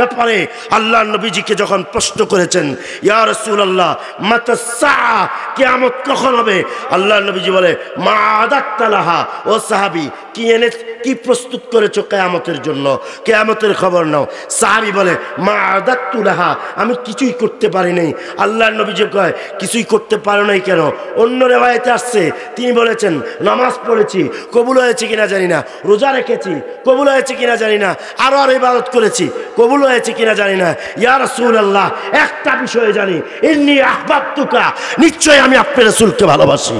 ব্যাপারে আল্লাহ নবীজিকে যখন প্রশ্ন করেছেন, ইয়া রাসূলুল্লাহ মাতা সাআ, কিয়ামত কখন হবে? আল্লাহ নবীজি বলে, মা আদাত্তা লাহা। ও সাহাবী, কি প্রস্তুত করেছো কিয়ামতের জন্য? কিয়ামতের খবর নাও। সাহাবী বলে, মা আদাত্তু লাহা, আমি কিছুই করতে পারি নাই। আল্লাহ নবীজি কয়, কিছুই করতে পারো নাই কেন? অন্য রিওয়ায়াতে আসছে, তিনি বলেছেন, নামাজ পড়েছি, কবুল হয়েছে কিনা জানি না, রোজা রেখেছি, কবুল হয়েছে কিনা জানি না, আরো ইবাদত করেছি, কবুল হয়েছে কিনা জানি না। ইয়া রাসূলুল্লাহ, একটা বিষয় জানি, ইন্নী আহবাবতুকা, নিশ্চয় আমি আপনার রাসূলকে ভালোবাসি,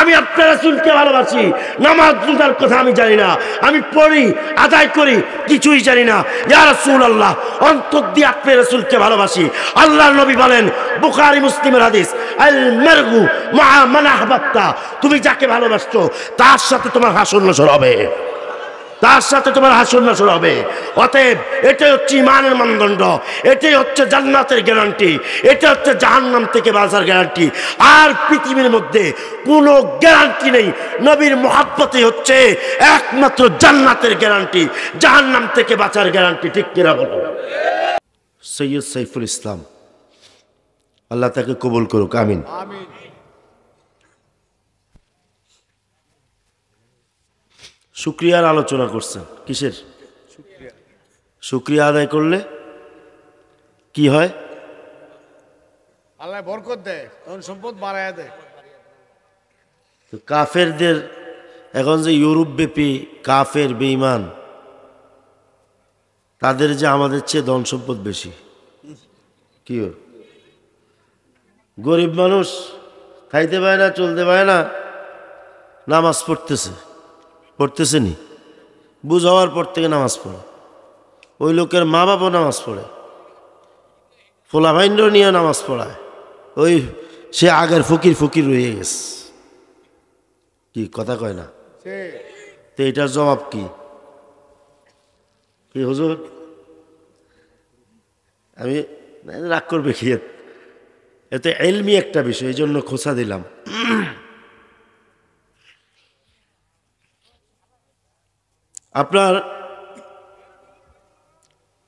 আমি আপনার রাসূলকে ভালোবাসি। নামাজ রোজার কথা আমি জানি না, আমি পড়ি, আদায় করি, কিছুই জানি না। ইয়া রাসূলুল্লাহ, অন্তর দিয়ে আপনার রাসূলকে ভালোবাসি। আল্লাহর নবী বলেন, বুখারী মুসলিমের হাদিস, আল মারউ মা মান আহবাবতা, তুমি যাকে ভালোবাসছো তার সাথে তোমার হাসর নাসর হবে, তার সাথে তোমার হাসর নাসর হবে। অতএব এটাই হচ্ছে ঈমানের মানদণ্ড, এটাই হচ্ছে জান্নাতের গ্যারান্টি, এটা হচ্ছে জাহান্নাম থেকে বাঁচার গ্যারান্টি। আর পৃথিবীর মধ্যে কোনো গ্যারান্টি নেই। নবীর মুহাব্বতই হচ্ছে একমাত্র জান্নাতের গ্যারান্টি, জাহান্নাম থেকে বাঁচার গ্যারান্টি। ঠিক কিনা বলো? সৈয়দ সাইফুল ইসলাম, আল্লাহ তাকে কবুল করুক, আমিন। শুকরিয়ার আলোচনা করছেন। কিসের শুকরিয়া আদায় করলে কি হয়? আল্লাহ বরকত দেয়, ধন সম্পদ বাড়ায় দেয়। তো কাফেরদের এখন যে ইউরোপ ব্যাপী কাফের বেঈমান, তাদের যে আমাদের চেয়ে ধন সম্পদ বেশি। কি গরিব মানুষ খাইতে পায় না, চলতে পায় না, নামাজ পড়তেছে নি, বুঝ হওয়ার পর থেকে নামাজ পড়ে। ওই লোকের মা বাবাও নামাজ পড়ে, ফোলাভাইন্ড নিয়ে নামাজ পড়ায়। ওই সে আগের ফকির রয়ে গেছে। কি কথা কয় না? তো এটার জবাব কি হুজুর? আমি রাগ করবে কি? এতে ইলমি একটা বিষয়, এই জন্য খোঁচা দিলাম। আপনার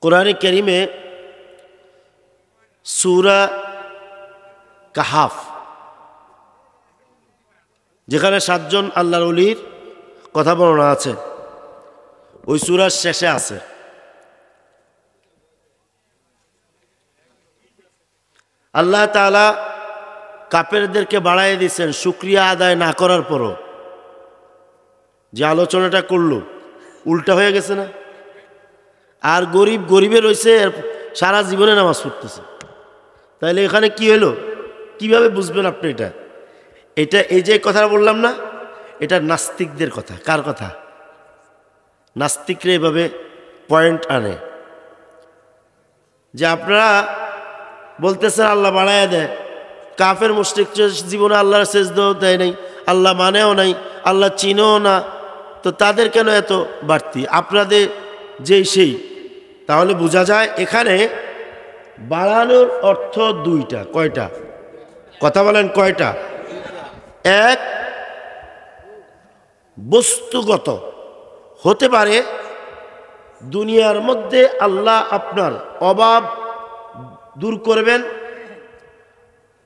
কোরআনে কারিমে সূরা কাহাফ, যেখানে 7 জন আল্লাহর ওলির কথা বর্ণনা আছে, ওই সূরার শেষে আছে, আল্লাহ তাআলা কাফেরদেরকে বাড়াই দিচ্ছেন শুকরিয়া আদায় না করার পরও। যে আলোচনাটা করলো উল্টা হয়ে গেছে না? আর গরিবে রয়েছে, সারা জীবনে নামাজ পড়তেছে। তাইলে এখানে কি হলো? কিভাবে বুঝবেন আপনি এটা? এই যে কথা বললাম না, এটা নাস্তিকদের কথা। কার কথা? নাস্তিকরা এভাবে পয়েন্ট আনে যে আপনারা বলতেছেন আল্লাহ বাড়াইয়া দেয়, কাফের মুশরিক জীবনে আল্লাহর সেজদাও দেয় নাই, আল্লাহ মানেও নাই, আল্লাহ চিনেও না, তো তাদের কেন এত বাড়তি? আপনাদের যেই সেই। তাহলে বোঝা যায় এখানে বাড়ানোর অর্থ দুইটা। কয়টা? কথা বলেন, কয়টা? এক, বস্তুগত হতে পারে, দুনিয়ার মধ্যে আল্লাহ আপনার অভাব দূর করবেন,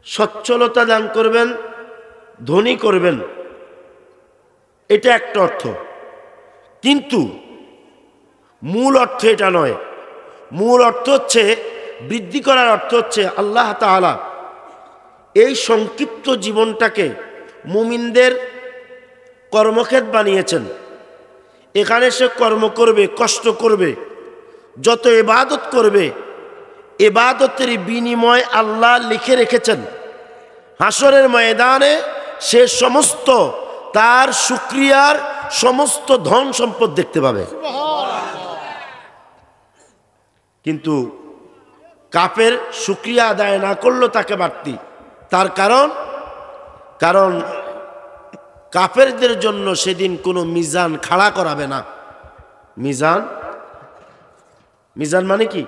সচ্ছলতা দান করবেন, ধনী করবেন, এটা একটা অর্থ। কিন্তু মূল অর্থ এটা নয়। মূল অর্থ হচ্ছে, বৃদ্ধি করার অর্থ হচ্ছে আল্লাহ তাআলা এই সংক্ষিপ্ত জীবনটাকে মুমিনদের কর্মক্ষেত বানিয়েছেন। এখানে সে কর্ম করবে, কষ্ট করবে, যত ইবাদত করবে, ইবাদতের বিনিময় আল্লাহ লিখে রেখেছেন হাসরের ময়দানে সে সমস্ত তার শুকরিয়ার সমস্ত ধন সম্পদ দেখতে পাবে। কিন্তু কাফের শুকরিয়া আদায় না করলো তাকে বাড়তি। তার কারণ কাফেরদের জন্য সেদিন কোনো মিজান খাড়া করাবে না। মিজান মানে কি?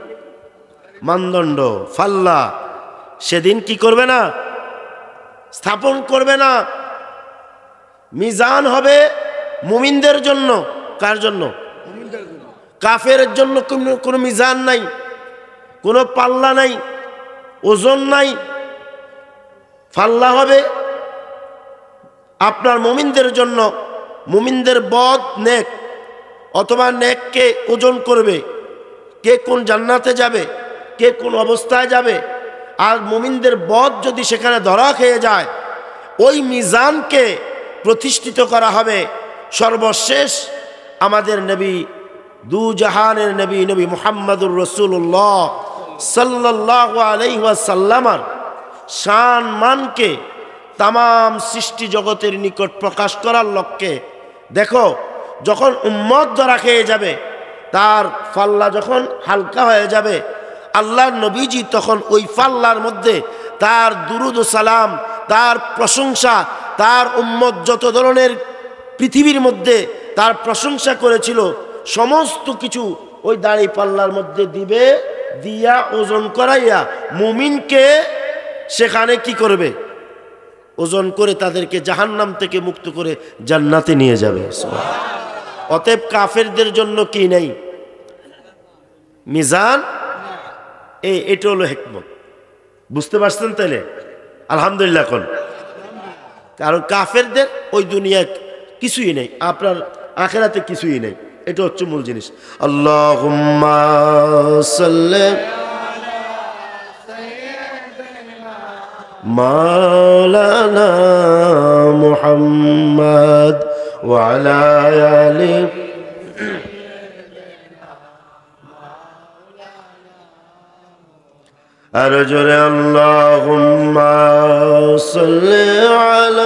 মানদণ্ড, ফাল্লা সেদিন কি করবে না? স্থাপন করবে না। মিজান হবে মুমিনদের জন্য। কার জন্য? কাফেরের জন্য কোনো মিজান নাই, কোনো পাল্লা নাই, ওজন নাই। পাল্লা হবে আপনার মুমিনদের জন্য, মুমিনদের বদ নেক অথবা নেককে ওজন করবে, কে কোন জান্নাতে যাবে, কে কোন অবস্থায় যাবে। আর মুমিনদের বদ যদি সেখানে ধরা খেয়ে যায়, ওই মিজানকে প্রতিষ্ঠিত করা হবে সর্বশেষ আমাদের নবী, দু জাহানের নবী, নবী মুহাম্মদুর রাসূলুল্লাহ সাল্লাল্লাহু আলাইহি ওয়াসাল্লামের শান মানকে তাম সৃষ্টি জগতের নিকট প্রকাশ করার লক্ষ্যে। দেখো, যখন উম্মত ধরা খেয়ে যাবে, তার ফাল্লা যখন হালকা হয়ে যাবে, আল্লাহর নবীজি তখন ওই ফাল্লার মধ্যে তার দুরুদ ও সালাম, তার প্রশংসা, তার উম্মত যত ধরনের পৃথিবীর মধ্যে তার প্রশংসা করেছিল, সমস্ত কিছু ওই দাড়ি পাল্লার মধ্যে দিবে, দিয়া ওজন করাইয়া মুমিনকে সেখানে কি করবে, ওজন করে তাদেরকে জাহান্নাম থেকে মুক্ত করে জান্নাতে নিয়ে যাবে। অতএব কাফেরদের জন্য কি নেই? মিজান। এটা হলো হিকমত। বুঝতে পারছেন তাইলে? আলহামদুলিল্লাহ। এখন কারণ কাফেরদের ওই দুনিয়া কিছুই নেই, আপনার আখিরাতে কিছুই নেই। এটা হচ্ছে মূল জিনিস। আল্লাহুম্মা সাল্লি মাওলানা মুহাম্মদ ওয়া আলা আলি আর জোরে আল্লাহুম্মা সাল্লি আলা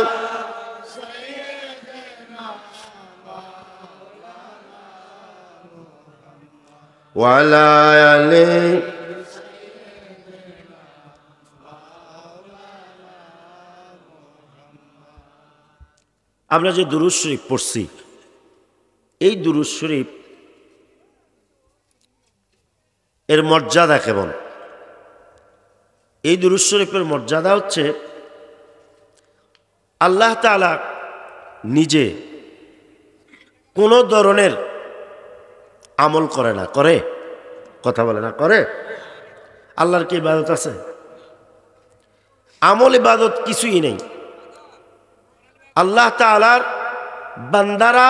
ওয়া আলা আলি। আমরা যে দুরূদ শরীফ পড়ছি, এই দুরূদ শরীফ এর মর্যাদা কেমন? এই দুরূদ শরীফের মর্যাদা হচ্ছে আল্লাহ তাআলা নিজে কোনো ধরনের আমল করে না। করে? কথা বলে না? করে? আল্লাহর কি ইবাদত আছে? আমল ইবাদত কিছুই নেই। আল্লাহ তাআলার বান্দারা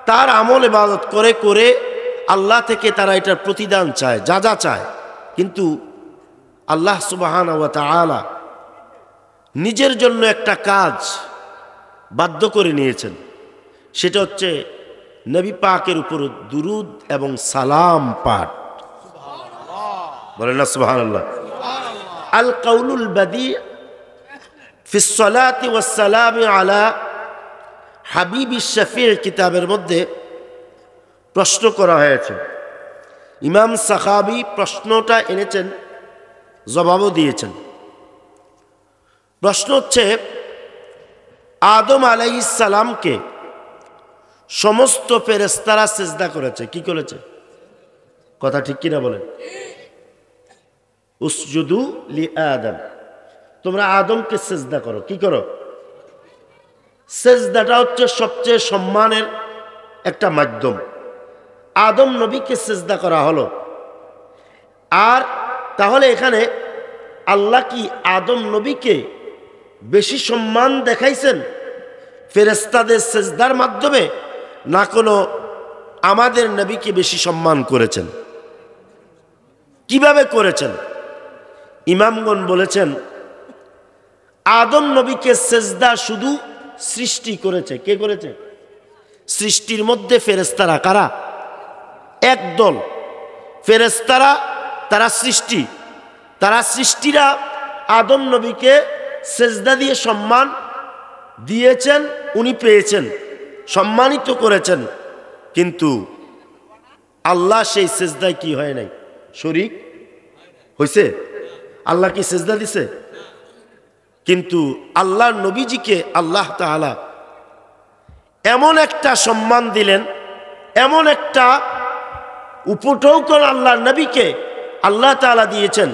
তার আমল ইবাদত করে করে আল্লাহ থেকে তারা এটার প্রতিদান চায়, যা যা চায়। কিন্তু আল্লাহ সুবহানাহু ওয়া তাআলা নিজের জন্য একটা কাজ বাধ্য করে নিয়েছেন, সেটা হচ্ছে নবী পাকের উপর দুরুদ এবং সালাম পাঠ। বলেন না সুবহানাল্লাহ। আল কাউলুল বাদি ফিস সালাতি ওয়াস সালামি আলা হাবিবিশ শাফিঈ কিতাবের মধ্যে প্রশ্ন করা হয়েছে। ইমাম সাখাবী প্রশ্নটা এনেছেন, জবাবও দিয়েছেন। প্রশ্ন হচ্ছে, আদম আলাইহিস সালামকে সমস্ত ফেরেশতারা সিজদা করেছে, কি করেছে? কথা ঠিক কিনা বলেন? উসজুদু লি আদম, তোমরা আদমকে সিজদা করো। কি করো? সিজদাটা হচ্ছে সবচেয়ে সম্মানের একটা মাধ্যম। আদম নবীকে সিজদা করা হলো। আর তাহলে এখানে আল্লাহ কি আদম নবীকে বেশি সম্মান দেখাইছেন ফেরেশতাদের সিজদার মাধ্যমে, না কোনো আমাদের নবীকে বেশি সম্মান করেছেন? কিভাবে করেছেন? ইমামগণ বলেছেন, আদম নবীকে সিজদা শুধু সৃষ্টি করেছে। কে করেছে? সৃষ্টির মধ্যে ফেরেশতারা কারা? একদল ফেরেশতারা, তারা সৃষ্টি, তারা সৃষ্টিরা আদম নবীকে সিজদা দিয়ে সম্মান দিয়েছেন, উনি পেয়েছেন, সম্মানিত করেছেন। কিন্তু আল্লাহ সেই সিজদায় কি হয় নাই? শরীক হয়েছে? আল্লাহ কি সিজদা দিছে? কিন্তু আল্লাহ নবীজিকে আল্লাহ তাআলা এমন একটা সম্মান দিলেন, এমন একটা উপটৌকন আল্লাহ নবীকে আল্লাহ তাআলা দিয়েছেন,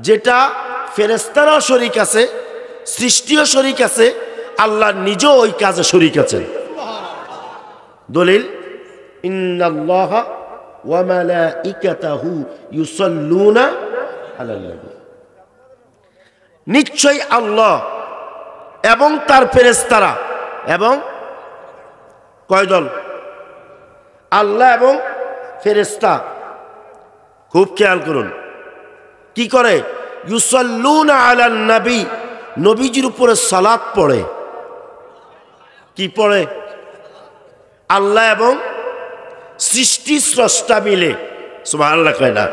যেটা ফেরেশতারাও শরীক আছে, সৃষ্টিও শরীক আছে, আল্লাহ নিজেও ওই কাজে শরীক আছেন। দলিল, ইন্নাল্লাহা ওয়া মালাইকাতাহু ইউসাল্লুনা আলান নবী। নিশ্চয়ই আল্লাহ এবং তার ফেরেশতারা, এবং কয় দল? আল্লাহ এবং ফেরেশতা। খুব খেয়াল করুন কি করে? ইউসাল্লুনা আলান নবী, নবীজির উপরে সালাত পড়ে। কি পড়ে? আল্লাহ এবং সৃষ্টি স্রষ্টা মিলে, সুবহানাল্লাহ কয় না?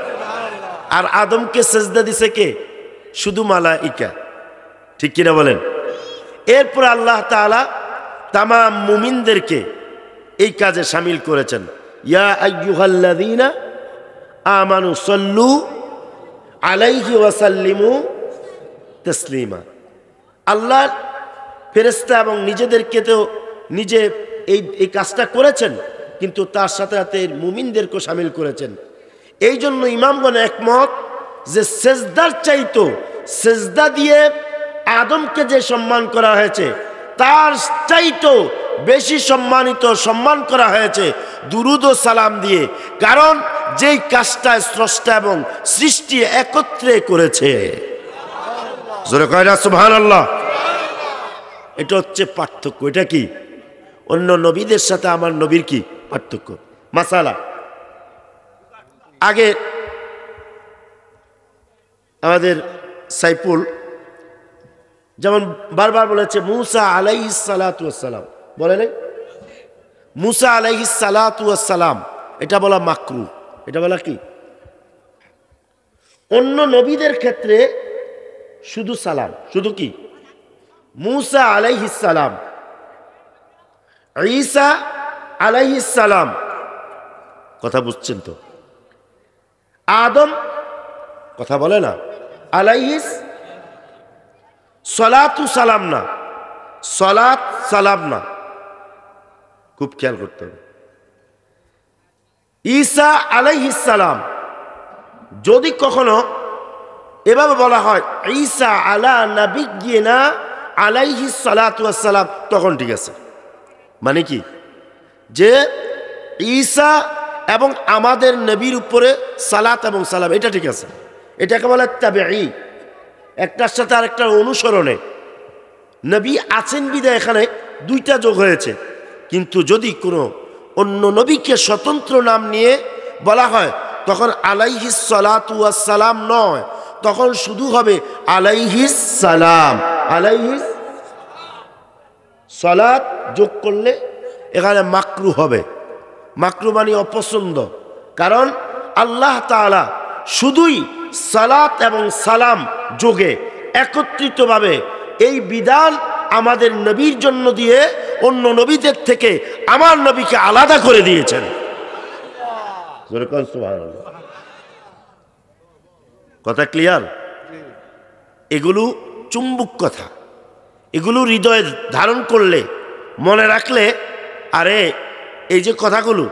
আর আদমকে সেজদা দিছে কে? শুধু মালাইকা। ঠিক কিনা বলেন? এরপর আল্লাহ তাআলা তামাম মুমিনদেরকে এই কাজে শামিল করেছেন। ইয়া আইয়ুহাল্লাযীনা আমানু সাল্লু আলাইহি ওয়া সাল্লিমু তাসলিমা। আল্লাহ ফেরেশতা এবং নিজেদেরকে তো নিজে এই কাজটা করেছেন, কিন্তু তার সাথে সাথে মুমিনদেরকেও শামিল করেছেন। এই জন্য ইমামগণ একমত যে সেজদার চাইতো, সেজদা দিয়ে আদমকে যে সম্মান করা হয়েছে তার চাইতো বেশি সম্মান করা হয়েছে দুরুদ ও সালাম দিয়ে। কারণ যেই কাজটা স্রষ্টা এবং সৃষ্টি একত্রে করেছে। জোরে কয় না সুবহানাল্লাহ? এটা হচ্ছে পার্থক্য। এটা কি? অন্য নবীদের সাথে আমার নবীর কি পার্থক্য? মাসালা আগে আমাদের সাইফুল যেমন বারবার বলেছে মুসা আলাইহিস সালাতু ওয়াস সালাম, বলে নাই? মুসা আলাইহিস সালাতু ওয়াস সালাম, এটা বলা মাকরুহ। এটা বলা কি? অন্য নবীদের ক্ষেত্রে শুধু সালাম, শুধু কি? মুসা আলাইহিস সালাম, ঈসা আলাইহিস সালাম, কথা বুঝছেন তো? আদম, কথা বলে না, আলাইহিস সালাতু সালাম না, সালাত সালাম না। খুব খেয়াল করতে হবে। ঈসা আলাইহিস সালাম যদি কখনো এভাবে বলা হয় ঈসা আলা নাবিয়্যিনা আলাইহিস সালাতু ওয়াস সালাম, তখন ঠিক আছে। মানে কি? যে ঈসা এবং আমাদের নবীর উপরে সালাত এবং সালাম, এটা ঠিক আছে। এটাকে বলে তাবেঈ, একটার সাথে আরেকটার অনুসরণে। নবী আছেন বিধায় এখানে দুইটা যোগ হয়েছে। কিন্তু যদি কোনো অন্য নবীকে স্বতন্ত্র নাম নিয়ে বলা হয় তখন আলাইহিস সালাতু ওয়াস সালাম নয়, তখন শুধু হবে আলাইহিস সালাম। আলাইহিস সালাত যোগ করলে এখানে মাকরুহ হবে। মাকরুহ মানে অপছন্দ। কারণ আল্লাহ তাআলা শুধুই সালাত এবং সালাম যোগে একত্রিতভাবে এই বিধান আমাদের নবীর জন্য দিয়ে অন্য নবীদের থেকে আমার নবীকে আলাদা করে দিয়েছেন। কথা ক্লিয়ার? এগুলো চুম্বক কথা, এগুলো হৃদয়ে ধারণ করলে, মনে রাখলে, আরে এই যে কথাগুলো,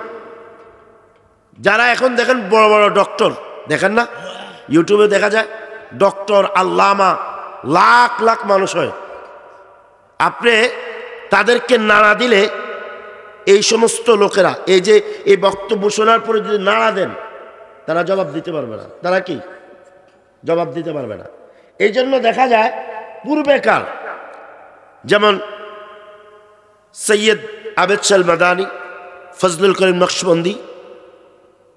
যারা এখন দেখেন বড় বড় ডক্টর, দেখেন না ইউটিউবে দেখা যায় ডক্টর, আল্লামা, লাখ লাখ মানুষ হয়। আপনি তাদেরকে নাড়া দিলে এই সমস্ত লোকেরা এই যে এই বক্তব্য শোনার পরে যদি নাড়া দেন, তারা জবাব দিতে পারবে না। তারা কি জবাব দিতে পারবে না? এই জন্য দেখা যায় পূর্বেকার যেমন সৈয়দ আবেদ শাহ মাদানী, ফজলুল করিম নকশবন্দি,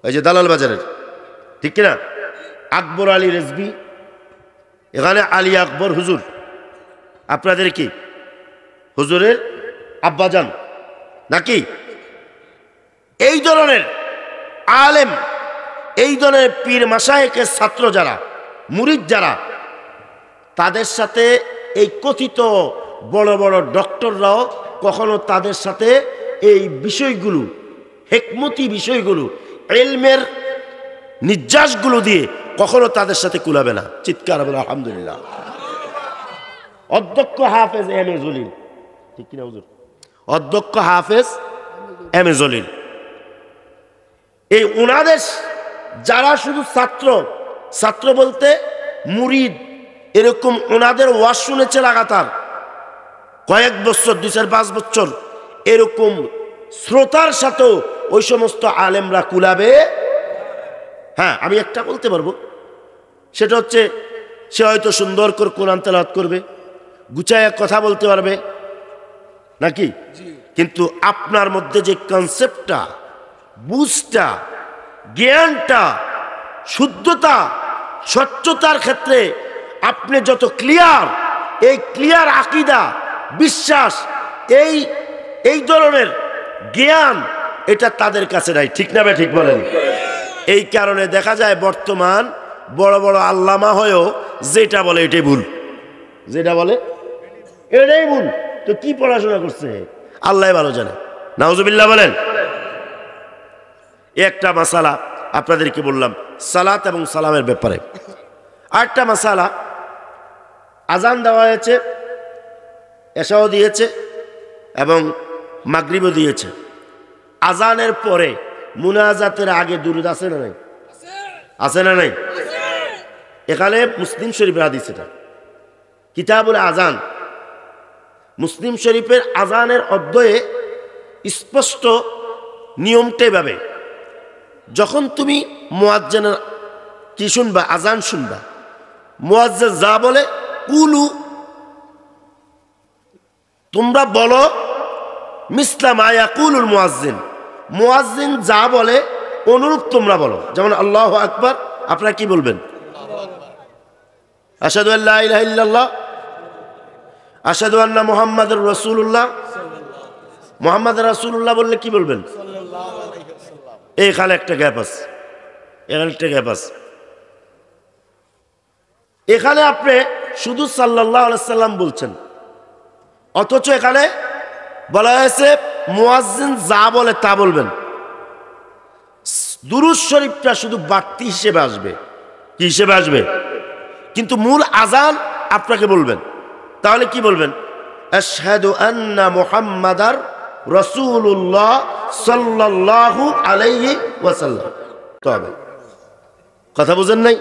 এই যে দালাল বাজারের, ঠিক কিনা, আকবর আলী রেজবি, এখানে আলী আকবর হুজুর, আপনাদের কি হুজুরের আব্বাজান নাকি? এই ধরনের আলেম, এই ধরনের পীর মাশায়েখের ছাত্র যারা, মুরিদ যারা, তাদের সাথে এই কথিত বড় বড় ডক্টররাও কখনো তাদের সাথে এই বিষয়গুলো, হেকমতি বিষয়গুলো, ইলমের নির্যাসগুলো দিয়ে কখনো তাদের সাথে কুলাবে না। চিৎকার বলে আলহামদুলিল্লাহ। অধ্যক্ষ হাফেজ এম এ জলিল, ঠিক কিনা হুজুর? অধ্যক্ষ হাফেজ এম এ জলিল, এই উনাদের যারা শুধু ছাত্র, ছাত্র বলতে মুরিদ, এরকম ওনাদের ওয়াজ শুনেছে লাগাতার কয়েক বছর, 2-5 বছর, এরকম শ্রোতার সাথেও ওই সমস্ত আলেমরা কুলাবে হ্যাঁ, আমি একটা বলতে পারবো, সেটা হচ্ছে সে হয়তো সুন্দর করে কোরআন তেলাওয়াত করবে, গুছায় কথা বলতে পারবে নাকি, কিন্তু আপনার মধ্যে যে কনসেপ্টটা, বুঝটা, জ্ঞানটা, শুদ্ধতা, স্বচ্ছতার ক্ষেত্রে আপনি যত ক্লিয়ার, এই ক্লিয়ার আকীদা, বিশ্বাস, এই ধরনের জ্ঞান এটা তাদের কাছে নাই। ঠিক না ঠিক বলেন? এই কারণে দেখা যায় বর্তমান বড় বড় আল্লামা হয়েও যেটা বলে এটাই ভুল, যেটা বলে এটাই ভুল। তো কি পড়াশোনা করছে আল্লাহ ভালো জানে। নাউজুবিল্লাহ বলেন। একটা মাসালা আপনাদেরকে বললাম সালাত এবং সালামের ব্যাপারে। আরেকটা মাসালা, আজান দেওয়া হয়েছে, এশাও দিয়েছে এবং মাগরিবও দিয়েছে। আজানের পরে মুনাজাতের আগে দুরূদ আছে না নাই? আছে না নাই? এখানে মুসলিম শরীফের হাদিস, এটা কিতাবুল আজান, মুসলিম শরীফের আজানের অধ্যায়ে স্পষ্ট নিয়মটাই ভাবে, যখন তুমি মুয়াজ্জিনের কি শুনবা, আজান শুনবা, মুয়াজ্জিন যা বলে কুলু, তোমরা বলো মিসলা মা ইয়াকুলুল মুয়াজ্জিন, মুয়াজ্জিন যা বলে অনুরূপ তোমরা বলো। যেমন আল্লাহু আকবার, আপনারা কি বলবেন? আশহাদু আল্লা ইলাহা ইল্লাল্লাহ, আশহাদু আন্না মুহাম্মাদুর রাসূলুল্লাহ। মুহাম্মাদুর রাসূলুল্লাহ বললে কি বলবেন? এখানে একটা গ্যাপ আছে, এখানে একটা গ্যাপ আছে। এখানে আপনি শুধু সাল্লাল্লাহু আলাইহি সাল্লাম বলছেন, অথচ এখানে বলা হয়েছে মুয়াজ্জিন যা বলে তা বলবেন। দুরূদ শরীফটা শুধু বাড়তি হিসেবে আসবে, কি হিসেবে আসবে, কিন্তু মূল আজান আপনাকে বলবেন। তাহলে কি বলবেন? আশহাদু আন্না মুহাম্মাদার রাসূলুল্লাহ সাল্লাল্লাহু আলাইহি ওয়াসাল্লাম। তবে কথা বুঝেন নাই?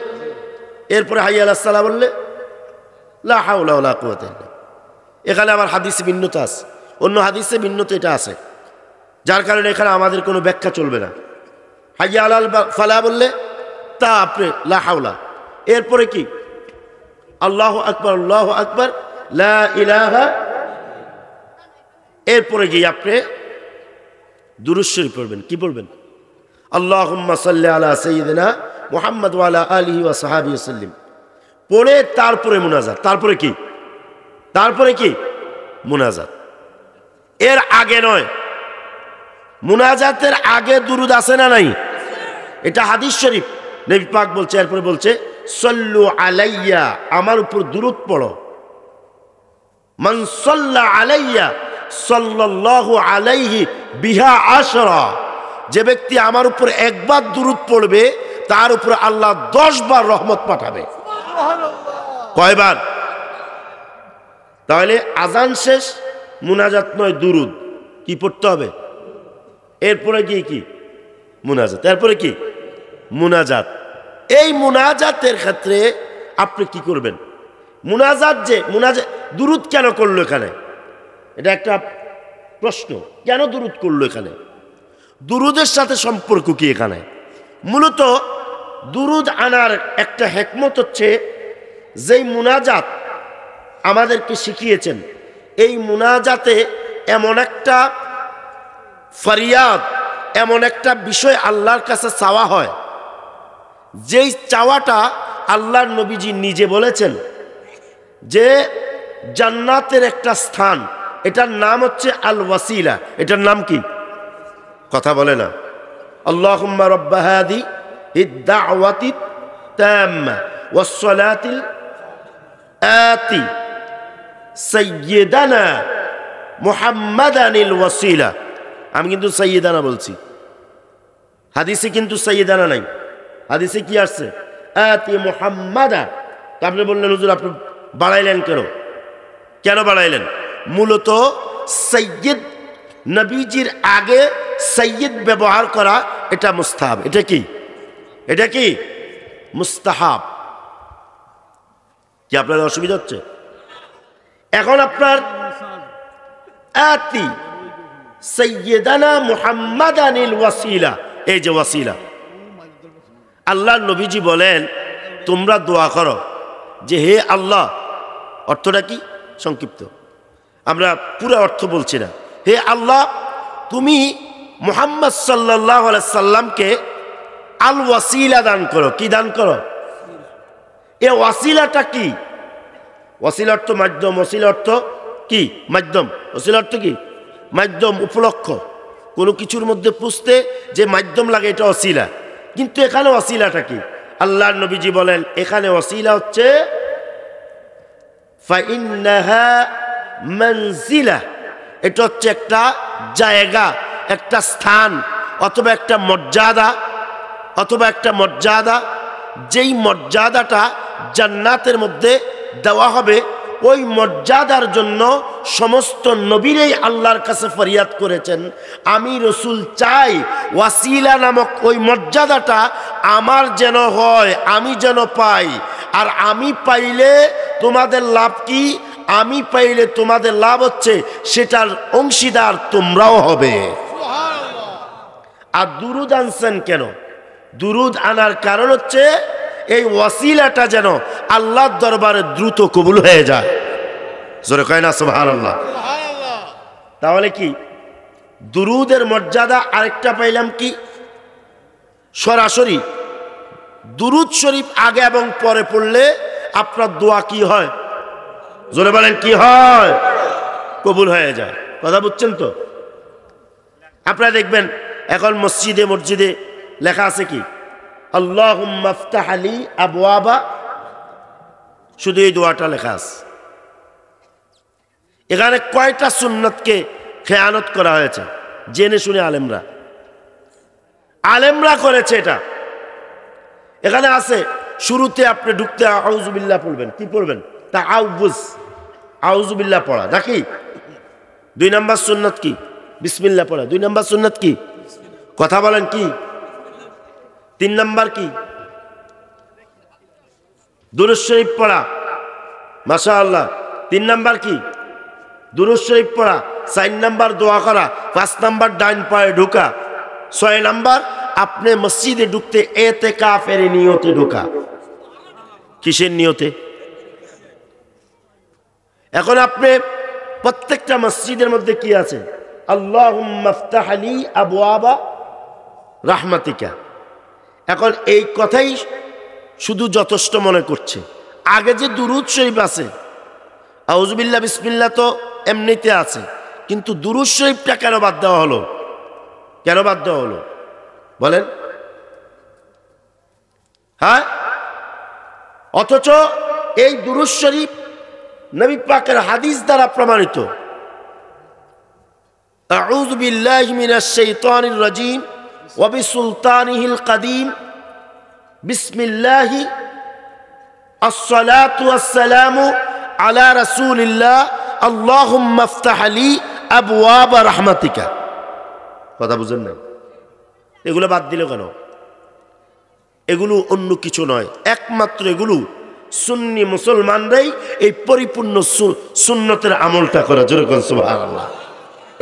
এরপরে হাইয়া আলাস সালাহ বললে লা হাওলা ওয়ালা কুওয়াতা ইল্লা। এখানে আমার হাদিসে ভিন্নতা আছে, অন্য হাদিসে ভিন্নতা এটা আছে, যার কারণে এখানে আমাদের কোনো ব্যাখ্যা চলবে না। হাইয়া আলাল ফালাহ বললে তা আপনি লা হাওলা, এরপরে কি আল্লাহু আকবার, আল্লাহু আকবার, লা ইলাহা, এরপরে গিয়ে আপনি দুরূদ শরীফ পড়বেন। কি পড়বেন? আল্লাহুম্মা সাল্লি আলা সাইয়্যিদিনা মুহাম্মদ ওয়া আলা আলিহি ওয়া সাহবিহি ওয়াসাল্লিম পড়ে তারপরে মুনাজাত। তারপরে কি? তারপরে কি? মুনাজাত। এর আগে নয়, মুনাজাতের আগে দুরূদ আছে না নাই? এটা হাদিস শরীফ, নবী পাক বলছে, এরপরে বলছে সল্লু আলাইয়া, আমার উপর দুরূদ পড়ো। মান সাল্লা আলাইয়া সাল্লাল্লাহু আলাইহি বিহা আশরা, যে ব্যক্তি আমার উপর একবার দুরূদ পড়বে তার উপর আল্লাহ 10 বার রহমত পাঠাবে। কয়বার? তাহলে আজান শেষ, মুনাজাত নয় দুরূদ, কি পড়তে হবে? এরপরে গিয়ে কি? মুনাজাত। এরপরে কি? মুনাজাত। এই মুনাজাতের ক্ষেত্রে আপনি কি করবেন? মুনাজাত যে মুনাজাত, দুরূদ কেন করলো এখানে? এটা একটা প্রশ্ন, কেন দুরূদ করলো এখানে? দুরূদের সাথে সম্পর্ক কি এখানে? মূলত দুরূদ আনার একটা হিকমত হচ্ছে, যেই মুনাজাত আমাদেরকে শিখিয়েছেন, এই মুনাজাতে এমন একটা ফরিয়াদ, এমন একটা বিষয় আল্লাহর কাছে চাওয়া হয়, যেই চাওয়াটা আল্লাহর নবীজি নিজে বলেছেন যে জান্নাতের একটা স্থান, এটার নাম হচ্ছে আল ওয়াসিলা। এটার নাম কি? কথা বলে না। আল্লাহুম্মা রাব্বা হাদি ইদ-দাওয়াতি তাম্মা ওয়াস সালাতিল আতি সাইয়্যিদানা মুহাম্মাদানিল ওয়াসিলা। আমি কিন্তু সাইয়্যিদানা বলছি, হাদিসে কিন্তু সাইয়্যিদানা নাই। হাদিসে কি আসছে? আতি মুহাম্মাদা। তা আপনি বললেন হুজুর আপনি বাড়াইলেন কেন? কেন বাড়াইলেন? মূলত সাইয়্যিদ, নবীজির আগে সাইয়্যিদ ব্যবহার করা এটা মুস্তাহাব। এটা কি? এটা কি মুস্তাহাব? কি আপনার অসুবিধা হচ্ছে? এখন আপনার আতি সাইয়্যিদানা মুহাম্মাদানিল ওয়াসিলা, এই যে ওয়াসিলা, আল্লাহ নবীজি বলেন তোমরা দোয়া করো যে হে আল্লাহ, অর্থটা কি সংক্ষিপ্ত, আমরা পুরো অর্থ বলছি না। হে আল্লাহ, তুমি মুহাম্মদ সাল্লাল্লাহু আলাইহি সাল্লামকে আল ওয়াসিলা দান করো। কি দান করো? এ ওয়াসিলাটা কি? ওয়াসিলা অর্থ মাধ্যম, ওয়াসিলা অর্থ কি? মাধ্যম। ওয়াসিলা অর্থ কি? মাধ্যম, উপলক্ষ। কোনো কিছুর মধ্যে পুষতে যে মাধ্যম লাগে এটা ওয়াসিলা। কিন্তু এখানে ওয়াসিলাটা কি? আল্লাহর নবীজি বলেন এখানে ওয়াসিলা হচ্ছে ফাইন্নাহা মানজিলা, এটা হচ্ছে একটা জায়গা, একটা স্থান, অথবা একটা মর্যাদা, অথবা একটা মর্যাদা, যেই মর্যাদাটা জান্নাতের মধ্যে দেওয়া হবে। ওই মর্যাদার জন্য সমস্ত নবীরাই আল্লাহর কাছে ফরিয়াদ করেছেন, আমি রসুল চাই ওয়াসিলা নামক ওই মর্যাদাটা আমার যেন হয়, আমি যেন পাই। আর আমি পাইলে তোমাদের লাভ কি? আমি পাইলে তোমাদের লাভ হচ্ছে সেটার অংশীদার তোমরাও হবে। আর দুরুদ আনছেন কেন? দুরুদ আনার কারণ হচ্ছে এই ওয়াসিলাটা যেন আল্লাহর দরবারে দ্রুত কবুল হয়ে যায়। জোরে কয় না সুবহানাল্লাহ। তাহলে কি দুরুদের মর্যাদা আরেকটা পাইলাম কি? সরাসরি দুরুদ শরীফ আগে এবং পরে পড়লে আপনার দোয়া কি হয়? জোরে বলেন কি হয়? কবুল হয়ে যায়। কথা বুঝছেন তো? আপনারা দেখবেন এখন মসজিদে মসজিদে লেখা আছে কি আল্লাহুম্মা ইফতাহ লি আবওয়াবা, শুধু এই দোয়াটা লেখা আছে। এখানে কয়টা সুন্নতকে খেয়ানত করা হয়েছে জেনে শুনে? আলেমরা করেছে এটা। এখানে আছে শুরুতে আপনি ঢুকতে আউযুবিল্লাহ পড়বেন। কি পড়বেন? তা আউযুবিল্লাহ পড়া নাকি? 2 নম্বর সুন্নত কি? বিসমিল্লাহ পড়া। 2 নম্বর সুন্নত কি? কথা বলেন কি? 3 নম্বর কি? দুরূদ শরীফ পড়া। মাশাআল্লাহ। 3 নম্বর কি? দুরূদ শরীফ পড়া। 4 নম্বর দোয়া করা। 5 নম্বর ডাইন পায়ে ঢোকা। 6 নম্বর আপনি মসজিদে ঢুকতে ইতিকাফের নিয়তে ঢোকা। কিসের নিয়তে? এখন আপনি প্রত্যেকটা মসজিদের মধ্যে কি আছে? আল্লাহুম্মা ইফতাহ লি আবওয়াবা রাহমাতিকা। এখন এই কথাই শুধু যথেষ্ট মনে করছে। আগে যে দুরূদ শরীফ আছে, আউযুবিল্লাহ বিসমিল্লাহ তো এমনিতে আছে, কিন্তু দুরূদ শরীফটা কেন বাদ দেওয়া হলো? কেন বাদ দেওয়া হলো বলেন? হ্যাঁ, অথচ এই দুরূদ শরীফ নবী পাকের হাদিস দ্বারা প্রমাণিত। আউযু বিল্লাহি মিনাশ শাইতানির রাজীম ওয়া বিসুলতানিহিল কাদীম বিসমিল্লাহি আসসালাতু ওয়াসসালামু আলা রাসূলিল্লাহ আল্লাহুম্মা ইফতাহ লি আবওয়াবা রাহমাতিকা। কথা বুঝেন না? এগুলো বাদ দিল কেন? এগুলো অন্য কিছু নয়, একমাত্র এগুলো সুন্নি মুসলমানরাই এই পরিপূর্ণ সুন্নতের আমলটা করে। যেরকম সুবহানাল্লাহ।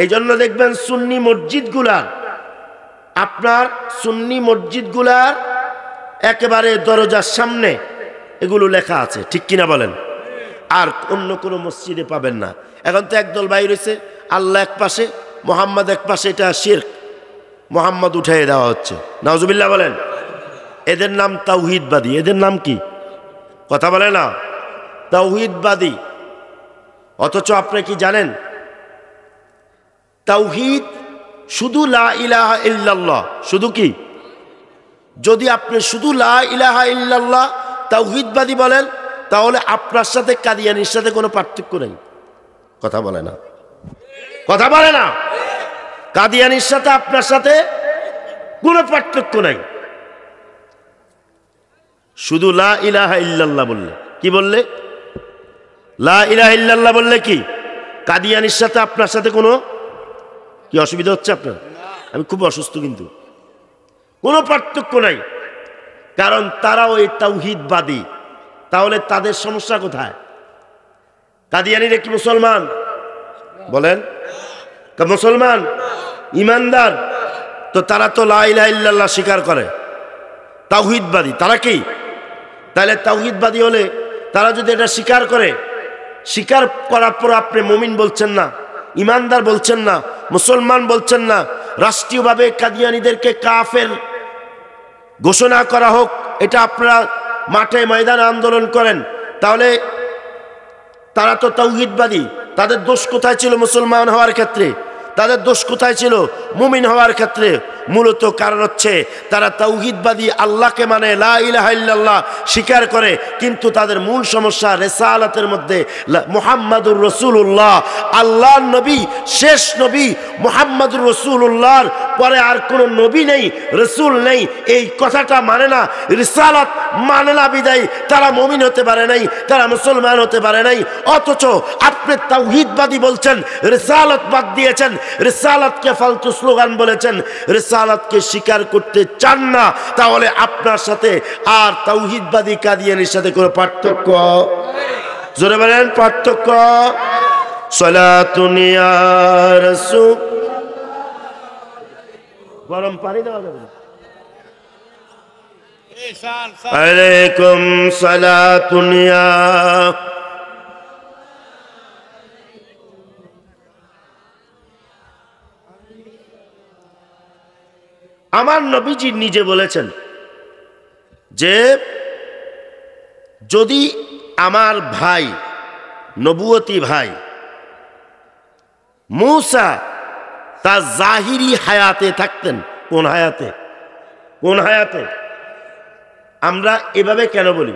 এই জন্য দেখবেন সুন্নি মসজিদগুলার, আপনার সুন্নি মসজিদগুলার একেবারে দরজার সামনে এগুলো লেখা আছে, ঠিক কিনা বলেন? আর অন্য কোনো মসজিদে পাবেন না। এখন তো একদল বাইর হয়েছে, আল্লাহ এক পাশে মোহাম্মদ এক পাশে, এটা শিরক। মোহাম্মদ উঠিয়ে দেওয়া হচ্ছে, নাউজুবিল্লাহ বলেন। এদের নাম তাওহীদবাদী। এদের নাম কি? কথা বলে না, তাওহীদবাদী। অথচ আপনি কি জানেন তাওহীদ শুধু লা ইলাহা ইল্লাল্লাহ। শুধু কি? যদি আপনি শুধু লা ইলাহা ইল্লাল্লাহ তাওহীদবাদী বলেন, তাহলে আপনার সাথে কাদিয়ানির সাথে কোনো পার্থক্য নেই। কথা বলে না, কথা বলে না। কাদিয়ানির সাথে আপনার সাথে কোনো পার্থক্য নাই। শুধু লা ইলাহা ইল্লাল্লাহ বললে, কি বললে? লা ইলাহা ইল্লাল্লাহ বললে কি কাদিয়ানির সাথে আপনার সাথে কোনো কি অসুবিধা হচ্ছে আপনার? আমি খুব অসুস্থ, কিন্তু কোনো পার্থক্য নাই, কারণ তারা ওই তাওহীদবাদী। তাহলে তাদের সমস্যা কোথায়? কাদিয়ানিরা কি মুসলমান? বলেন, মুসলমান ইমানদার তো তারা তো লা ইলাহা ইল্লাল্লাহ স্বীকার করে। তাওহীদবাদী। তারা কি? তাহলে তাওহীদবাদী হলে তারা যদি এটা স্বীকার করে, স্বীকার করার পর আপনি মুমিন বলছেন না, ইমানদার বলছেন না, মুসলমান বলছেন না, রাষ্ট্রীয়ভাবে কাদিয়ানীদেরকে কাফের ঘোষণা করা হোক, এটা আপনারা মাঠে ময়দানে আন্দোলন করেন, তাহলে তারা তো তাওহীদবাদী। তাদের দোষ কোথায় ছিল মুসলমান হওয়ার ক্ষেত্রে? তাদের দোষ কোথায় ছিল মুমিন হওয়ার ক্ষেত্রে? মূলত কারণ হচ্ছে তারা তাওহীদবাদী, আল্লাহকে মানে, লা ইলাহা ইল্লাল্লাহ স্বীকার করে, কিন্তু তাদের মূল সমস্যা রিসালাতের মধ্যে মুহাম্মাদুর রাসূলুল্লাহ, আল্লাহর নবী, শেষ নবী মুহাম্মাদুর রাসূলুল্লাহর পরে আর কোনো নবী নেই, রাসূল নেই, এই কথাটা মানে না, রিসালাত মানে না, বিদায় তারা মুমিন হতে পারে নাই, তারা মুসলমান হতে পারে নাই। অথচ আপনি তাওহীদবাদী বলছেন, রিসালাত বাদ দিয়েছেন, রিসালাতকে ফালতু স্লোগান বলেছেন, রিসালাতকে স্বীকার করতে চান না, তাহলে আপনার সাথে আর তাওহীদবাদী কাদিয়ানীর সাথে কোনো পার্থক্য? জোরে বলেন পার্থক্য? সালাতুন ইয়া রাসূল, গরম পানি দেওয়া যাবে না? আলাইকুম সালাতুন ইয়া, আমার নবীজি নিজে বলেছেন যে যদি আমার ভাই, নবুয়তি ভাই মূসা তার জাহিরি হায়াতে থাকতেন, কোন হায়াতে? কোন হায়াতে? আমরা এভাবে কেন বলি?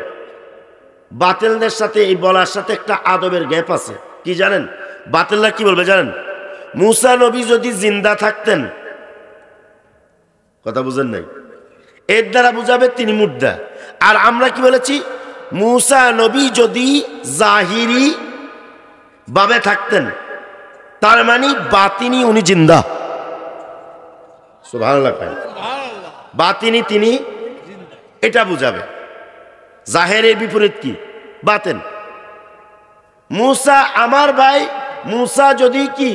বাতিলদের সাথে এই বলার সাথে একটা আদবের গ্যাপ আছে। কি জানেন বাতিলরা কি বলবে জানেন? মূসা নবী যদি জিন্দা থাকতেন, কথা বুঝেন নাই, এর দ্বারা বুঝাবে তিনি মুর্দা। আর আমরা কি বলেছি? মূসা নবী যদি জাহিরি ভাবে থাকতেন, তার মানে বাতিনি উনি জিন্দা। সুবহানাল্লাহ। বাতিনি তিনি, এটা বুঝাবে। জাহেরের বিপরীত কি? বাতেন। মূসা আমার ভাই, মূসা যদি কি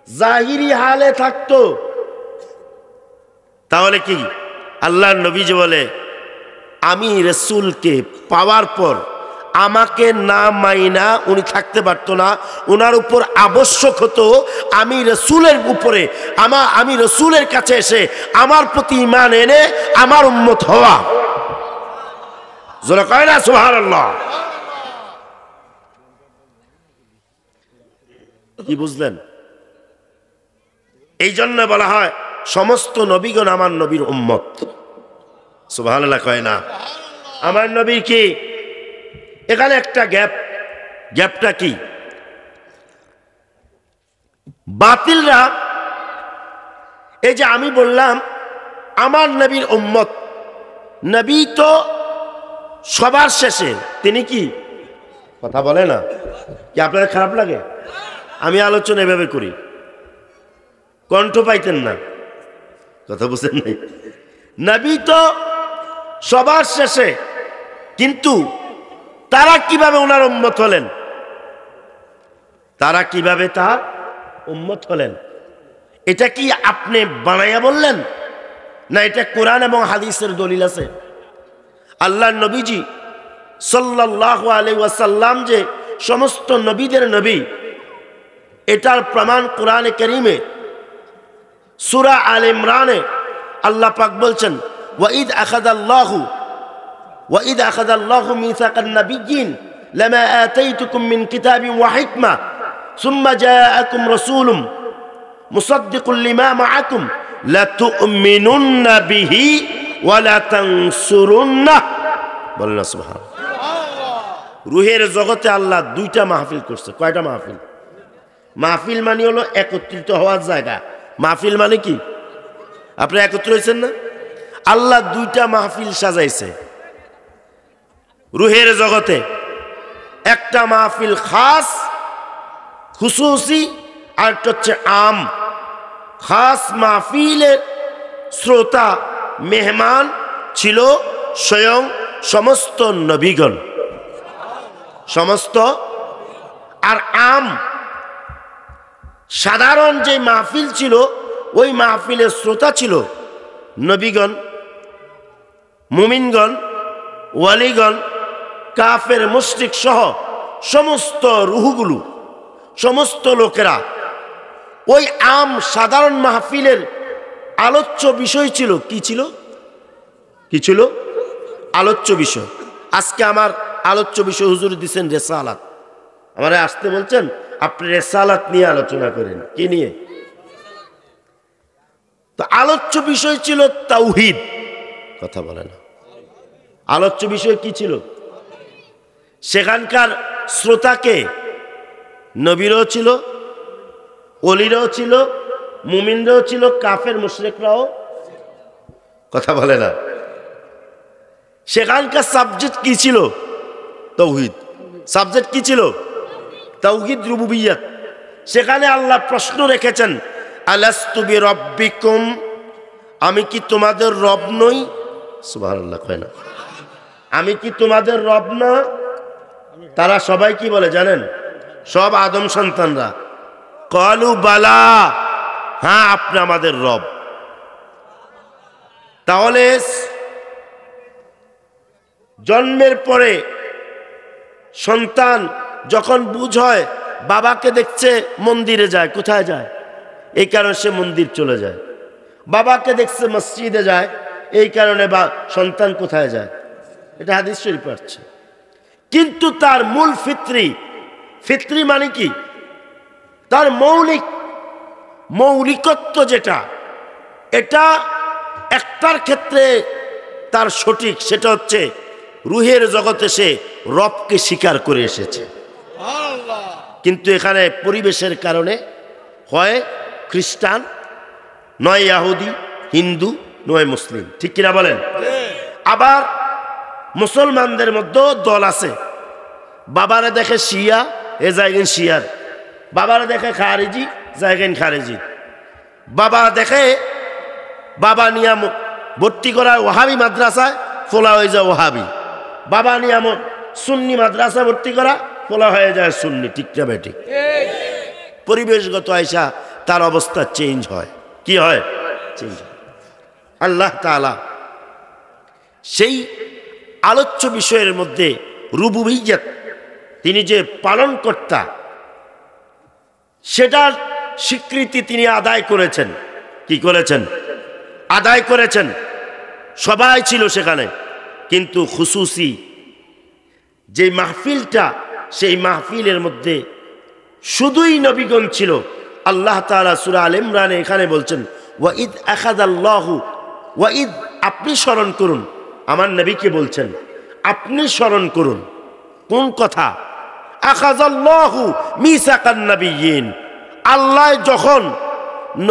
জাহিরি হালে থাকতো, তাহলে কি আল্লাহর নবী যে বলে আমি রাসূলকে পাওয়ার পর আমাকে না মাইনা উনি থাকতে পারতো না, ওনার উপর আবশ্যক হতো আমি রাসূলের উপরে, আমি রাসূলের কাছে এসে আমার প্রতি ঈমান এনে আমার উম্মত হওয়া। জোরে কয় না সুবহানাল্লাহ? কি বুঝলেন? এই জন্য বলা হয় সমস্ত নবীগণ আমার নবীর উম্মত। সুবহানাল্লাহ কয় না? আমার নবীর কি? এখানে একটা গ্যাপ। গ্যাপটা কি? বাতিলরা এই যে আমি বললাম আমার নবীর উম্মত, নবী তো সবার শেষে, তিনি কি? কথা বলে না কি? আপনাদের খারাপ লাগে? আমি আলোচনা এভাবে করি, কণ্ঠ পাইতেন না, কথা বুঝেন নাই? নবী তো সবার শেষে, কিন্তু তারা কিভাবে ওনার উম্মত হলেন? তারা কিভাবে তার উম্মত হলেন? এটা কি আপনি বানাইয়া বললেন, না এটা কোরআন এবং হাদিসের দলিল আছে? আল্লাহর নবীজি সাল্লাল্লাহু আলাইহি ওয়াসাল্লাম যে সমস্ত নবীদের নবী, এটার প্রমাণ কোরআনে কারীমে সূরা আলে ইমরানে আল্লাহ পাক বলছেন ওয়াইদ আখাযাল্লাহু মিসাকান নাবিয়্যিন লামা আতাইতুকুম মিন কিতাবিন ওয়া হিকমা সুম্মা জাআকুম রাসূলুম মুসাদ্দিকুল লিমা মাআকুম লাতু'মিনুন্না বিহি ওয়া লাতানসুরুন্নাহ। বলেন সুবহানাল্লাহ। রূহের জগতে আল্লাহ দুইটা মাহফিল করছে। কয়টা মাহফিল? মাহফিল মানে হলো একত্রিত হওয়ার জায়গা। মাহফিল মানে কি? আপনি একত্র হয়েছেন না? আল্লাহ দুইটা মাহফিল সাজাইছে রুহের জগতে। একটা মাহফিল খাস খুসুসি, আর একটা হচ্ছে আম। খাস মাহফিলের শ্রোতা মেহমান ছিল স্বয়ং সমস্ত নবীগণ, সমস্ত। আর আম সাধারণ যে মাহফিল ছিল, ওই মাহফিলের শ্রোতা ছিল নবীগণ, মুমিনগণ, ওয়ালিগণ, কাফের মুশরিক সহ সমস্ত রুহগুলো, সমস্ত লোকেরা ওই সাধারণ মাহফিলের আলোচ্য বিষয় ছিল। কি ছিল? কি ছিল আলোচ্য বিষয়? আজকে আমার আলোচ্য বিষয় হুজুর দিচ্ছেন রেসালাত। আমারে আসতে বলছেন, আপনি রেসালাত নিয়ে আলোচনা করেন। কি নিয়ে? তো আলোচ্য বিষয় ছিল তাওহীদ। কথা বলে না। আলোচ্য বিষয় কি ছিল? সেখানকার শ্রোতাকে নবীরও ছিল, ওলিরাও ছিল, মুমিনরাও ছিল, কাফের মুশরিকরাও। কথা বলে না। সেখানকার সাবজেক্ট কি ছিল? তাওহীদ। সাবজেক্ট কি ছিল? তাওহীদ রুবুবিয়্যাত। সেখানে আল্লাহ প্রশ্ন রেখেছেন, আলাস্তু বিরাব্বিকুম, আমি কি তোমাদের রব নই? সুবহানাল্লাহ। কয় না, আমি কি তোমাদের রব না? তারা সবাই কি বলে জানেন? সব আদম সন্তানরা ক্বালু বালা, হ্যাঁ আপনি আমাদের রব। তাহলে জন্মের পরে সন্তান যখন বুঝ হয়, বাবাকে দেখছে মন্দিরে যায়। কোথায় যায়? এই কারণে সে মন্দির চলে যায়। বাবাকে দেখছে মসজিদে যায়, এই কারণে সন্তান কোথায় যায়? এটা হাদিস শরীফ পড়ছে। কিন্তু তার মূল ফিতরি মানে কি? তার মৌলিকত্ব যেটা, এটা একটার ক্ষেত্রে তার সঠিক, সেটা হচ্ছে রুহের জগতে সে রবকে স্বীকার করে এসেছে। কিন্তু এখানে পরিবেশের কারণে হয় খ্রিস্টান, নয় ইহুদি, হিন্দু, নয় মুসলিম। ঠিক কিনা বলেন? আবার মুসলমানদের মধ্যেও দল আছে। বাবারা দেখে শিয়া, এ জায়গায় শিয়ার। বাবারা দেখে খারেজি, জায়গায় খারেজি। বাবা নিয়া ভর্তি করা ওহাবি মাদ্রাসায়, ফোলা হয়ে যায় ওহাবি। বাবা নিয়া সুন্নি মাদ্রাসা ভর্তি করা, ফোলা হয়ে যায় সুন্নি। ঠিক না বেঠিক? পরিবেশগত আয়সা তার অবস্থা চেঞ্জ হয়। কি হয়? চেঞ্জ হয়। আল্লাহ তাআলা সেই আলোচ্য বিষয়ের মধ্যে রুবুবিয়্যাত, তিনি যে পালনকর্তা, সেটার স্বীকৃতি তিনি আদায় করেছেন। কি করেছেন? আদায় করেছেন। সবাই ছিল সেখানে, কিন্তু খুসুসি যে মাহফিলটা, সেই মাহফিলের মধ্যে শুধুই নবীগণ ছিল। আল্লাহ তাআলা সূরা আল ইমরানে এখানে বলছেন, ওয়াইদ আখাযাল্লাহু, ওয়াইদ, আপনি স্মরণ করুন। আমার নবীকে বলছেন, আপনি স্মরণ করুন। কোন কথা? আখাযাল্লাহু মিসাকান নাবিয়্যিন, আল্লাহ যখন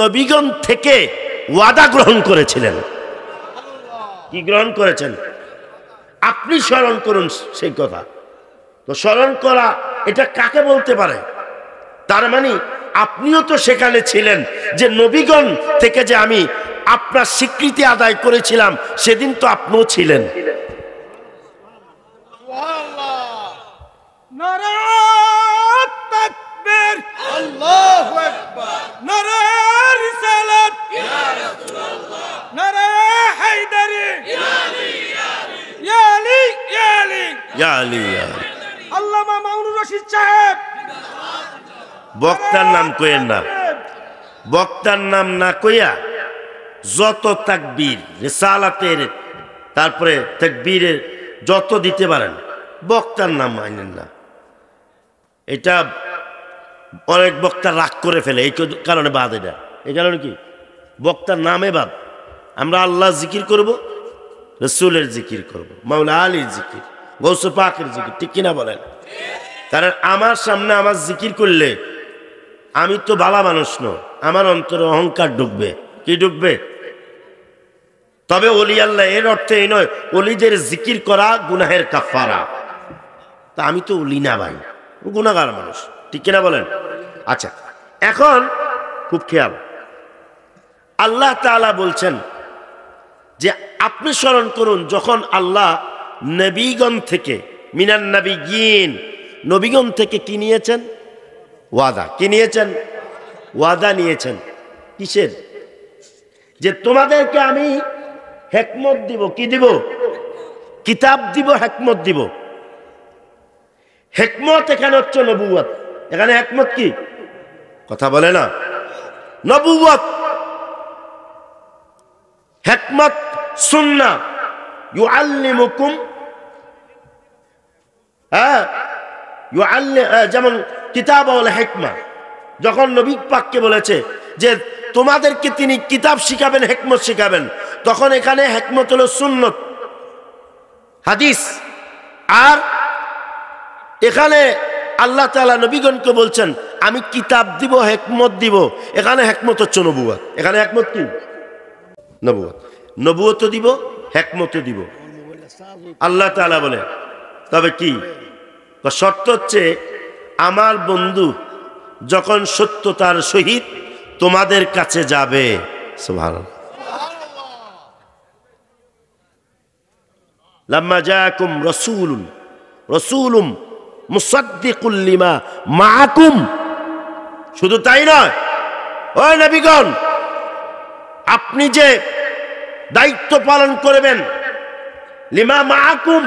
নবীগণ থেকে ওয়াদা গ্রহণ করেছিলেন। কি গ্রহণ করেছেন? আপনি স্মরণ করুন সেই কথা। তো স্মরণ করা এটা কাকে বলতে পারে? তার মানে আপনিও তো সেখানে ছিলেন, যে নবীগণ থেকে যে আমি আপনার স্বীকৃতি আদায় করেছিলাম, সেদিন তো আপনিও ছিলেন। বক্তার নাম কইেন না, বক্তার নাম না কইয়া যত তাকবীর রিসালাতের, তারপরে তাকবীরের যত দিতে পারেন, বক্তার নাম মানেন না। এটা অনেক বক্তা রাগ করে ফেলে, এই কারণে বাদ। এটা এই কারণে কি? বক্তার নামে বাদ। আমরা আল্লাহ জিকির করব, রসুলের জিকির করব, মাওলা আলীর জিকির, গৌসে পাকের জিকির। ঠিক কিনা বলেন? কারণ আমার সামনে আমার জিকির করলে আমি তো ভালো মানুষ নয়, আমার অন্তরে অহংকার ঢুকবে। কি ঢুকবে? তবে ওলি আল্লাহ এর অর্থে এই নয় ওলিদের জিকির করা গুনাহের কাফারা। তা আমি তো ওলি না ভাই, গুনাহগার মানুষ। ঠিক কিনা বলেন? আচ্ছা, এখন খুব খেয়াল, আল্লাহ তাআলা বলছেন যে আপনি স্মরণ করুন যখন আল্লাহ নবীগণ থেকে, মিনান নাবিয়্যিন, নবীগণ থেকে কি নিয়েছেন? ওয়াদা। কি নিয়েছেন? ওয়াদা নিয়েছেন। কিসের? যে তোমাদেরকে আমি হিকমত দিব। কি দিব? কিতাব দিব, হিকমত দিব। হিকমত এখানে হচ্ছে নবুয়ত। এখানে হিকমত কি? কথা বলে না, নবুয়ত। হিকমত সুন্নাহ, ইউআল্লিমুকুম, যেমন কিতাব ওয়াল হিকমা, যখন নবী পাককে বলেছে যে তোমাদেরকে তিনি কিতাব শিখাবেন, হিকমত শিখাবেন, তখন এখানে হিকমত হলো সুন্নত, হাদিস। আর এখানে আল্লাহ তাআলা নবীগণকে বলছেন আমি কিতাব দিব, হিকমত দিব। এখানে হিকমত হচ্ছে নবুয়ত। এখানে হিকমত কি? নবুয়ত। নবুয়ত দিব, হিকমত দিব। আল্লাহ তাআলা বলে তবে কি শর্ত হচ্ছে, আমার বন্ধু যখন সত্যতার সহিত তোমাদের কাছে যাবে, সুবহানাল্লাহ, লাম্মা জাআকুম রাসূলুম মুসাদ্দিকুল লিমা মাআকুম। শুধু তাই নয়, ওই নবীগণ, আপনি যে দায়িত্ব পালন করবেন, লিমা মাআকুম,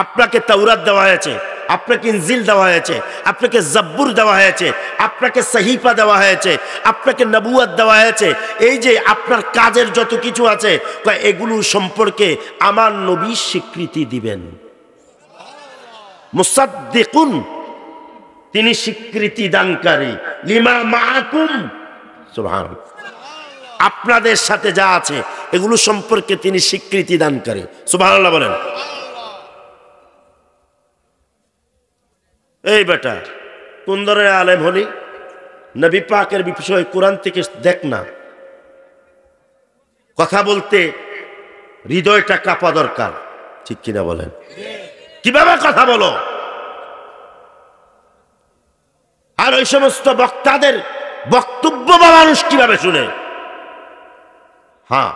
আপনাকে তাওরাত দেওয়া হয়েছে, আপনাকে ইনজিল দেওয়া হয়েছে, আপনাকে জাব্বুর দেওয়া হয়েছে, আপনাকে সহিফা দেওয়া হয়েছে, আপনাকে নবুয়ত দেওয়া হয়েছে। এই যে আপনার কাজের যত কিছু আছে, এগুলো সম্পর্কে আমার নবী স্বীকৃতি দিবেন। মুসাদ্দিকুন, তিনি স্বীকৃতি দানকারী, লিমা মাআকুম, সুবহানাল্লাহ, আপনাদের সাথে যা আছে এগুলো সম্পর্কে তিনি স্বীকৃতি দানকারী। সুবহানাল্লাহ বলেন। এই বেটা, কোন ধরনের আলেম হলি? নবী পাকের বিষয়ে কোরআন থেকে দেখ না। কথা বলতে হৃদয়টা কাঁপা দরকার, ঠিক কিনা বলেন? কিভাবে কথা বলো? আর ওই সমস্ত বক্তাদের বক্তব্য বা মানুষ কিভাবে শুনে? হ্যাঁ,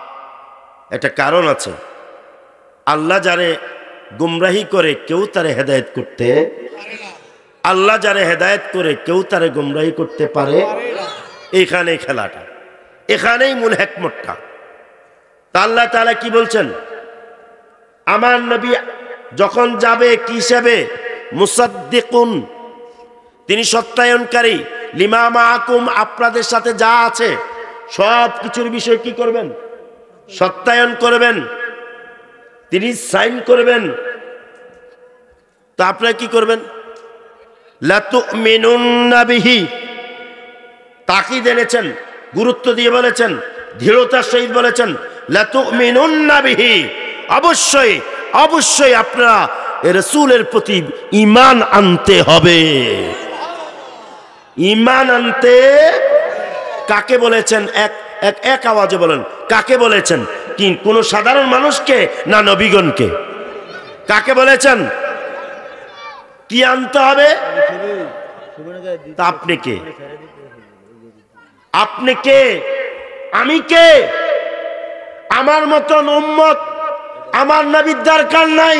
একটা কারণ আছে। আল্লাহ যারে গুমরাহি করে কেউ তারে হেদায়েত করতে, আল্লাহ যারে হেদায়েত করে কেউ তারে গুমরাহি করতে পারে। এইখানেই খেলাটা, এখানেই মূল হিকমতটা। তা আল্লাহ তাআলা কি বলছেন? আমার নবী যখন যাবে কি হিসাবে? মুসাদ্দিকুন, তিনি সত্যায়নকারী, লিমা মাআকুম, আপনাদের সাথে যা আছে সব কিছুর বিষয় কি করবেন? সত্যায়ন করবেন, তিনি সাইন করবেন। তা আপনারা কি করবেন? লা তুমিনুন্না বিহি, তাকিদ এনেছেন, গুরুত্ব দিয়ে বলেছেন, দৃঢ়তার সহিত বলেছেন, লা তুমিনুন্না বিহি, অবশ্যই অবশ্যই আপনারা রাসূলের প্রতি ঈমান আনতে হবে। ঈমান আনতে কাকে বলেছেন? এক আওয়াজে বলেন, কাকে বলেছেন? কি কোন সাধারণ মানুষকে না নবীগণকে? কাকে বলেছেন? কি আনতে হবে? তা আপনি কে? আপনি কে? আমি কে? আমার মতন উম্মত আমার নবীর দরকার নাই,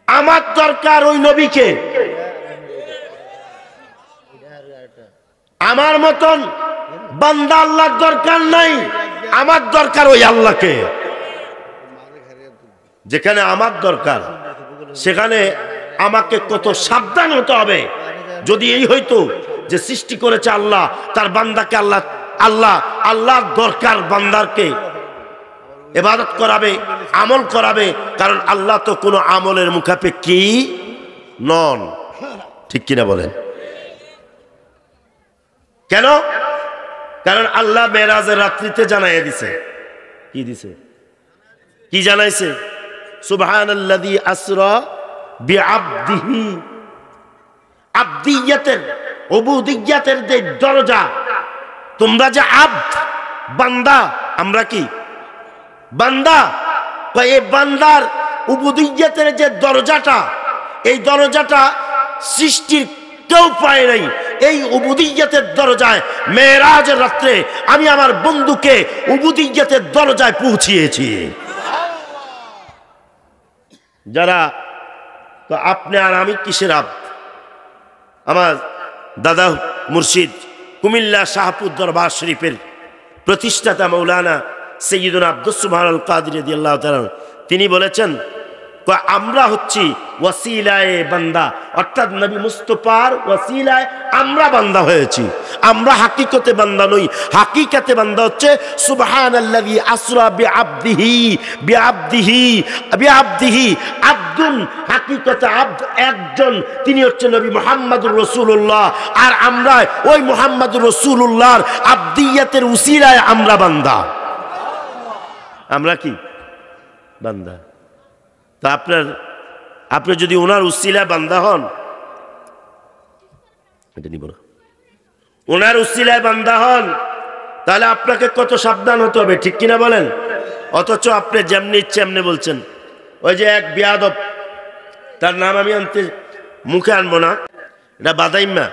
আমার দরকার ওই নবীকে। আমার মতন বান্দা আল্লাহর দরকার নাই, আমার দরকার ওই আল্লাহকে। যেখানে আমার দরকার সেখানে আমাকে কত সাবধান হতে হবে। যদি এই হইতো যে সৃষ্টি করেছে আল্লাহ, তার বান্দাকে আল্লাহ আল্লাহ আল্লাহর দরকার, বান্দারকে ইবাদত করাবে, আমল করাবে, কারণ আল্লাহ তো কোনো আমলের মুখাপেক্ষী নন, ঠিক কিনা বলেন? কেন? কারণ আল্লাহ মেরাজের রাত্রিতে জানাইয়া দিছে। কি দিছে? কি জানাইছে? সুবহানাল্লাযী আসরা বিআবদিহি, আবদিয়াতের উবুদিয়াতের যে দরজা, তোমরা যে আবদ বান্দা, আমরা কি বান্দা, এই বান্দার উবুদিয়াতের যে দরজাটা, এই দরজাটা সৃষ্টির কেউ পায় নাই। এই উবুদিয়াতের দরজায় মেরাজের রাত্রে আমি আমার বন্ধুকে উবুদিয়াতের দরজায় পৌঁছিয়েছি। যারা তো আপনি আর আমি কিসের আব্দ? আমার দাদা মুর্শিদ কুমিল্লা শাহপুর দরবার শরীফের প্রতিষ্ঠাতা মৌলানা সাইয়্যিদুনা আব্দুস সুবহান আল কাদির রাদিয়াল্লাহু তাআলা তিনি বলেছেন, আমরা হচ্ছি ওয়াসিলায়ে বান্দা, অর্থাৎ নবী মুস্তাফার ওয়াসিলায় আমরা বান্দা হয়েছি। আমরা হাকিকতে বান্দা নই, হাকিকতে বান্দা হচ্ছে সুবহানাল্লাযী আসরা বিআবদিহি বিআবদিহি বিআবদিহি আব্দুন, হাকিকতে আব্দ একজন, তিনি হচ্ছে নবী মুহাম্মদুর রাসূলুল্লাহ। আর আমরা ওই মুহাম্মদুর রাসূলুল্লাহর আবদিয়াতের উসিলায় আমরা বান্দা। আমরা কি বান্দা? তা আপনি যদি ওনার উসিলায় বান্দা হন, এটা নিব না, ওনার উসিলায় বান্দা হন, তাহলে আপনাকে কত সাবধান হতে হবে, ঠিক কিনা বলেন? অথচ আপনি যেমনি ইচ্ছে এমনি বলছেন। ওই যে এক বিয়াদব, তার নাম আমি আনতে মুখে আনবো না, এটা বাদাইম্মা,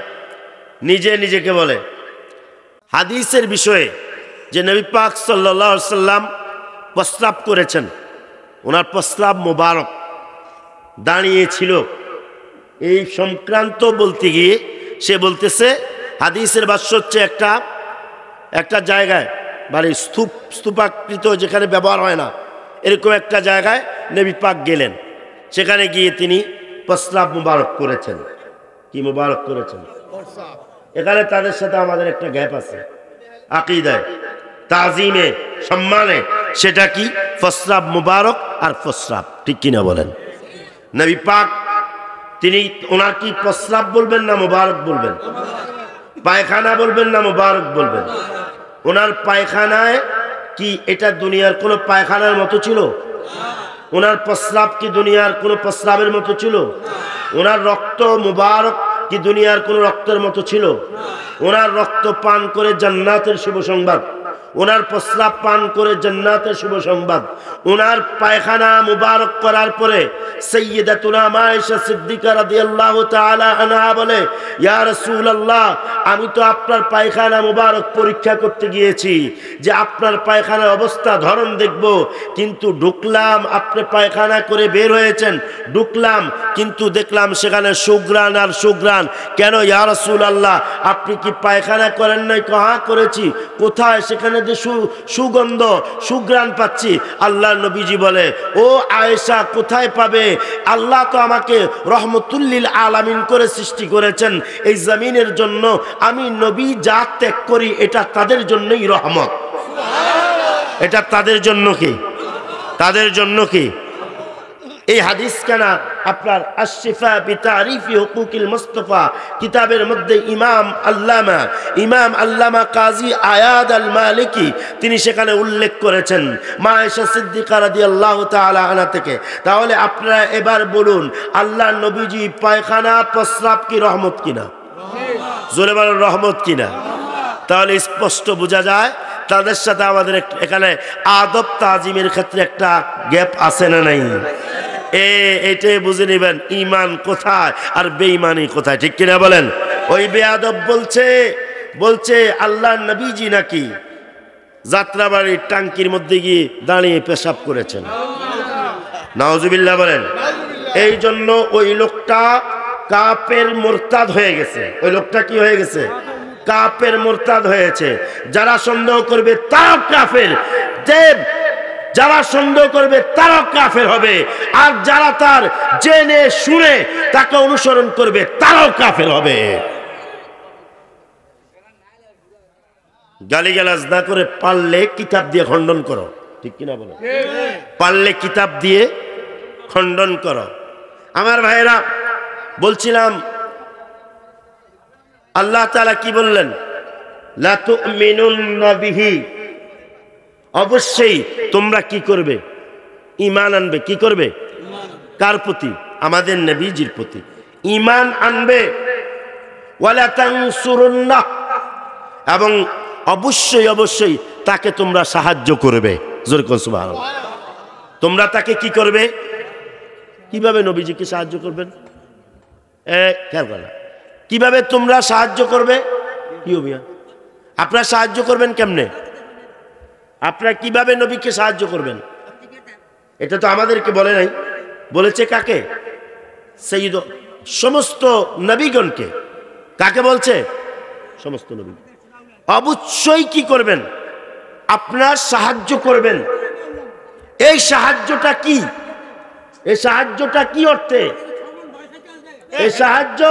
নিজেকে বলে হাদিসের বিষয়ে যে নবী পাক সাল্লাল্লাহু আলাইহি সাল্লাম প্রস্রাব করেছেন, ওনার প্রস্রাব মোবারক দাঁড়িয়েছিল, এই সংক্রান্ত বলতে গিয়ে সে বলতেছে হাদিসের ভাষ্য হচ্ছে একটা জায়গায়, মানে স্তূপাকৃত যেখানে ব্যবহার হয় না এরকম একটা জায়গায় নবী পাক গেলেন, সেখানে গিয়ে তিনি প্রস্রাব মোবারক করেছেন। কি মোবারক করেছেন? এখানে তাদের সাথে আমাদের একটা গ্যাপ আছে আকীদায়, তাজিমে, সম্মানে। সেটা কি? প্রস্রাব মুবারক আর প্রস্রাব, ঠিক কিনা বলেন? নবী পাক তিনি ওনার কি প্রস্রাব বলবেন না মুবারক বলবেন? পায়খানা বলবেন না মুবারক বলবেন? ওনার পায়খানায় কি এটা দুনিয়ার কোনো পায়খানার মতো ছিল? ওনার প্রস্রাব কি দুনিয়ার কোনো প্রস্রাবের মতো ছিল? ওনার রক্ত মুবারক কি দুনিয়ার কোনো রক্তের মতো ছিল? ওনার রক্ত পান করে জান্নাতের শুভ সংবাদ, ওনার প্রস্রাব পান করে জান্নাতের শুভ সংবাদ। ওনার পায়খানা মুবারক করার পরে সাইয়্যিদাতুনা আয়েশা সিদ্দিকা রাদিয়াল্লাহু তাআলা আনহা বলে, ইয়া রাসূলুল্লাহ, আমি তো আপনার পায়খানা মুবারক পরীক্ষা করতে গিয়েছি যে আপনার পায়খানার অবস্থা ধরন দেখব, কিন্তু ঢুকলাম, আপনি পায়খানা করে বের হয়েছেন, ঢুকলাম কিন্তু দেখলাম সেখানে সুঘ্রাণ আর সুঘ্রাণ। কেন ইয়া রাসূলুল্লাহ, আপনি কি পায়খানা করেন নাই? কহা করেছি। কোথায়? সেখানে যে সুগন্ধ সুঘ্রাণ পাচ্ছি। আল্লাহর নবীজি বলে, ও আয়েশা, কোথায় পাবে? আল্লাহ তো আমাকে রহমতুল্লিল আলামিন করে সৃষ্টি করেছেন এই জমিনের জন্য, আমি নবী যা ত্যাগ করি এটা তাদের জন্যই রহমত। এটা তাদের জন্য কি? তাদের জন্য কি? এই হাদিস কেনা আপনার আশফা বিতারিফি হুকুকিল মুস্তাফা কিতাবের মধ্যে ইমাম আল্লামা কাজী আয়াদ আল মালিকি তিনি সেখানে উল্লেখ করেছেন মা আয়েশা সিদ্দিকা রাদিয়াল্লাহু তাআলা আনহা থেকে। তাহলে আপনারা এবার বলুন, আল্লাহর নবীজি পায়খানা প্রস্রাব কি রহমত কিনা? জোরে বলেন, রহমত কিনা? তাহলে স্পষ্ট বোঝা যায় তাদের সাথে আমাদের এখানে আদব তাজিমের ক্ষেত্রে একটা গ্যাপ আছে না নাই? এটাই বুঝে নেবেন ইমান কোথায় আর বেঈমানি কোথায়, ঠিক কিনা বলেন? ওই বেয়াদব বলছে আল্লাহর নবীজি নাকি যাত্রাবাড়ির টাঙ্কির মধ্যে গিয়ে দাঁড়িয়ে পেশাব করেছেন। নাউজুবিল্লাহ বলেন। এই জন্য ওই লোকটা কাফের মুরতাদ হয়ে গেছে। ওই লোকটা কি হয়ে গেছে? কাফের মুরতাদ হয়েছে। যারা সন্দেহ করবে তারাও কাফের, যারা সন্দেহ করবে তারাও কাফের হবে, আর যারা তার জেনে শুনে তাকে অনুসরণ করবে তারাও কাফের হবে। গালিগালাজ না করে পারলে কিতাব দিয়ে খণ্ডন করো, ঠিক কিনা বলো? পারলে কিতাব দিয়ে খণ্ডন করো। আমার ভাইরা, বলছিলাম আল্লাহ তাআলা কি বললেন? লা তুমিনুন্না বিহি, অবশ্যই তোমরা কি করবে? ঈমান আনবে। কি করবে? কার প্রতি? আমাদের নবীজির প্রতি ঈমান আনবে। ওয়ালা তানসুরুন্নাহ, এবং অবশ্যই তাকে তোমরা সাহায্য করবে। জোরে কোন সুবহানাল্লাহ। তোমরা তাকে কি করবে? কিভাবে নবীজিকে সাহায্য করবেন? খেয়াল করো, কিভাবে তোমরা সাহায্য করবে? কি হবে? আপনারা সাহায্য করবেন কেমনে? আপনারা কিভাবে নবীকে সাহায্য করবেন? এটা তো আমাদেরকে বলে নাই, বলেছে কাকে? সাইয়্যিদ সমস্ত নবীগণকে। কাকে বলছে? সমস্ত নবী। অবশ্যই কি করবেন? আপনার সাহায্য করবেন। এই সাহায্যটা কি? এই সাহায্যটা কি অর্থে? এই সাহায্য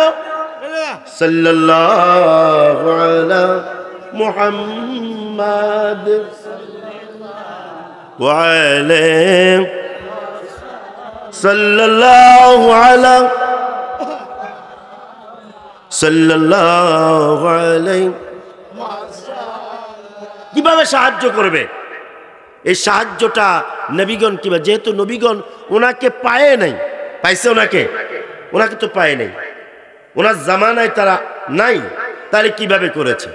সাল্লাল্লাহু আলা মুহাম্মাদ ওয়া আলাইহি সাল্লাল্লাহু আলা সাল্লাল্লাহু আলাইহি। কিভাবে সাহায্য করবে? এই সাহায্যটা নবীগণ কিভাবে, যেহেতু নবীগণ ওনাকে পায় নাই, পাইছে ওনাকে তো পায় নাই, ওনার জামানায় তারা নাই, তাহলে কিভাবে করেছে?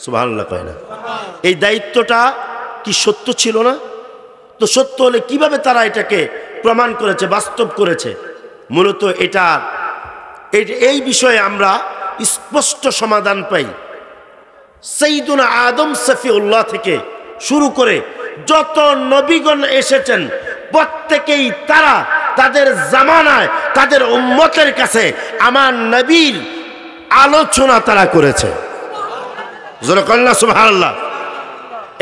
সুবহানাল্লাহ কয় না? এই দায়িত্বটা কি সত্য ছিল না? তো সত্য হলে কিভাবে তারা এটাকে প্রমাণ করেছে, বাস্তব করেছে? মূলত এই বিষয়ে আমরা স্পষ্ট সমাধান পাই সাইয়্যিদুনা আদম সফিউল্লাহ থেকে শুরু করে যত নবীগণ এসেছেন প্রত্যেকেই তারা তাদের জামানায় তাদের উম্মতের কাছে আমার নবীর আলোচনা তারা করেছে। জোরে কন্না সুবহানাল্লাহ।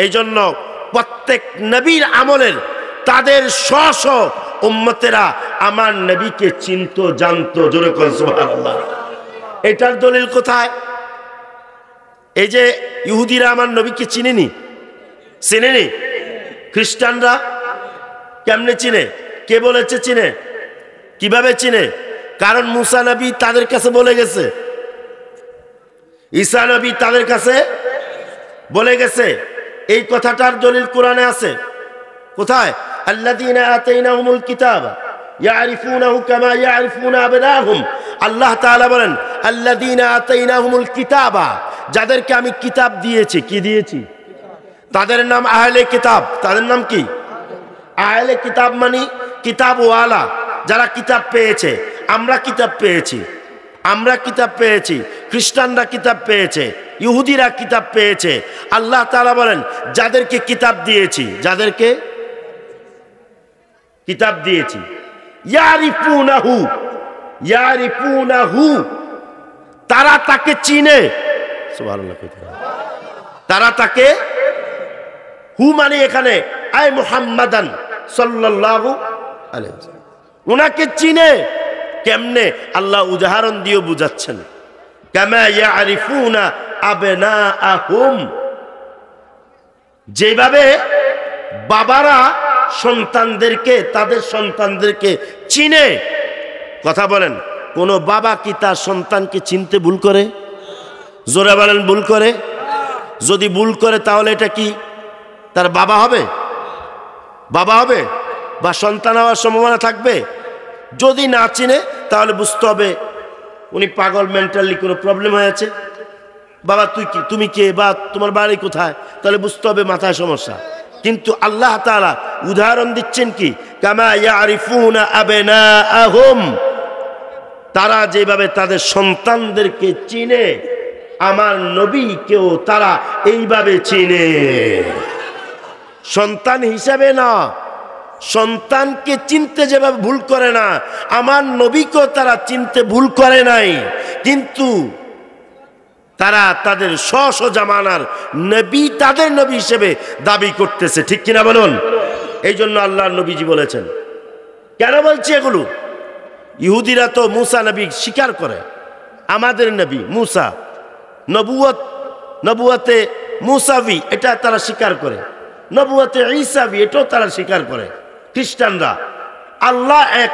এই জন্য প্রত্যেক নবীর আমলের তাদের স্ব উম্মতেরা আমার নবীকে চিনতো, জানতো। জোরে কন্না সুবহানাল্লাহ। এটার দলিল কোথায়? এই যে ইহুদিরা আমার নবীকে চিনেনি, খ্রিস্টানরা কেমনে চিনে? কে বলেছে চিনে? কিভাবে চিনে? কারণ মুসা নবী তাদের কাছে বলে গেছে, ঈসা নবী তাদের কাছে বলে গেছে। এই কথাটার দলিল কোরআনে আছে। কোথায়? আল্লাযীনা আতাইনাহুমুল কিতাবা ইয়ারিফুনাহু কামা ইয়ারিফুনা আবনাহুম। আল্লাহ তাআলা বলেন আল্লাযীনা আতাইনাহুমুল কিতাবা, যাদেরকে আমি কিতাব দিয়েছি। কি দিয়েছি? তাদের নাম আহলে কিতাব। তাদের নাম কি? আহলে কিতাব মানে কিতাবওয়ালা, যারা কিতাব পেয়েছে। আমরা কিতাব পেয়েছি, খ্রিস্টানরা কিতাব পেয়েছে, ইহুদিরা কিতাব পেয়েছে। আল্লাহ তাআলা বলেন যাদেরকে কিতাব দিয়েছি, যাদেরকে কিতাব দিয়েছি, ইয়ারিফুনাহু, তারা তাকে চিনে। সুবহানাল্লাহ। তারা তাকে, হু মানে এখানে আয় মুহাম্মাদান সাল্লাল্লাহু আলাইহি ওয়াসাল্লাম, উনাকে চিনে। কেমনে? আল্লাহ উদাহরণ দিয়ে বুঝাচ্ছেন। কামা ইয়ারিফুনা আবনাআহুম, যেভাবে বাবারা তাদের সন্তানদেরকে চিনে। কথা বলেন, কোন বাবা কি তার সন্তানকে চিনতে ভুল করে? জোরে বলেন, ভুল করে? যদি ভুল করে তাহলে এটা কি তার বাবা হবে? বা সন্তান হওয়ার সম্ভাবনা থাকবে? যদি না চিনে তাহলে বুঝতে হবে উনি পাগল, মেন্টালি কোনো প্রবলেম হয়েছে। বাবা তুমি কে, বা তোমার বাড়ি কোথায়, তাহলে বুঝতে হবে মাথায় সমস্যা। কিন্তু আল্লাহ তাআলা উদাহরণ দিচ্ছেন কি? কামা ইয়ারিফুনা আবনাআহুম, তারা যেভাবে তাদের সন্তানদেরকে চিনে, আমার নবীকেও তারা এইভাবে চিনে। সন্তান হিসাবে না, সন্তানকে চিনতে যেভাবে ভুল করে না, আমার নবীকেও তারা চিনতে ভুল করে নাই। কিন্তু তারা তাদের স্ব জামানার নবী তাদের নবী হিসেবে দাবি করতেছে। ঠিক কিনা বলুন? এই জন্য আল্লাহর নবীজি বলেছেন। কেন বলছি এগুলো? ইহুদিরা তো মুসা নবী স্বীকার করে, আমাদের নবী মুসা, নবুয়তে মুসাবি এটা তারা স্বীকার করে, নবুয়তে ঈসাবি এটাও তারা স্বীকার করে। খ্রিস্টানরা আল্লাহ এক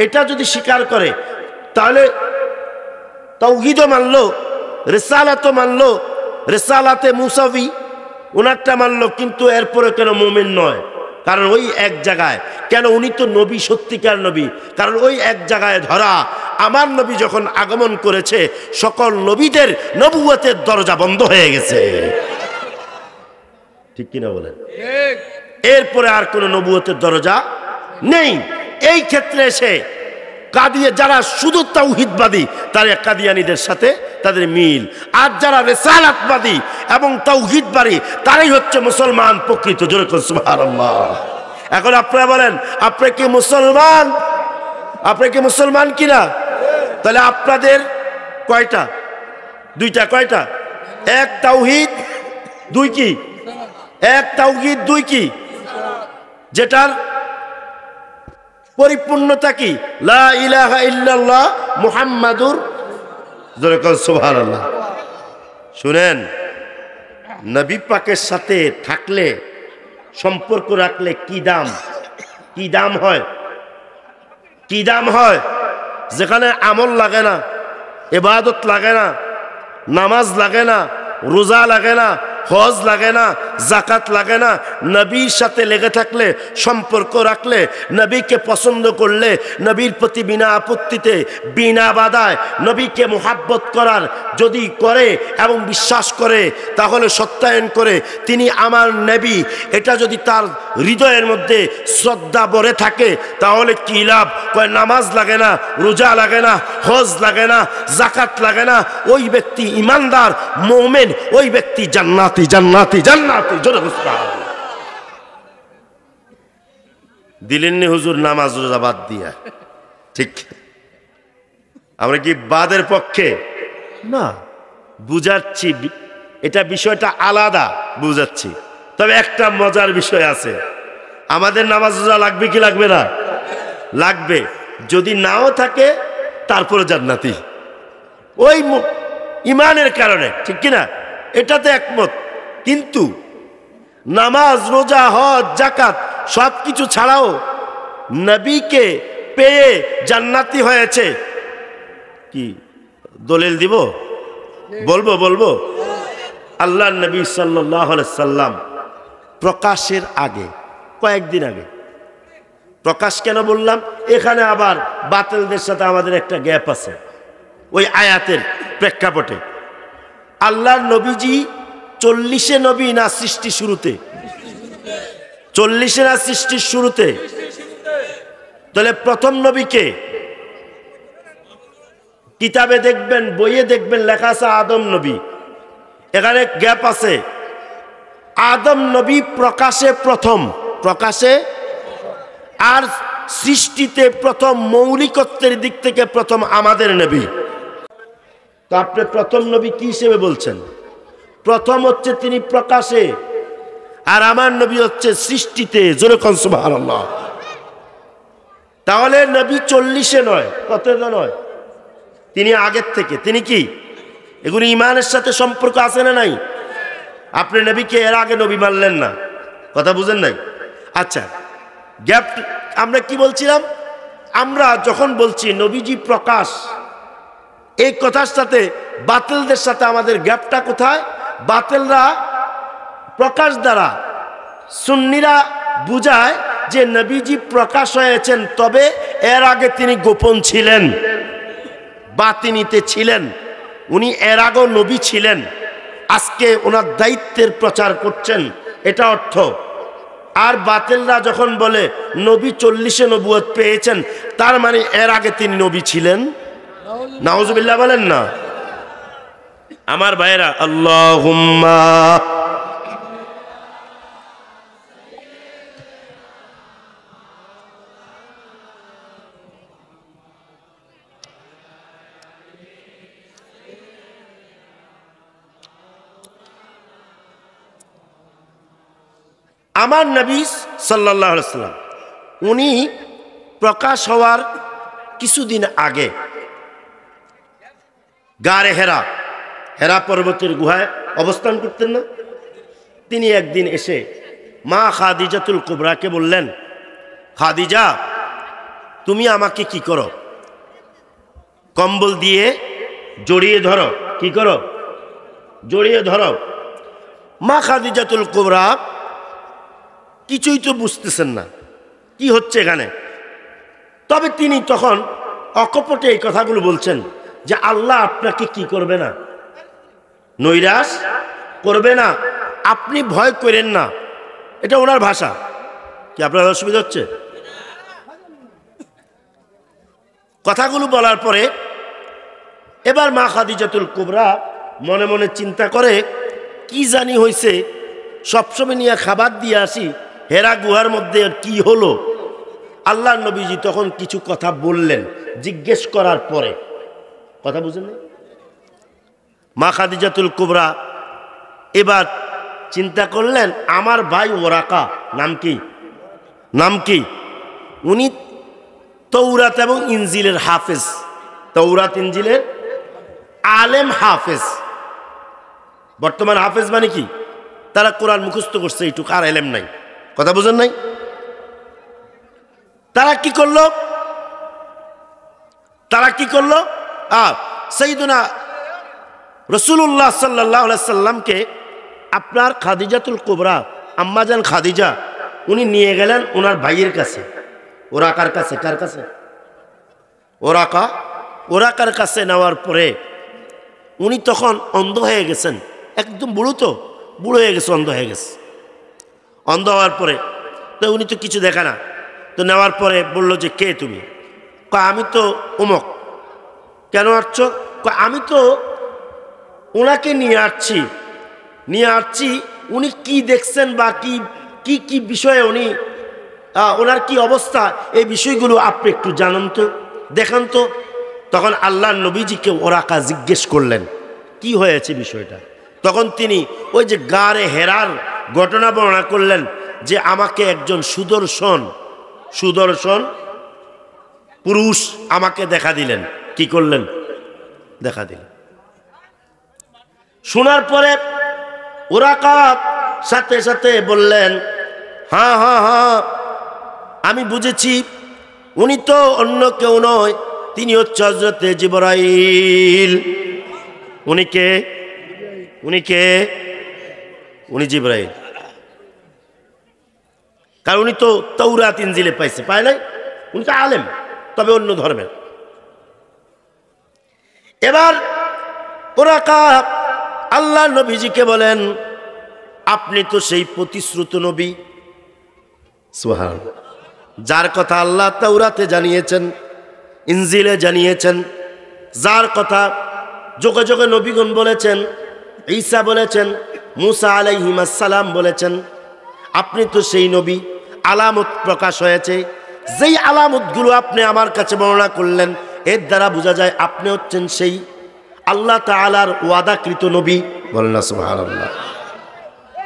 এটা যদি স্বীকার করে তাহলে তাওহীদও মানলো, রিসালাতও মানলো, রিসালাতে মুসাবি ওনারটা মানলো, কিন্তু এরপরে কেন মুমিন নয়? কারণ ওই এক জায়গায়, কেন উনি তো নবী, সত্যিকার নবী, কারণ ওই এক জায়গায় ধরা আমার নবী যখন আগমন করেছে সকল নবীদের নবুয়তের দরজা বন্ধ হয়ে গেছে। ঠিক কিনা বলেন? এরপরে আর কোনো নবুয়তের দরজা নেই। এই ক্ষেত্রে এসে যারা শুধু তাওহীদবাদী তারা কাদিয়ানীদের সাথে তাদের মিল, আর যারা রিসালাতবাদী এবং তাওহীদবাদী তারাই হচ্ছে মুসলমান প্রকৃত। জোরে বলেন সুবহানাল্লাহ। এখন আপনারা বলেন আপনি কি মুসলমান কিনা? তাহলে আপনাদের কয়টা? দুইটা। কয়টা? এক তাওহীদ, দুই কি? এক তাওহীদ, দুই কি? যেটার পরিপূর্ণতা কি? লা ইলাহা ইল্লাল্লাহ মুহাম্মাদুর সুবহানাল্লাহ। শুনেন, নবী পাকের সাথে থাকলে, সম্পর্ক রাখলে কি দাম, কি দাম হয়, কি দাম হয়। যেখানে আমল লাগে না, ইবাদত লাগে না, নামাজ লাগে না, রোজা লাগে না, হজ লাগে না, জাকাত লাগে না, নবীর সাথে লেগে থাকলে, সম্পর্ক রাখলে, নবীকে পছন্দ করলে, নবীর প্রতি বিনা আপত্তিতে, বিনা বাধায় নবীকে মুহাব্বত করার যদি করে এবং বিশ্বাস করে, তাহলে সত্যায়ন করে তিনি আমার নবী, এটা যদি তার হৃদয়ের মধ্যে শ্রদ্ধা ভরে থাকে, তাহলে কি লাভ? কয় নামাজ লাগে না, রোজা লাগে না, হজ লাগে না, জাকাত লাগে না, ওই ব্যক্তি ইমানদার মুমিন, ওই ব্যক্তি জান্নাতি, জান্নাতি, জান্নাতি। জোরে সুবহানাল্লাহ। দিলেননি হুজুর নামাজ রোজা বাদ দিয়া? ঠিক, আমরা কি বাদের পক্ষে না, বুঝাচ্ছি, এটা বিষয়টা আলাদা, বুঝাচ্ছি। তবে একটা মজার বিষয় আছে, আমাদের নামাজ রোজা লাগবে কি লাগবে না? লাগবে। যদি নাও থাকে তারপরে জান্নাতি, ওই ইমানের কারণে, ঠিক কিনা? এটাতে একমত। কিন্তু নামাজ, রোজা, হজ, জাকাত সবকিছু ছাড়াও নবীকে পেয়ে জান্নাতি হয়েছে, কি দলিল দিব? বলবো। আল্লাহ নবী সাল্লাল্লাহু আলাইহি সাল্লাম প্রকাশের আগে, কয়েকদিন আগে, প্রকাশ কেন বললাম, এখানে আবার বাতিলদের সাথে আমাদের একটা গ্যাপ আছে। ওই আয়াতের প্রেক্ষাপটে আল্লাহর নবীজি 40 নবী না সৃষ্টি শুরুতে? 40 না সৃষ্টির শুরুতে? তাহলে প্রথম নবীকে কিতাবে দেখবেন, বইয়ে দেখবেন লেখা আছে আদম নবী, এখানে গ্যাপ আছে। আদম নবী প্রকাশে প্রথম, প্রকাশে, আর সৃষ্টিতে প্রথম, মৌলিকত্বের দিক থেকে প্রথম আমাদের নবী। তো আপনি প্রথম নবী কি হিসেবে বলছেন? প্রথম হচ্ছে তিনি প্রকাশে, আর আমার নবী হচ্ছে সৃষ্টিতে। জোরে কোন সুবহানাল্লাহ। তাহলে নবী 40 নয়, কত নয়, তিনি আগের থেকে। তিনি কি? এগুলি ইমানের সাথে সম্পর্ক আছে না নাই? আপনি নবীকে এর আগে নবী মানলেন না, কথা বুঝেন নাই? আচ্ছা, গ্যাপ আমরা কি বলছিলাম? আমরা যখন বলছি নবীজি প্রকাশ, এই কথার সাথে বাতিলদের সাথে আমাদের গ্যাপটা কোথায়? বাতিলরা প্রকাশ দ্বারা, সুন্নিরা বুঝায় যে নবীজি প্রকাশ হয়েছেন, তবে এর আগে তিনি গোপন ছিলেন, বাতিনিতে ছিলেন, উনি এর আগেও নবী ছিলেন, আজকে ওনার দায়িত্বের প্রচার করছেন, এটা অর্থ। আর বাতিলরা যখন বলে নবী 40 নবুয়ত পেয়েছেন, তার মানে এর আগে তিনি নবী ছিলেন। নাউজুবিল্লাহ বলেন না আমার ভাইরা। আল্লাহুম্মা আমার নবী সাল্লাল্লাহু আলাইহি ওয়াসাল্লাম উনি প্রকাশ হওয়ার কিছুদিন আগে গারে হেরা, হেরা পর্বতের গুহায় অবস্থান করতেন না? তিনি একদিন এসে মা খাদিজাতুল কুবরাকে বললেন, খাদিজা তুমি আমাকে কি করো? কম্বল দিয়ে জড়িয়ে ধরো। কি করো? জড়িয়ে ধরো। মা খাদিজাতুল কুবরা কিছুই তো বুঝতেছেন না কি হচ্ছে এখানে। তবে তিনি তখন অকপটে এই কথাগুলো বলছেন যে আল্লাহ আপনাকে কি করবে না, নৈরাশ করবে না, আপনি ভয় করেন না। এটা ওনার ভাষা। কি আপনার অসুবিধা হচ্ছে? কথাগুলো বলার পরে এবার মা খাদিজাতুল কুবরা মনে মনে চিন্তা করে, কি জানি হয়েছে, সবসময় নিয়ে খাবার দিয়ে আসি, হেরা গুহার মধ্যে কি হলো? আল্লাহ নবীজি তখন কিছু কথা বললেন জিজ্ঞেস করার পরে। কথা বুঝেন? মা খাদিজাতুল কুবরা এবার চিন্তা করলেন আমার ভাই ওরাকা, নাম কি, নাম কি, উনি তৌরাত এবং ইনজিলের হাফেজ, তৌরাত ইনজিলের আলেম হাফেজ। বর্তমান হাফেজ মানে কি, তারা কোরআন মুখস্থ করছে এইটুকু, আর এলেম নাই। কথা বুঝেন নাই? তারা কি করলো, তারা কি করলো, সাইয়্যিদুনা রাসূলুল্লাহ সাল্লাল্লাহু আলাইহি সাল্লামকে আপনার খাদিজাতুল কুবরা আম্মাজান খাদিজা উনি নিয়ে গেলেন ওনার ভাইয়ের কাছে, ওরাকার কাছে। কার কাছে? ওরাকা। ওরাকার কাছে নেওয়ার পরে উনি তখন অন্ধ হয়ে গেছেন, একদম বুড়ো, তো বুড়ো হয়ে গেছে, অন্ধ হয়ে গেছে। অন্ধ হওয়ার পরে তো উনি তো কিছু দেখে না, তো নেওয়ার পরে বললো যে কে তুমি? আমি তো অমুক। কেন আসছো? আমি তো ওনাকে নিয়ে আসছি, উনি কি দেখছেন বা কি কি কি বিষয়ে উনি ওনার কি অবস্থা, এই বিষয়গুলো আপনি একটু জানান তো, দেখান তো। তখন আল্লাহর নবীজিকে ওরাকা জিজ্ঞেস করলেন কি হয়েছে বিষয়টা। তখন তিনি ওই যে গারে হেরার ঘটনা বর্ণনা করলেন যে আমাকে একজন সুদর্শন পুরুষ আমাকে দেখা দিলেন। কি করলেন? দেখা দিলেন। শোনার পরে ওরাকা সাথে সাথে বললেন হ্যাঁ হ্যাঁ হ্যাঁ আমি বুঝেছি, উনি তো অন্য কেউ নয়, তিনি হচ্ছে হযরতে জিবরাইল। উনি কে? উনি জিবরাইল। কারণ উনি তো তাওরাত ইনজিলে পাইছে, পায় নাই? উনি তো আলেম, তবে অন্য ধর্মের। এবার ওরাকা আল্লাহ নবীজিকে বলেন আপনি তো সেই প্রতিশ্রুত নবী, সুবহানাল্লাহ, যার কথা আল্লাহ তাওরাতে জানিয়েছেন, ইনজিলে জানিয়েছেন, যার কথা যোগে যোগে নবীগণ বলেছেন, ঈসা বলেছেন, মুসা আলাইহিস সালাম বলেছেন। আপনি তো সেই নবী, আলামত প্রকাশ হয়েছে, যেই আলামতগুলো আপনি আমার কাছে বর্ণনা করলেন এর দ্বারা বোঝা যায় আপনি হচ্ছেন সেই আল্লাহ তাআলার ওয়াদাকৃত নবী। বলেন না সুবহানাল্লাহ।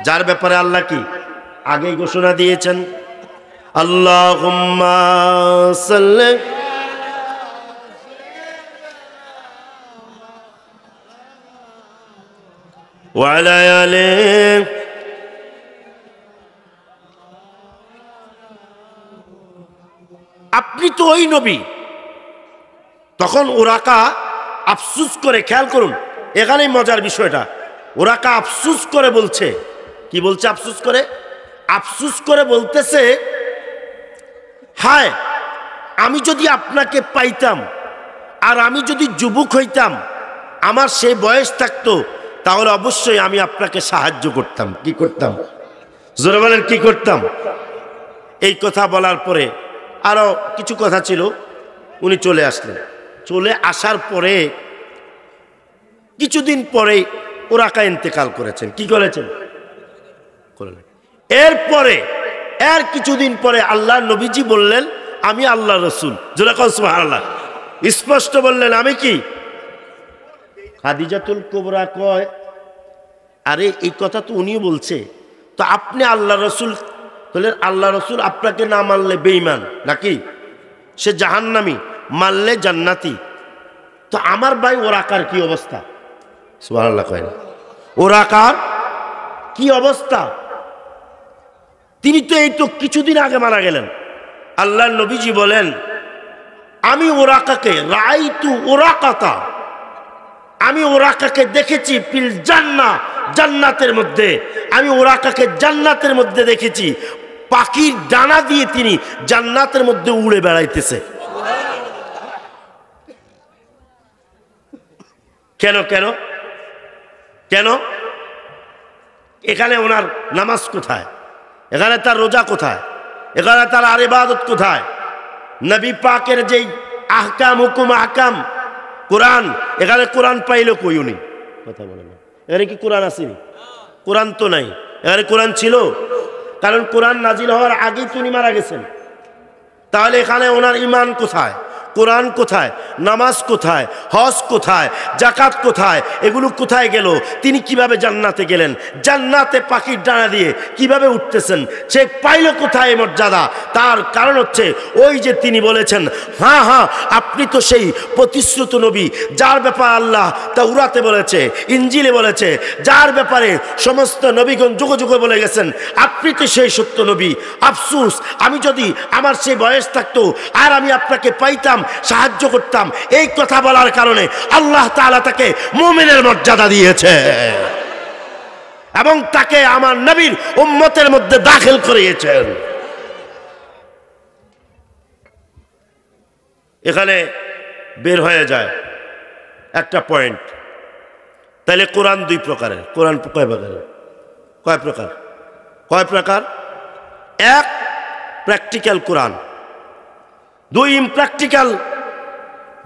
যার ব্যাপারে আল্লাহ কি আগেই ঘোষণা দিয়েছেন, আল্লাহুম্মা সাল্লি ওয়া আলা আলি। আপনি তো ওই নবী। তখন ওরাকা আফসুস করে, খেয়াল করুন এখানেই মজার বিষয়টা, ওরাকা আফসুস করে বলছে, কি বলছে? আফসুস করে বলতেছে হায় আমি যদি আপনাকে পাইতাম আর আমি যদি যুবক হইতাম, আমার সেই বয়স থাকতো, তাহলে অবশ্যই আমি আপনাকে সাহায্য করতাম। কি করতাম? জোরে বলেন, কি করতাম? এই কথা বলার পরে আরো কিছু কথা ছিল, উনি চলে আসলেন। চলে আসার পরে কিছুদিন পরে ওরাকা ইন্তেকাল করেছেন। কি করেছেন? এরপরে এর কিছুদিন পরে আল্লাহ নবীজি বললেন আমি আল্লাহ রসুল। যেরকম সুবহানাল্লাহ, স্পষ্ট বললেন আমি কি? খাদিজাতুল কুবরা কয় আরে এই কথা তো উনিও বলছে, তো আপনি আল্লাহ রসুল, তাহলে আল্লাহ রসুল আপনাকে না মানলে বেঈমান নাকি, সে জাহান্নামী, মানলে জান্নাতি। তো আমার ভাই ওরাকার কি অবস্থা? সুবহানাল্লাহ কয় না, ওরাকার কি অবস্থা? তিনি তো এই তো কিছুদিন আগে মারা গেলেন। আল্লাহ নবীজি বলেন আমি ওরাকাকে রাআইতু ওরাকাতা, আমি ওরাকাকে দেখেছি ফিল জান্নাহ, জান্নাতের মধ্যে। আমি ওরাকাকে জান্নাতের মধ্যে দেখেছি, পাখির ডানা দিয়ে তিনি জান্নাতের মধ্যে উড়ে বেড়াইতেছে। কেন কেন কেন? এখানে ওনার নামাজ কোথায়? এখানে তার রোজা কোথায়? এখানে তার আর ইবাদত কোথায়? নবী পাকের যেই আহকাম, হুকুম, আহকাম, কোরআন, এখানে কোরআন পাইল কই উনি? কথা বলে না। এখানে কি কোরআন আসেনি? কোরআন তো নাই। এখানে কোরআন ছিল, কারণ কোরআন নাজিল হওয়ার আগেই তো উনি মারা গেছেন। তাহলে এখানে ওনার ইমান কোথায়? কোরআন কোথায়, নামাজ কোথায়, হজ কোথায়, জাকাত কোথায়, এগুলো কোথায় গেল? তিনি কিভাবে জান্নাতে গেলেন? জান্নাতে পাখির ডানা দিয়ে কিভাবে উঠতেছেন? সে পাইল কোথায় মর্যাদা? তার কারণ হচ্ছে ওই যে তিনি বলেছেন, হ্যাঁ হ্যাঁ আপনি তো সেই প্রতিশ্রুত নবী যার ব্যাপারে আল্লাহ তাওরাতে বলেছে, ইনজিলে বলেছে, যার ব্যাপারে সমস্ত নবীগণ যুগে যুগে বলে গেছেন, আপনি তো সেই সত্য নবী। আফসোস, আমি যদি আমার সেই বয়স থাকতো আর আমি আপনাকে পাইতাম, সাহায্য করতাম, এই কথা বলার কারণে আল্লাহ তাআলা তাকে মুমিনের মর্যাদা দিয়েছে এবং তাকে আমার নবীর উম্মতের মধ্যে দাখিল করিয়েছেন। এখানে বের হয়ে যায় একটা পয়েন্ট। তাহলে কোরআন দুই প্রকারের। কোরআন কয় প্রকারের? কয় প্রকার? এক, প্র্যাকটিক্যাল কোরআন। দুই, ইমপ্র্যাকটিক্যাল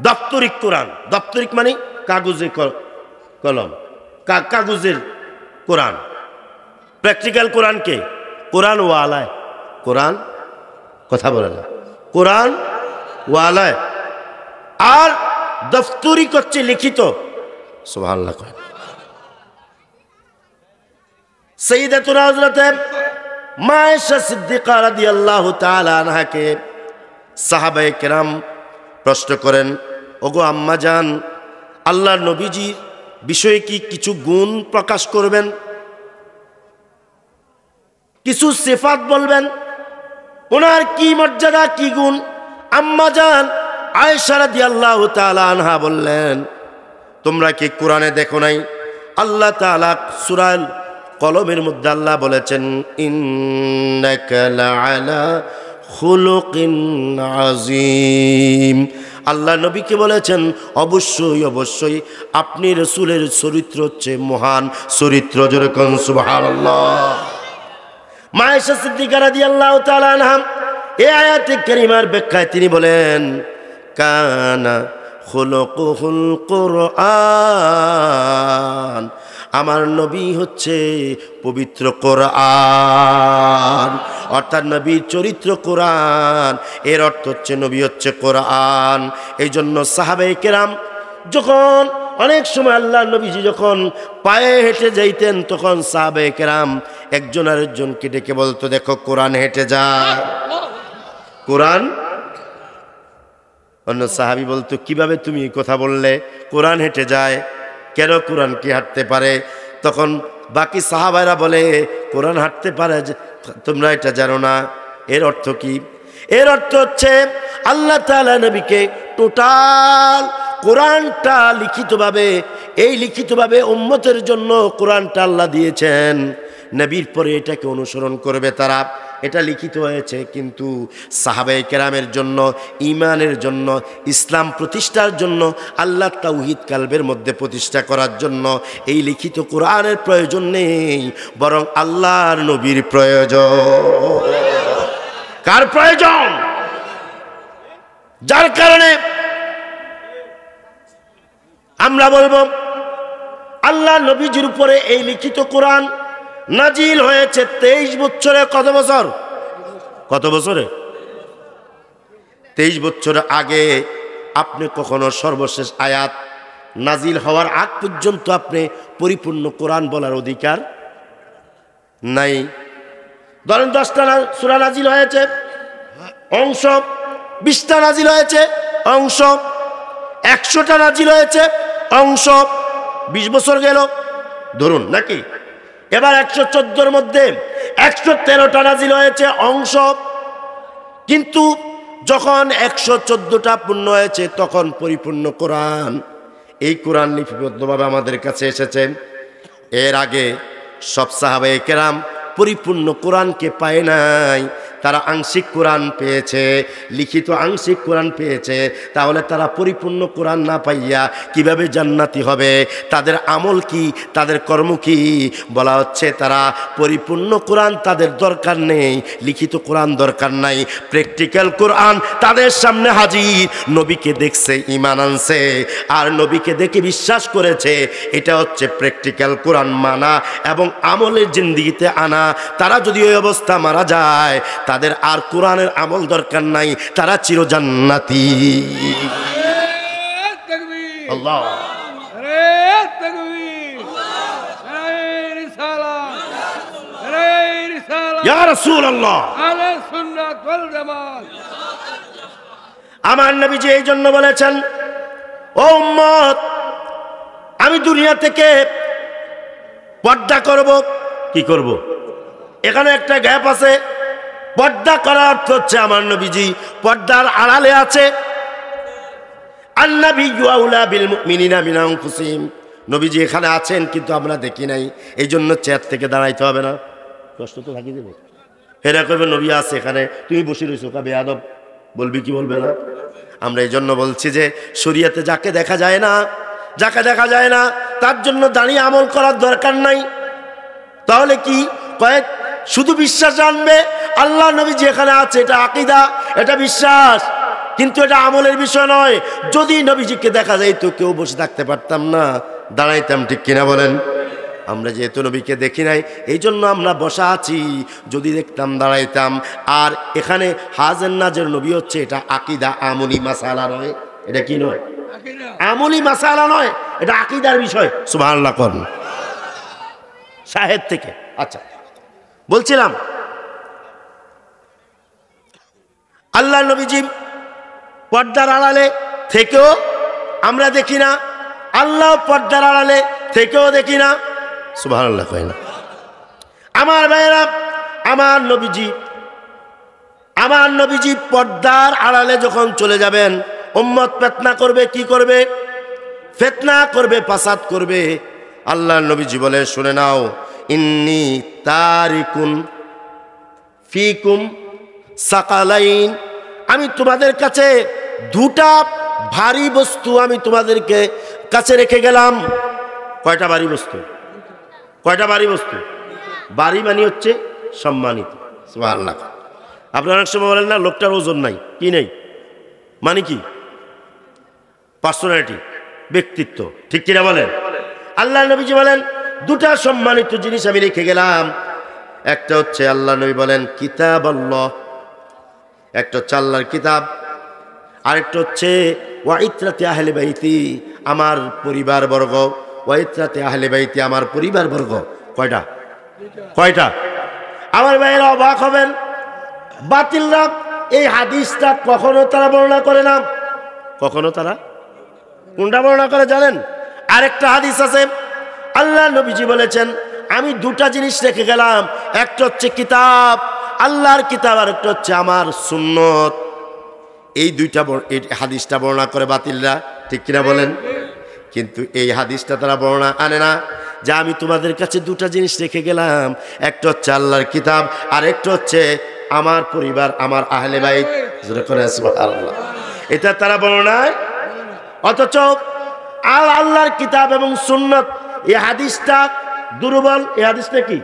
দাপ্তরিক কোরআন। দাপ্তরিক মানে কাগজে কলম, কাগজের কোরআন। প্র্যাকটিক্যাল কোরআনকে কোরআন ওয়ালায়, কোরআন কথা বলে না, কোরআন ওয়ালায়। আর দাপ্তরিক হচ্ছে লিখিত। সুবহানাল্লাহ। সাইয়্যিদাতুনা হযরত মা আয়েশা সিদ্দিকা রাদিয়াল্লাহু তাআলা আনহাকে সাহাবায়ে কেরাম প্রশ্ন করেন, ওগো আম্মা জান, আল্লাহর নবীজির বিষয়ে কি কিছু গুণ প্রকাশ করবেন, কিছু সিফাত বলবেন, ওনার কি মর্যাদা, কি গুণ? আম্মা জান আয়েশা রাদিয়াল্লাহু তাআলা আনহা বললেন, তোমরা কি কোরআনে দেখো নাই আল্লাহ তাআলা সূরা কলমের মধ্যে আল্লাহ বলেছেন, ইন্নাকা লাআলা খুলুকিন আযীম। আল্লাহ নবীকে বলেছেন, অবশ্যই অবশ্যই আপনি রাসূলের চরিত্র হচ্ছে মহান চরিত্র। যেরকম সুবহানাল্লাহ। মা আয়েশা সিদ্দিকা রাদিয়াল্লাহু তাআলা আনহা এই আয়াতে কারিমার ব্যাখ্যায় তিনি বলেন, কানা খুলুকুহুল কুরআন, আমার নবী হচ্ছে পবিত্র কোরআন, অর্থাৎ নবীর চরিত্র কোরআন। এর অর্থ হচ্ছে নবী হচ্ছে কোরআন। এই জন্য সাহাবায়ে কেরাম যখন অনেক সময় আল্লাহ নবীজি যখন পায়ে হেঁটে যাইতেন, তখন সাহাবায়ে কেরাম একজন আরেকজনকে ডেকে বলতো, দেখো কোরআন হেঁটে যায়। কোরআন, অন্য সাহাবী বলতো, কিভাবে তুমি এই কথা বললে? কোরআন হেঁটে যায়, কেন কোরআন কি হাঁটতে পারে? তখন বাকি সাহাবায়রা বলে, কোরআন হাঁটতে পারে, তোমরা এটা জানো না। এর অর্থ কি? এর অর্থ হচ্ছে আল্লাহ তাআলা নবীকে টোটাল কোরআনটা লিখিতভাবে, এই লিখিতভাবে উম্মতের জন্য কোরআনটা আল্লাহ দিয়েছেন। নবীর পরে এটাকে অনুসরণ করবে তারা। এটা লিখিত হয়েছে, কিন্তু সাহাবায়ে কেরামের জন্য, ঈমানের জন্য, ইসলাম প্রতিষ্ঠার জন্য, আল্লাহ তাওহীদ কালবের মধ্যে প্রতিষ্ঠা করার জন্য এই লিখিত কোরআনের প্রয়োজন নেই, বরং আল্লাহর নবীর প্রয়োজন। কার প্রয়োজন? যার কারণে আমরা বলবো, আল্লাহ নবীজির উপরে এই লিখিত কোরআন নাজিল হয়েছে 23 বছরে। কত বছর? কত বছরে? 23 বছর আগে আপনি কখনো সর্বশেষ আয়াত নাজিল হওয়ার আগ পর্যন্ত আপনি পরিপূর্ণ কোরআন বলার অধিকার নাই। ধরেন 10টা সূরা নাজিল হয়েছে অংশ, 20টা নাজিল হয়েছে অংশ, 100টা নাজিল হয়েছে অংশ, 20 বছর গেল ধরুন নাকি। এবার 114-র মধ্যে 113টা নাজিল হয়েছে অংশ, কিন্তু যখন 114টা পূর্ণ হয়েছে তখন পরিপূর্ণ কোরআন, এই কোরআন লিপিবদ্ধভাবে আমাদের কাছে এসেছে। এর আগে সব সাহাবায়ে কেরাম পরিপূর্ণ কোরআনকে পায় নাই, তারা আংশিক কোরআন পেয়েছে, লিখিত আংশিক কোরআন পেয়েছে। তাহলে তারা পরিপূর্ণ কোরআন না পাইয়া কিভাবে জান্নাতি হবে? তাদের আমল কি, তাদের কর্ম কি? বলা হচ্ছে তারা পরিপূর্ণ কোরআন তাদের দরকার নেই, লিখিত কোরআন দরকার নাই, প্র্যাকটিক্যাল কোরআন তাদের সামনে হাজির। নবীকে দেখছে, ঈমান আনছে, আর নবীকে দেখে বিশ্বাস করেছে। এটা হচ্ছে প্র্যাকটিক্যাল কোরআন মানা এবং আমলের জিন্দেগিতে আনা। তারা যদি ওই অবস্থা মারা যায়, তাদের আর কোরআনের আমল দরকার নাই, তারা চিরজান্নাতি। আল্লাহ ইয়া রাসূলুল্লাহ, আমার নবীজি এই জন্য বলেছেন, ও উম্মত, আমি দুনিয়া থেকে পর্দা করব। কি করব? এখানে একটা গ্যাপ আছে। পর্দা করার অর্থ হচ্ছে আমার নবীজি পর্দার আড়ালে আছে। আন-নাবিয়্যু আউলা বিল মুমিনিনা মিন আনফুসিহিম, নবীজি এখানে আছেন কিন্তু আমরা দেখি নাই, এই জন্য চেয়ার থেকে দাঁড়াইতে হবে না। কষ্ট তো থাকি দেবে, হেরা করবে নবী আছে এখানে, তুমি বসে রয়েছো, কা বেয়াদব বলবি কি বলবে না? আমরা এই জন্য বলছি যে শরীয়তে যাকে দেখা যায় না, যাকে দেখা যায় না তার জন্য দাঁড়িয়ে আমল করার দরকার নাই। তাহলে কি কয়েক শুধু বিশ্বাস জানবে আল্লাহ নবী যেখানে আছে, এটা আকীদা, এটা বিশ্বাস, কিন্তু এটা আমলের বিষয় নয়। যদি নবীজিকে দেখা যায় তো কেউ বসে থাকতে পারতাম না, দাঁড়াইতাম, ঠিক কিনা বলেন? আমরা যেহেতু নবীকে দেখি নাই এই জন্য আমরা বসা আছি, যদি দেখতাম দাঁড়াইতাম। আর এখানে হাজের নাজের নবী হচ্ছে, এটা আকীদা, আমলি মাসালা নয়। এটা কি নয়? আমলি মাসালা নয়, এটা আকীদার বিষয়। সুবহানাল্লাহ কোন শাহেদ থেকে। আচ্ছা, বলছিলাম আল্লাহ নবীজি পর্দার আড়ালে থেকেও আমরা দেখি না, আল্লাহ পর্দার আড়ালে থেকেও দেখি না। সুবহানাল্লাহ কয় না? আমার ভাইয়েরা, আমার নবীজি পর্দার আড়ালে যখন চলে যাবেন, উম্মত ফিতনা করবে। কি করবে? ফিতনা করবে, ফাসাদ করবে। আল্লাহ নবীজি বলে, শুনে নাও, ইন্নী তারিকুন ফিকুম সাকালাইন, আমি তোমাদের কাছে দুটা ভারী বস্তু আমি তোমাদেরকে কাছে রেখে গেলাম। কয়টা ভারী বস্তু? কয়টা ভারী বস্তু? ভারী মানে হচ্ছে সম্মানিত। সুবহানাল্লাহ। আপনারা অনেক সময় বলেন না, লোকটার ওজন নাই। কি নেই মানে কি? পার্সোনালিটি, ব্যক্তিত্ব, ঠিক কিনা বলেন? আল্লাহ নবীজি বলেন, দুটা সম্মানিত জিনিস আমি রেখে গেলাম। একটা হচ্ছে আল্লাহ নবী বলেন কিতাব আল্লাহ, একটা হচ্ছে আল্লাহর কিতাব, আরেকটা হচ্ছে ওয়াইত্রাতে আহলে বাইতি, আমার পরিবার বর্গ। ওয়াইত্রাতে আহলে বাইতি, আমার পরিবার বর্গ। কয়টা? কয়টা? আমার ভাইয়েরা অবাক হবেন, বাতিলরা এই হাদিসটা কখনো তারা বর্ণনা করে না। কখনো তারা কোনটা বর্ণনা করে জানেন? আরেকটা হাদিস আছে, আল্লাহ নবীজি বলেছেন, আমি দুটা জিনিস রেখে গেলাম, একটা হচ্ছে কিতাব, আল্লাহর কিতাব, আর একটা হচ্ছে আমার সুন্নত। এই দুইটা হাদিসটা বর্ণনা করে বাতিলরা, ঠিক কিনা বলেন? কিন্তু এই হাদিসটা তারা বর্ণনা আনে না, যে আমি তোমাদের কাছে দুটা জিনিস রেখে গেলাম, একটা হচ্ছে আল্লাহর কিতাব, আর একটা হচ্ছে আমার পরিবার, আমার আহলে বাইত। সুবহানাল্লাহ। এটা তারা বর্ণনায়, অথচ আল্লাহর কিতাব এবং সুন্নত এই হাদিসটা দুর্বল। এই হাদিসটা কি?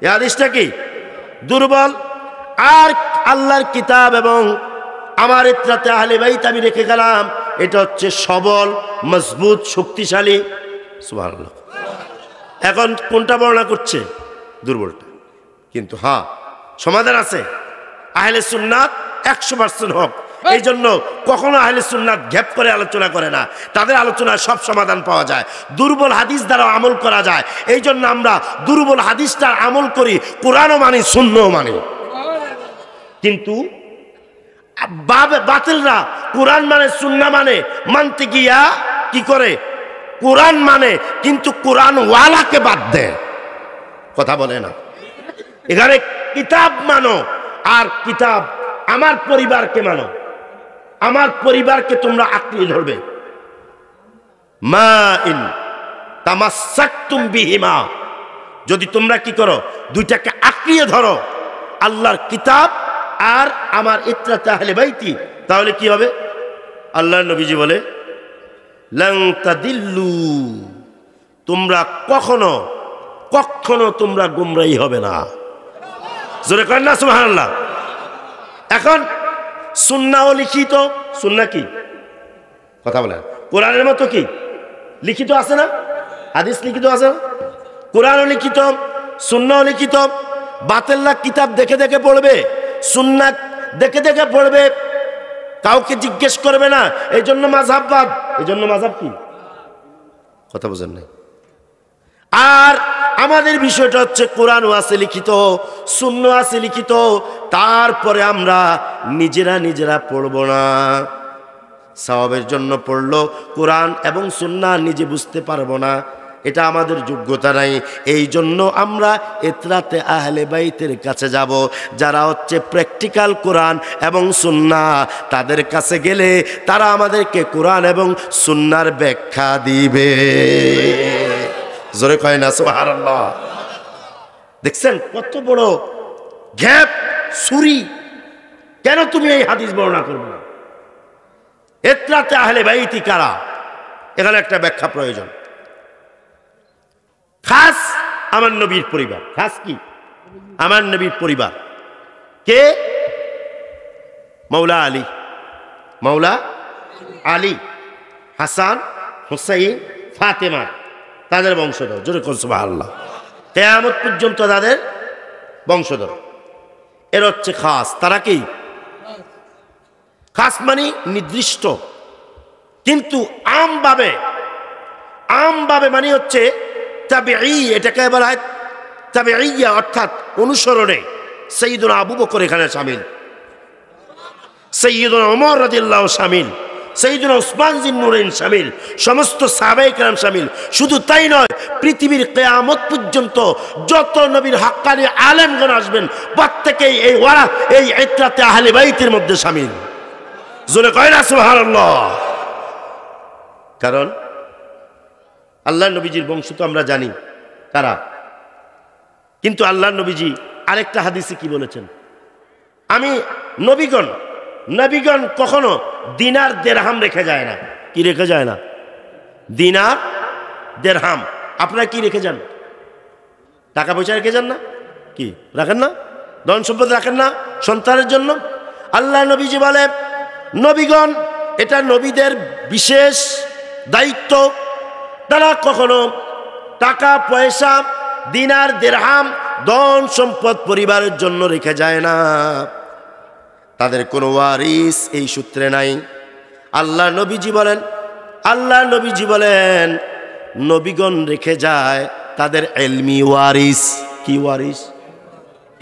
এই হাদিসটা কি? দুর্বল। আর আল্লাহর কিতাব এবং আমার ইত্রাতে আহলে বাইত আমি রেখে গেলাম, এটা হচ্ছে সবল, মজবুত, শক্তিশালী। সুবহানাল্লাহ। এখন কোনটা বর্ণনা করছে? দুর্বলটা। কিন্তু হ্যাঁ, সমাধান আছে। আহলে সুন্নাত 100% হক। এই জন্য কখনো আহলে সুন্নাত গ্যাপ করে আলোচনা করে না, তাদের আলোচনায় সব সমাধান পাওয়া যায়। দুর্বল হাদিস দ্বারা আমল করা যায়, এই জন্য আমরা দুর্বল হাদিসটা আমল করি, কোরআনও মানি, সুন্নাহও মানি। কিন্তু বাতিলরা কোরআন মানে, সুন্নাহ মানে, মানতে গিয়া কি করে? কোরআন মানে কিন্তু কোরআন ওয়ালাকে বাদ দেয়, কথা বলে না। এখানে কিতাব মানো, আর কিতাব আমার পরিবারকে মানো, আমার পরিবারকে তোমরা আঁকড়িয়ে ধরবে। মা ইন তামাসসাকতুম বিহিমা, যদি তোমরা কি করো? দুইটাকে আঁকড়িয়ে ধরো, আল্লাহর কিতাব আর আমার ইত্রাতে আহলে বাইতি, তাহলে কি হবে? আল্লাহর নবীজি বলে, লান তাদিল্লু, তোমরা কখনো কখনো তোমরা গুমরাহী হবে না। জোরে করেন না সুবহানাল্লাহ। এখন সুন্নাহ লিখিত, সুন্নাহ কি? কথা বলেন। কোরআনের মতো কি লিখিত আছে না? হাদিস লিখিত আছে না? কোরআনও লিখিত, সুন্নাহ লিখিত। বাতিলরা কিতাব দেখে দেখে পড়বে, সুন্নাত দেখে দেখে পড়বে, কাউকে জিজ্ঞেস করবে না। এই জন্য মাযহাববাদ। এই জন্য মাযহাব কি? কথা বোঝেন নাই? আর আমাদের বিষয়টা হচ্ছে কোরআনও আছে লিখিত, সুন্নাহ আছে লিখিত, তারপরে আমরা নিজেরা পড়ব না। সওয়াবের জন্য পড়লো, কোরআন এবং সুন্নাহ নিজে বুঝতে পারবো না, এটা আমাদের যোগ্যতা নাই। এই জন্য আমরা ইতরাতে আহলে বাইতের কাছে যাব, যারা হচ্ছে প্র্যাকটিক্যাল কোরআন এবং সুন্নাহ, তাদের কাছে গেলে তারা আমাদেরকে কোরআন এবং সুন্নাহর ব্যাখ্যা দিবে। জোরে কয় না সুবহানাল্লাহ? দেখছেন কত বড় গ্যাপ, ছুরি। কেন তুমি এই হাদিস বর্ণনা করবে না? ইতরাতে আহলে বাইতি কারা, এখানে একটা ব্যাখ্যা প্রয়োজন। খাস আমার নবীর পরিবার। খাস কি? আমার নবীর পরিবার। কে? মাওলা আলী, মাওলা আলী, হাসান, হুসাইন, ফাতেমা, তাদের বংশধর। জোরে কোন সুবহানাল্লাহ। কিয়ামত পর্যন্ত তাদের বংশধর। এর হচ্ছে খাস। তারা কি? খাস মানে নির্দিষ্ট, কিন্তু আমভাবে মানে হচ্ছে তাবেঈ। এটাকে বলা হয় তাবেঈয়া, অর্থাৎ অনুসরণে। সাইয়্যিদুনা আবু বকর এখানে শামিল, সাইয়্যিদুনা ওমর রাদিয়াল্লাহু শামিল, সাইয়্যিদুনা উসমান যিন্নুরাইন শামিল, সমস্ত সাহাবায়ে কেরাম শামিল। শুধু তাই নয়, পৃথিবীর কিয়ামত পর্যন্ত যত নবীর হাক্কানি আলেমগণ আসবেন, প্রত্যেকেই এই ইতরাতে আহলে বাইতের মধ্যে শামিল। জোরে কয় না সুবহানাল্লাহ? কারণ আল্লাহ নবীজির বংশ তো আমরা জানি কারা, কিন্তু আল্লাহ নবীজি আরেকটা হাদিসে কি বলেছেন? আমি নবীগণ কখনো দিনার দেরহাম রেখে যায় না। কি রেখে যায় না? দিনার দেরহাম। আপনারা কি রেখে যান? টাকা পয়সা রেখে যান না? কি রাখেন না? ধন সম্পদ রাখেন না সন্তানের জন্য? আল্লাহ নবীজি বলে, নবীগণ, এটা নবীদের বিশেষ দায়িত্ব, তারা কখনো টাকা পয়সা, দিনার দেরহাম, ধন সম্পদ পরিবারের জন্য রেখে যায় না। তাদের কোনো ওয়ারিস এই সূত্রে নাই। আল্লাহ নবীজি বলেন নবীগণ রেখে যায় তাদের ইলমি ওয়ারিস। কি ওয়ারিস?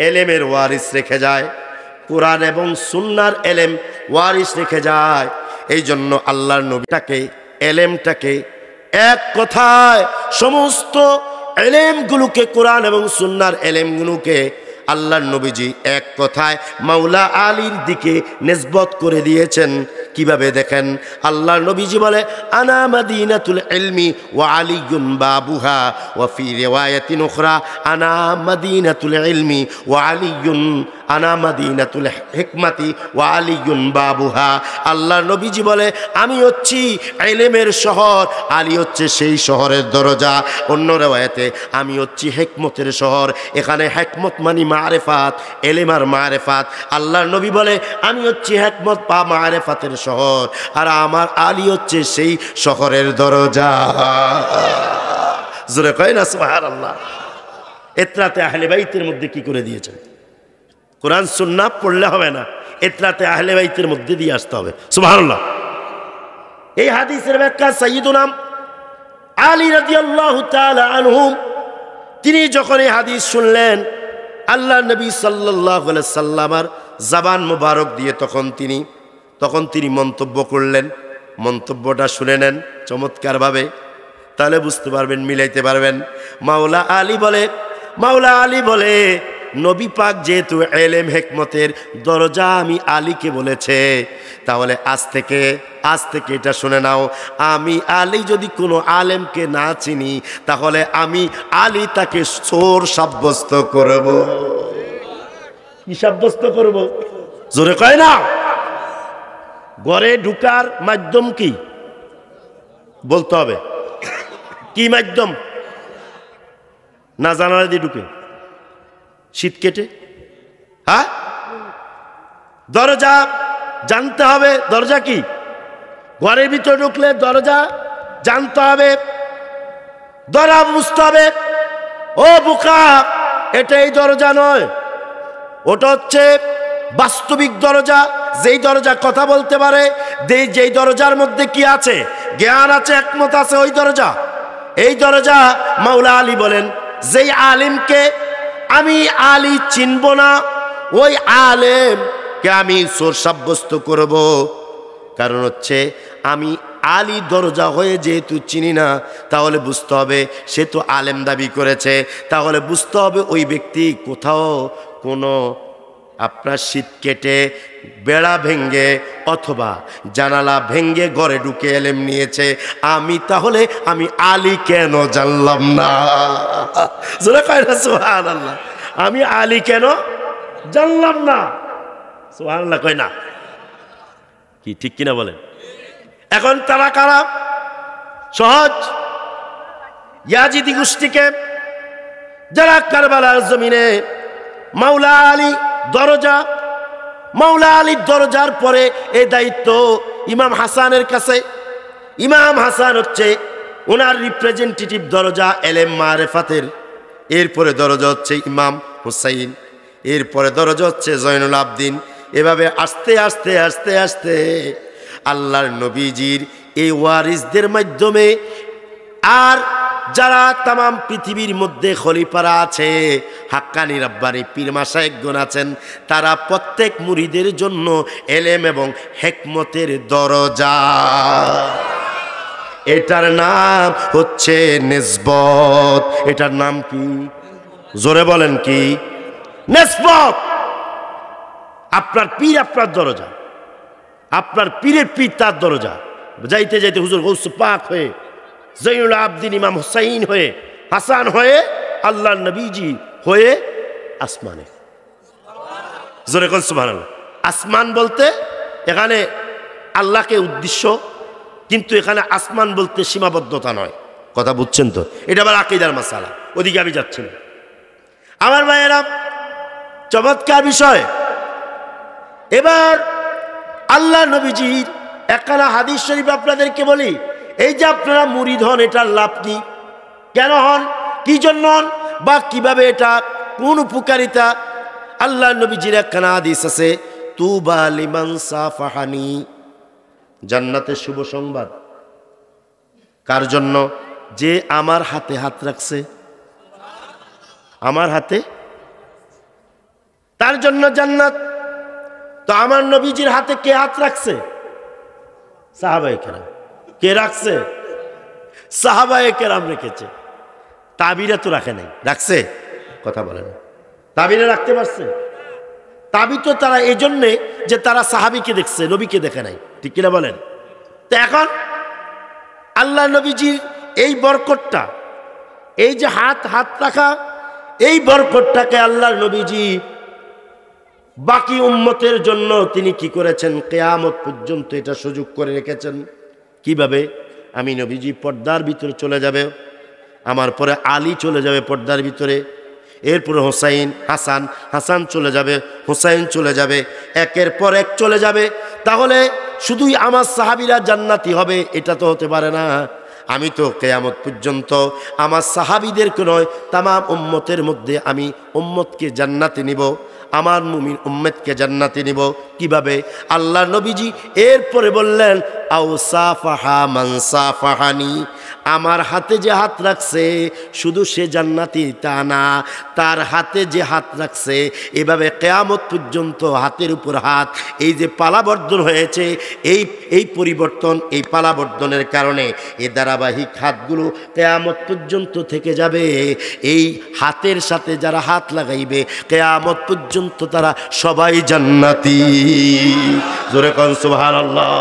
এলেমের ওয়ারিস রেখে যায়, কোরআন এবং সুন্নাহর এলেম ওয়ারিস রেখে যায়। এই জন্য আল্লাহর নবীটাকে, এলেমটাকে, এক কথায় সমস্ত এলেমগুলোকে, কোরআন এবং সুন্নাহর এলেমগুলোকে আল্লাহর নবীজি এক কথায় মাওলা আলীর দিকে নিসবত করে দিয়েছেন। কিভাবে দেখেন, আল্লাহর নবীজি বলে, আনা মাদিনাতুল ইলমি ওয়া আলিয়ুন বাবুহা, ওয়া ফি রিওয়ায়াতিন উখরা আনা মাদিনাতুল ইলমি ওয়া আলিয়ুন, আনা মাদিনাতুল হিকমাতি ওয়া আলিয়ুন বাবুহা। আল্লাহর নবীজি বলে, আমি হচ্ছি ইলমের শহর, আলী হচ্ছে সেই শহরের দরজা। অন্য রিওয়ায়াতে, আমি হচ্ছি হিকমতের শহর। এখানে হিকমত মানে মারেফাত, ইলম আর মারেফাত। আল্লাহর নবী বলে, আমি হচ্ছি হিকমত বা মারেফাতের শহর, আর আমার আলী হচ্ছে সেই শহরের দরজা। জোরে কয় না সুবহানাল্লাহ? ইতরাতে আহলে বাইতের মধ্যে কি করে দিয়েছেন? কোরআন সুন্নাহ পড়লে হবে না, ইতরাতে আহলে বাইতের মধ্যে দিয়ে আসতে হবে। সুবহানাল্লাহ। এই হাদিসের ব্যাখ্যা সাইয়্যিদুনা আলী রাদিয়াল্লাহু তাআলা আনহু, তিনি যখন এই হাদিস শুনলেন, আল্লাহ নবী সাল্লাল্লাহু আলাইহি সাল্লামের জবান মুবারক দিয়ে তখন তিনি মন্তব্য করলেন। মন্তব্যটা শুনে নেন চমৎকারভাবে, তাহলে বুঝতে পারবেন, মিলাইতে পারবেন। মাওলা আলী বলে, নবী পাক যেহেতু ইলম হিকমতের দরজা আমি আলীকে বলেছে, তাহলে আজ থেকে এটা শুনে নাও, আমি আলী যদি কোনো আলেমকে না চিনি, তাহলে আমি আলী তাকে চোর সাব্যস্ত করব। কি সাব্যস্ত করব? জোরে কয় না? ঘরে ঢুকার মাধ্যম কি বলতে হবে? কি মাধ্যম? না জানালা দিয়ে ঢুকে, শীত কেটে, হ্যাঁ? দরজা জানতে হবে। দরজা কি? ঘরের ভিতরে ঢুকলে দরজা জানতে হবে, দরজা বুঝতে হবে। ও বোকা, এটা এই দরজা নয়, ওটা হচ্ছে বাস্তবিক দরজা, যেই দরজা কথা বলতে পারে, যেই দরজার মধ্যে কি আছে, জ্ঞান আছে, একমত আছে, ওই দরজা। এই দরজা মাওলা আলী বলেন, যেই আলিমকে আমি আলী চিনব না, ওই আলেমকে আমি চোর সাব্যস্ত করব। কারণ হচ্ছে আমি আলী দরজা হয়ে যেহেতু চিনি না, তাহলে বুঝতে হবে সে তো আলেম দাবি করেছে, তাহলে বুঝতে হবে ওই ব্যক্তি কোথাও কোনো আপনার শীত কেটে বেড়া ভেঙ্গে অথবা জানালা ভেঙ্গে ঘরে ঢুকে এলেম নিয়েছে। তাহলে আমি আলী কেন জানলাম না? জোরে কয় না সুবহানাল্লাহ। আমি আলী কেন জানলাম না? সুবহানাল্লাহ কয় না? কি ঠিক কিনা বলেন? এখন তারা কারা? সহজ, ইয়াজিদি গোষ্ঠীকে, যারা কারবালার জমিনে মাওলা আলী দরজা, মাওলা আলীর দরজার পরে এই দায়িত্ব ইমাম হাসানের কাছে। ইমাম হাসান হচ্ছে ওনার রিপ্রেজেন্টেটিভ দরজা এলেম মারেফাতের। এরপরে দরজা হচ্ছে ইমাম হুসাইন, এরপরে দরজা হচ্ছে জয়নুল আবদিন। এভাবে আস্তে আস্তে আস্তে আস্তে আল্লাহর নবীজির এই ওয়ারিসদের মাধ্যমে আর যারা তামাম পৃথিবীর মধ্যে খলিফারা আছে, হাক্কানি রাব্বানি পীর মাশায়েখগণ আছেন, তারা প্রত্যেক মুরিদের জন্য এলেম এবং হিকমতের দরজা। এটার নাম হচ্ছে নিসবত। এটার নাম কি? জোরে বলেন কি? নিসবত। আপনার পীর আপনার দরজা, আপনার পীরের পীর তার দরজা। যাইতে যাইতে হুজুর গৌস পাক হয়ে, জয়নুল আবদিন ইমাম হুসাইন হয়ে, হাসান হয়ে, আল্লাহর নবীজি হয়ে আসমানে। জোরে কোন সুবহানাল্লাহ। আসমান বলতে এখানে আল্লাহকে উদ্দেশ্য, কিন্তু এখানে আসমান বলতে সীমাবদ্ধতা নয়। কথা বুঝছেন তো? এটা আবার আকীদার মাসালা, ওদিকে আমি যাচ্ছি না। আমার ভাইয়েরা, চমৎকার বিষয়। এবার আল্লাহ নবীজির একখানা হাদিস শরীফ আপনাদেরকে বলি। এই যে আপনারা মুরিদ হন, এটার লাভ কি, কেন হন, কি জন্য হন, বা কিভাবে এটা, কোন উপকারিতা? আল্লাহ নবীজির একখানা হাদিস আছে, তুবা লিমান সাফাহানি, জান্নাতের শুভ সংবাদ কার জন্য? যে আমার হাতে হাত রাখছে, আমার হাতে, তার জন্য জান্নাত। তো আমার নবীজির হাতে কে হাত রাখছে? সাহাবায়ে কেরাম। কে রাখছে? সাহাবায়ে কেরাম রেখেছে। তাবিরা তো রাখে নাই, রাখছে? কথা বলে না। তাবিরা রাখতে পারছে? তাবি তো তারা এই জন্যে যে তারা সাহাবিকে দেখছে, নবীকে দেখে নাই, ঠিক কিনা বলেন? তো এখন আল্লাহ নবীজির এই বরকতটা, এই যে হাত রাখা, এই বরকতটাকে আল্লাহর নবীজি বাকি উম্মতের জন্য তিনি কি করেছেন? কিয়ামত পর্যন্ত এটা সুযোগ করে রেখেছেন। কিভাবে? আমি নবীজি পর্দার ভিতরে চলে যাবে, আমার পরে আলী চলে যাবে পর্দার ভিতরে, এরপরে হোসাইন, হাসান চলে যাবে, হোসাইন চলে যাবে, একের পর এক চলে যাবে। তাহলে শুধুই আমার সাহাবীরা জান্নাতি হবে এটা তো হতে পারে না। আমি তো কিয়ামত পর্যন্ত আমার সাহাবীদেরকে নয়, তামাম উম্মতের মধ্যে আমি উম্মতকে জান্নাতে নিব, আমার মুমিন উম্মতকে জান্নাতে নিব। কিভাবে? আল্লাহ নবীজি এরপরে বললেন, আও সাফাহা মান সাফাহানি, আমার হাতে যে হাত রাখছে শুধু সে জান্নাতি তা না, তার হাতে যে হাত রাখছে, এভাবে কিয়ামত পর্যন্ত হাতের উপর হাত, এই যে পালাবর্ধন হয়েছে, এই পরিবর্তন, এই পালাবর্ধনের কারণে এই ধারাবাহিক হাতগুলো কিয়ামত পর্যন্ত থেকে যাবে। এই হাতের সাথে যারা হাত লাগাইবে কিয়ামত পর্যন্ত তারা সবাই জান্নাতি। জোরে কোন সুবহানাল্লাহ।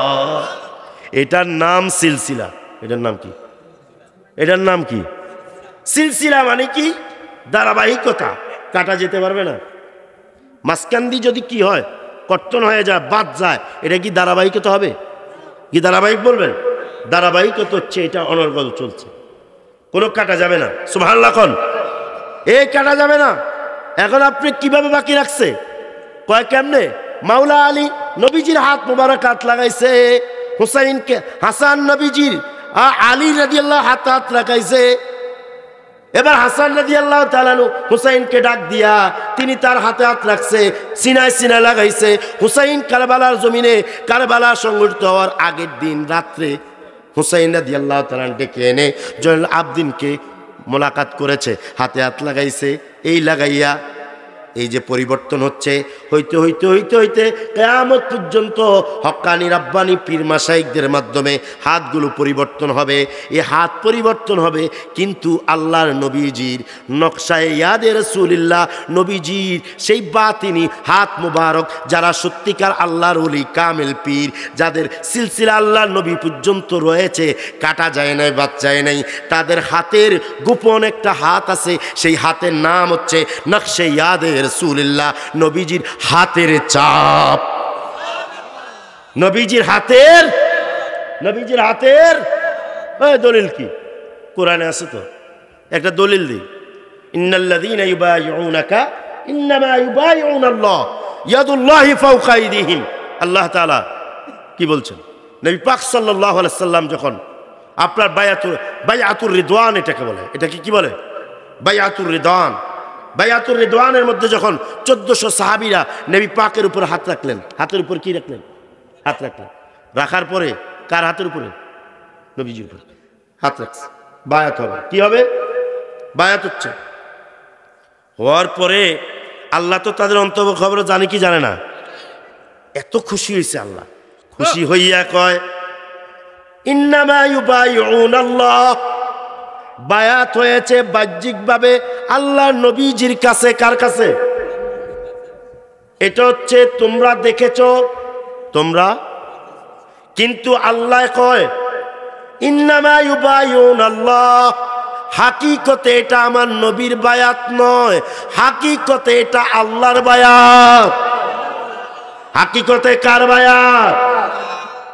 এটার নাম সিলসিলা। এটার নাম কি? এটার নাম কি? সিলসিলা। মানে কি? ধারাবাহিকতা, কাটা যেতে পারবে না। মাঝখান্দি যদি কি হয়, কর্তন হয়ে যায়, বাদ যায়, এটা কি ধারাবাহিকতা হবে? কি ধারাবাহিক বলবেন? ধারাবাহিকতা হচ্ছে এটা অনর্গল চলছে, কোনো কাটা যাবে না। সুবহানাল্লাহ কোন? এই কাটা যাবে না। এখন আপনি কিভাবে বাকি রাখছে? কয় কেমনে? মাওলা আলী নবীজির হাত মোবারক হাত লাগাইছে, হুসাইনকে, হাসান নবীজির আলী রাদিয়াল্লাহু হাত লাগাইছে, এবার হাসান রাদিয়াল্লাহু তাআলা হুসাইনকে ডাক দিয়া তিনি তার হাতে হাত রাখছে, সিনায় সিনা লাগাইছে। হুসাইন কারবালার জমিনে কারবালা সংঘটিত হওয়ার আগের দিন রাত্রে হুসাইন রাদিয়াল্লাহু তাআলা ডেকে এনে জয়নুল আবদিনকে মোলাকাত করেছে, হাতে হাত লাগাইছে। এই লাগাইয়া এই যে পরিবর্তন হচ্ছে, হইতে হইতে হইতে হইতে কিয়ামত পর্যন্ত হক্কানি রাব্বানি পীর মাশাইখদের মাধ্যমে হাতগুলো পরিবর্তন হবে। এই হাত পরিবর্তন হবে কিন্তু আল্লাহর নবীজির নকশায়ে ইয়াদে রাসূলুল্লাহ, নবীজির সেই বাতিনি হাত মুবারক, যারা সত্যিকার আল্লাহর ওলি কামেল পীর, যাদের সিলসিলা আল্লাহর নবী পর্যন্ত রয়েছে, কাটা যায় নাই বাদ যায় নাই, তাদের হাতের গোপন একটা হাত আছে। সেই হাতের নাম হচ্ছে নকশায়ে ইয়াদে রাসূলুল্লাহ, নবীজির হাতের চাপ। নবীজির হাতের দলিল কি? কোরআনে আছে তো, একটা দলিল দিই। ইন্নাল্লাযীনা ইউবাইউনাকা ইন্নামা ইউবাইউনাল্লাহ ইয়াদুল্লাহি ফাওকা আইদিহিম। আল্লাহ তাআলা কি বলছেন? নবী পাক সাল্লাল্লাহু আলাইহি সাল্লাম যখন আপনার বায়াতুর রিদওয়ান, এটাকে বলে, এটাকে কি বলে? বায়াতুর রিদওয়ান। বায়াতুর রিদওয়ানের মধ্যে যখন 1400 সাহাবীরা নবী পাকের উপর হাত রাখলেন, হাতের উপর কি রাখলেন? হাত রাখলেন। রাখার পরে কার হাতের উপরে? নবীজির উপর হাত রাখছে। বায়াত হবে, কি হবে? বায়াত হচ্ছে। হওয়ার পরে আল্লাহ তো তাদের অন্তর খবর জানে কি জানে না? এত খুশি হয়েছে আল্লাহ, খুশি হইয়া কয় ইন্নামা ইউবাইউনাল্লাহ, বায়াত হয়েছে বাহ্যিকভাবে আল্লাহ নবীজির কাছে। কার কাছে? এটা হচ্ছে তোমরা দেখেছো, তোমরা, কিন্তু আল্লাহ কয় ইন্নামা ইউবাইউনাল্লাহ, হাকিকতে এটা আমার নবীর বায়াত নয়, হাকিকতে এটা আল্লাহর বায়াত। হাকিকতে কার বায়াত?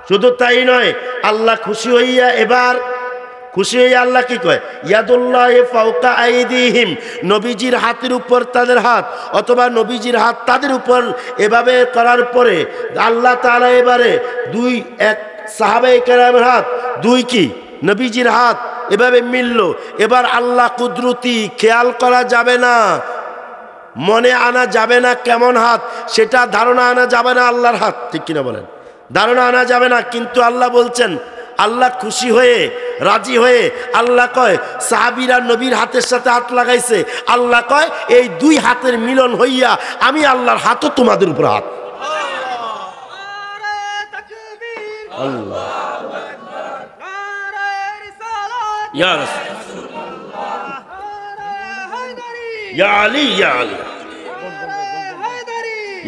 শুধু তাই নয়, আল্লাহ খুশি হইয়া, এবার খুশি হইয়া আল্লাহ কি কয়? ইয়াদুল্লাহি ফাওকা আইদিহিম, নবীজির হাতের উপর তাদের হাত, অথবা নবীজির হাত তাদের উপর। এভাবে করার পরে আল্লাহ তাআলা এবারে দুই, এক সাহাবায়ে কেরামের হাত, দুই কি নবীজির হাত এভাবে মিলল। এবার আল্লাহ কুদরতি, খেয়াল করা যাবে না, মনে আনা যাবে না কেমন হাত, সেটা ধারণা আনা যাবে না আল্লাহর হাত, ঠিক কিনা বলেন? ধারণা আনা যাবে না। কিন্তু আল্লাহ বলছেন, আল্লাহ খুশি হয়ে রাজি হয়ে আল্লাহ কয় সাহাবীরা নবীর হাতের সাথে হাত লাগাইছে। আল্লাহ কয় এই দুই হাতের মিলন হইয়া আমি আল্লাহর হাতও তোমাদের উপর হাত। আল্লাহ ইয়া রাসূলুল্লাহ, ইয়া আলী, ইয়া আলী,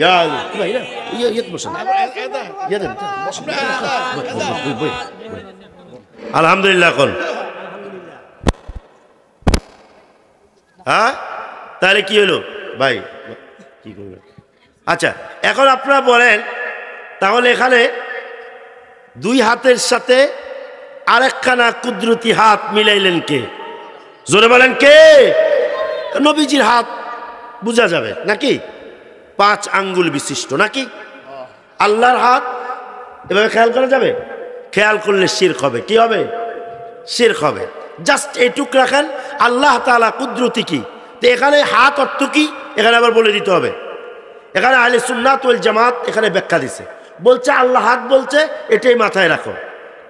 ইয়া আলী, ভাইরা ইয়ে বসেন। আলহামদুলিল্লাহ। এখন হ্যাঁ, তাহলে কি হলো ভাই? কি করবেন? আচ্ছা, এখন আপনারা বলেন, তাহলে এখানে দুই হাতের সাথে আরেকখানা কুদরতি হাত মিলাইলেন কে? জোরে বলেন কে? নবীজির হাত বোঝা যাবে নাকি? 5 আঙ্গুল বিশিষ্ট নাকি? আল্লাহর হাত এভাবে খেয়াল করা যাবে? খেয়াল করলে শিরক হবে। কি হবে? শিরক হবে। জাস্ট এইটুক রাখেন, আল্লাহ তাআলা কুদরতি কি, তো এখানে হাত অর্থ কি এখানে আবার বলে দিতে হবে। এখানে আহলে সুন্নাত ওয়াল জামাত এখানে ব্যাখ্যা দিছে, বলছে আল্লাহ হাত বলছে, এটাই মাথায় রাখো,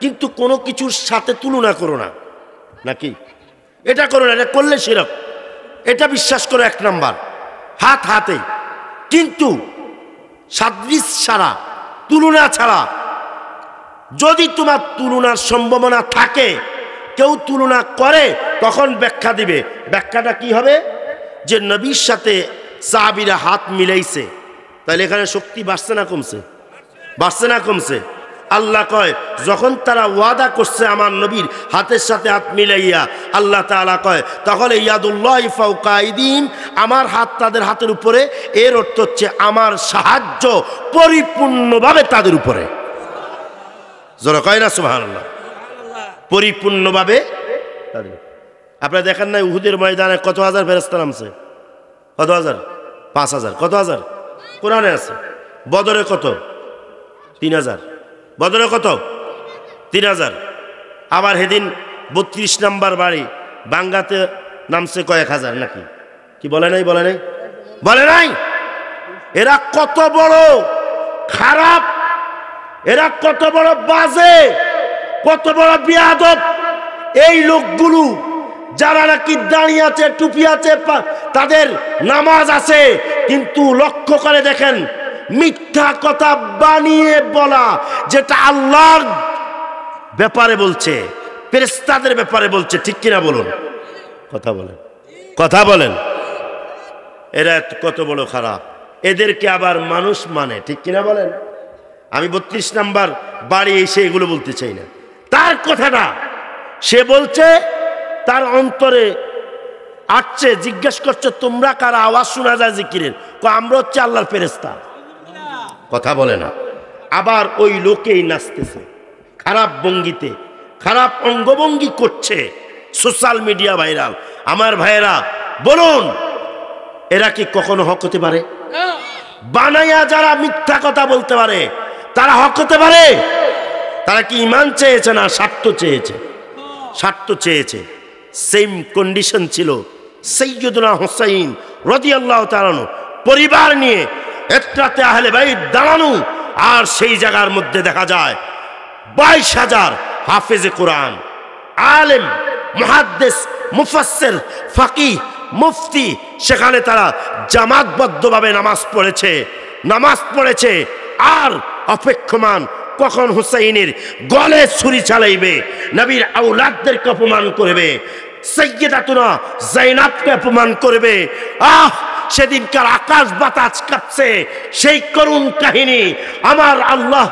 কিন্তু কোনো কিছুর সাথে তুলনা করো না, নাকি? এটা করো না, এটা করলে শিরক। এটা বিশ্বাস করো 1 নাম্বার, হাত হাতে, কিন্তু সাদৃশ ছাড়া, তুলনা ছাড়া। যদি তোমার তুলনার সম্ভাবনা থাকে, কেউ তুলনা করে, তখন ব্যাখ্যা দিবে। ব্যাখ্যাটা কি হবে? যে নবীর সাথে সাহাবীরা হাত মিলাইছে, তাহলে এখানে শক্তি বাড়ছে না কমছে? বাড়ছে না কমছে? আল্লাহ কয় যখন তারা ওয়াদা করছে আমার নবীর হাতের সাথে হাত মিলাইয়া, আল্লাহ তাআলা কয় তখন ইয়াদুল্লাহি ফাওকা আইদিহিম, আমার হাত তাদের হাতের উপরে। এর অর্থ হচ্ছে আমার সাহায্য পরিপূর্ণভাবে তাদের উপরে। জোরে কয় না সুবহানাল্লাহ? পরিপূর্ণভাবে তাদের। আপনারা দেখেন না উহুদের ময়দানে কত হাজার ফেরেশতা নামছে? কত হাজার? 5000। কত হাজার? কোরআনে আছে। বদরে কত? 3000। বদরে কত? 3000। আবার সেদিন 32 নাম্বার বাড়ি বাঙ্গাতে নামছে কয়েক হাজার নাকি, কি বলে নাই? বলে নাই? বলে নাই? এরা কত বড় খারাপ, এরা কত বড় বাজে, কত বড় বিয়াদব এই লোকগুলো, যারা নাকি দাঁড়িয়ে আছে, টুপি আছে, তাদের নামাজ আছে, কিন্তু লক্ষ্য করে দেখেন মিথ্যা কথা বানিয়ে বলা, যেটা আল্লাহর ব্যাপারে বলছে, ফেরেশতাদের ব্যাপারে বলছে, ঠিক কিনা বলুন? কথা বলেন, কথা বলেন। এরা কত বড় খারাপ, এদেরকে আবার মানুষ মানে, ঠিক কিনা বলেন? আমি 32 নাম্বার বাড়ি এসে এগুলো বলতে চাই না, তার কথাটা সে বলছে, তার অন্তরে আসছে, জিজ্ঞেস করছে তোমরা কারা, আওয়াজ শোনা যায় জিকিরের, আমরা হচ্ছে আল্লাহর ফেরেশতা। কথা বলে না। আবার ওই লোকেই নাচতেছে খারাপ ভঙ্গিতে, খারাপ অঙ্গভঙ্গি করছে, সোশ্যাল মিডিয়া ভাইরাল। আমার ভাইয়েরা বলুন, এরা কি কখনো হক হতে পারে? বানাইয়া যারা মিথ্যা কথা বলতে পারে তারা হক হতে পারে? তারা কি ঈমান চেয়েছে না স্বার্থ চেয়েছে? স্বার্থ চেয়েছে। সেম কন্ডিশন ছিল সাইয়্যিদুনা হুসাইন রাদিয়াল্লাহু তাআলা পরিবার নিয়ে একটাতে আহলে বাইত দাঁড়ানো, আর সেই জায়গার মধ্যে দেখা যায় 22,000 হাফেজে কোরআন, আলেম, মুহাদ্দিস, মুফাসসির, ফাকিহ, মুফতি, সেখানে তারা জামাতবদ্ধভাবে নামাজ পড়েছে, আর অপেক্ষমান কখন হুসাইনের গলে ছুরি চালাইবে, নবীর আওলাদদেরকে অপমান করবে, সাইয়্যিদাতুনা যায়েনাবকে অপমান করবে। সেদিনকার আকাশ বাতাস কাঁপছে, সেই করুণ কাহিনী। আমার আল্লাহ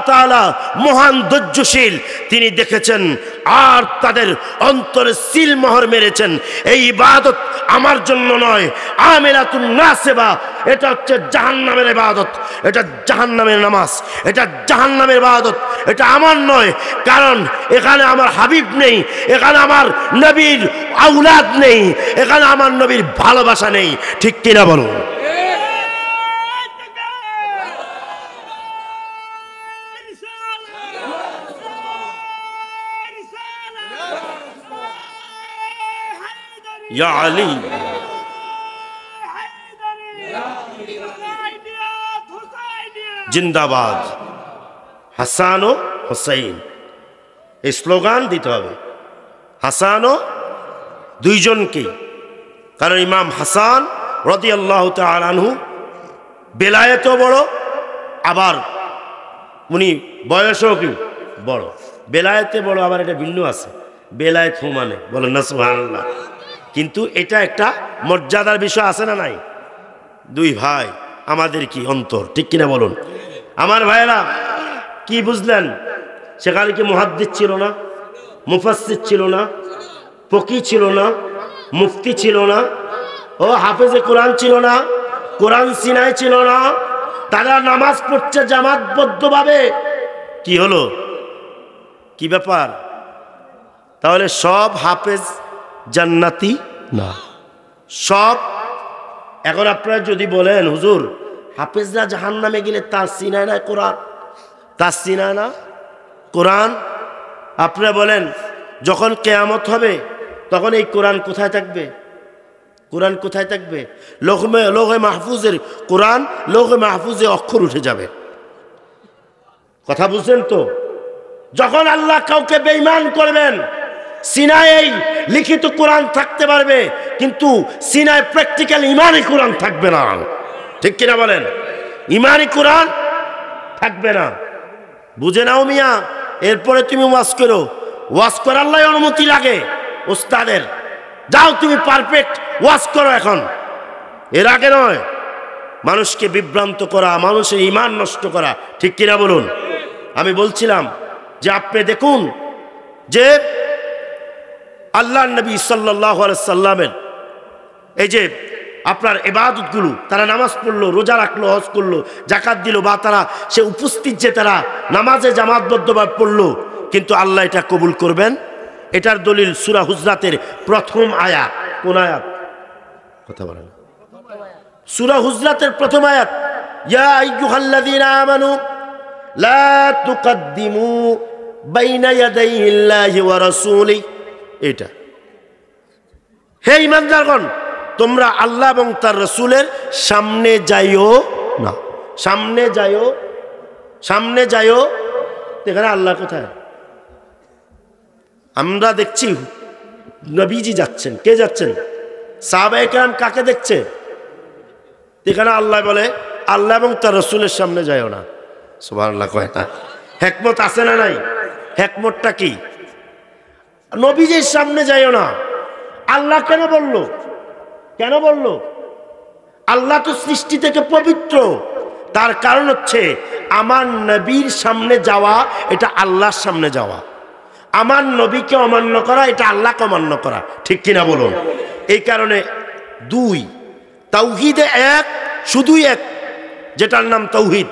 তাআলা মহান ধৈর্যশীল, তিনি দেখেছেন আর তাদের অন্তরে সিল মোহর মেরেছেন। এই ইবাদত আমার জন্য নয়, আমিলাতুন নাসিবা, এটা হচ্ছে জাহান্নামের ইবাদত, এটা জাহান্নামের নামাজ, এটা জাহান্নামের ইবাদত, এটা আমার নয়। কারণ এখানে আমার হাবিব নেই, এখানে আমার নবীর আওলাদ নেই, এখানে আমার নবীর ভালোবাসা নেই, ঠিক কিনা বলুন? ইয়া আলী, জিন্দাবাদ, হাসান ও হুসাইন, এই স্লোগান দিতে হবে। হাসান ও দুইজনকে, কারণ ইমাম হাসান রাদিয়াল্লাহু তাআলা আনহু বেলায়েতও বড়, আবার উনি বয়সও কি বড়। বেলায়েতে বড়, আবার এটা ভিন্ন আছে, বেলায়েত মানে বলেন না সুবহানাল্লাহ। কিন্তু এটা একটা মর্যাদার বিষয় আছে না নাই? দুই ভাই, আমাদের কি অন্তর, ঠিক কিনা বলুন? আমার ভাইয়েরা কি বুঝলেন? সেখানে কি মুহাদ্দিস ছিল না, মুফাসসির ছিল না, ফকিহ ছিল না, মুফতি ছিল না, ও হাফেজে কোরআন ছিল না, কোরআন সিনায় ছিল না, তারা নামাজ পড়ছে জামাতবদ্ধভাবে। কি হলো, কি ব্যাপার? তাহলে সব হাফেজ জান্নাতি না, সব। এখন আপনারা যদি বলেন হুজুর হাফেজরা জাহান্নামে গেলে তার সিনায় না কোরআন, তার সিনায় না কোরআন, আপনারা বলেন যখন কিয়ামত হবে তখন এই কোরআন কোথায় থাকবে? কোরআন কোথায় থাকবে? লৌহে মাহফুজের কোরআন, লৌহে মাহফুজে অক্ষর উঠে যাবে। কথা বুঝছেন তো? যখন আল্লাহ কাউকে বেঈমান করবেন, সিনায় এই লিখিত কোরআন থাকতে পারবে, কিন্তু সিনায় প্র্যাকটিক্যাল ইমানি কোরআন থাকবে না, ঠিক কিনা বলেন? ইমানি কোরআন থাকবে না। বুঝে নাও মিয়া, এরপরে তুমি ওয়াজ করো, ওয়াজ করার লাই অনুমতি লাগে ওস্তাদের। যাও তুমি পারফেক্ট ওয়াজ করো এখন, এর আগে নয়। মানুষকে বিভ্রান্ত করা, মানুষের ইমান নষ্ট করা, ঠিক কিনা বলুন? আমি বলছিলাম যে আপনি দেখুন যে আল্লাহর নবী সাল্লাল্লাহু আলাইহি সাল্লামের এই যে আপনার ইবাদতগুলো, তারা নামাজ পড়লো, রোজা রাখলো, হজ করলো, যাকাত দিল, বা তারা সে উপস্থিত যে তারা নামাজে জামাতবদ্ধভাবে পড়লো, কিন্তু আল্লাহ এটা কবুল করবেন। এটার দলিল সূরা হুজরাতের প্রথম আয়াত। কোন আয়াত? কথা বলেন। সূরা হুজরাতের প্রথম আয়াত, ইয়া আইয়ুহাল্লাযীনা আমানু লা তুকদ্দিমু বাইনা ইয়াদাইল্লাহি ওয়া রাসূলিহি। এটা হে ঈমানদারগণ, তোমরা আল্লাহ এবং তার রাসূলের সামনে যাইও না। সামনে যাইও। এখানে আল্লাহ কোথায়? আমরা দেখছি নবীজি যাচ্ছেন। কে যাচ্ছেন? সাহাবায়ে কেরাম কাকে দেখছে? এখানে আল্লাহ বলে আল্লাহ এবং তার রাসূলের সামনে যাইও না। সুবহানাল্লাহ কয় না? হিকমত আছে না নাই? হিকমতটা কি? নবীজির সামনে যাইও না। আল্লাহ কেন বললো? আল্লাহ তো সৃষ্টি থেকে পবিত্র। তার কারণ হচ্ছে আমার নবীর সামনে যাওয়া এটা আল্লাহর সামনে যাওয়া। আমার নবীকে অমান্য করা এটা আল্লাহকে অমান্য করা। ঠিক কিনা বলুন? এই কারণে দুই, তাওহীদে এক, শুধুই এক, যেটার নাম তাওহীদ,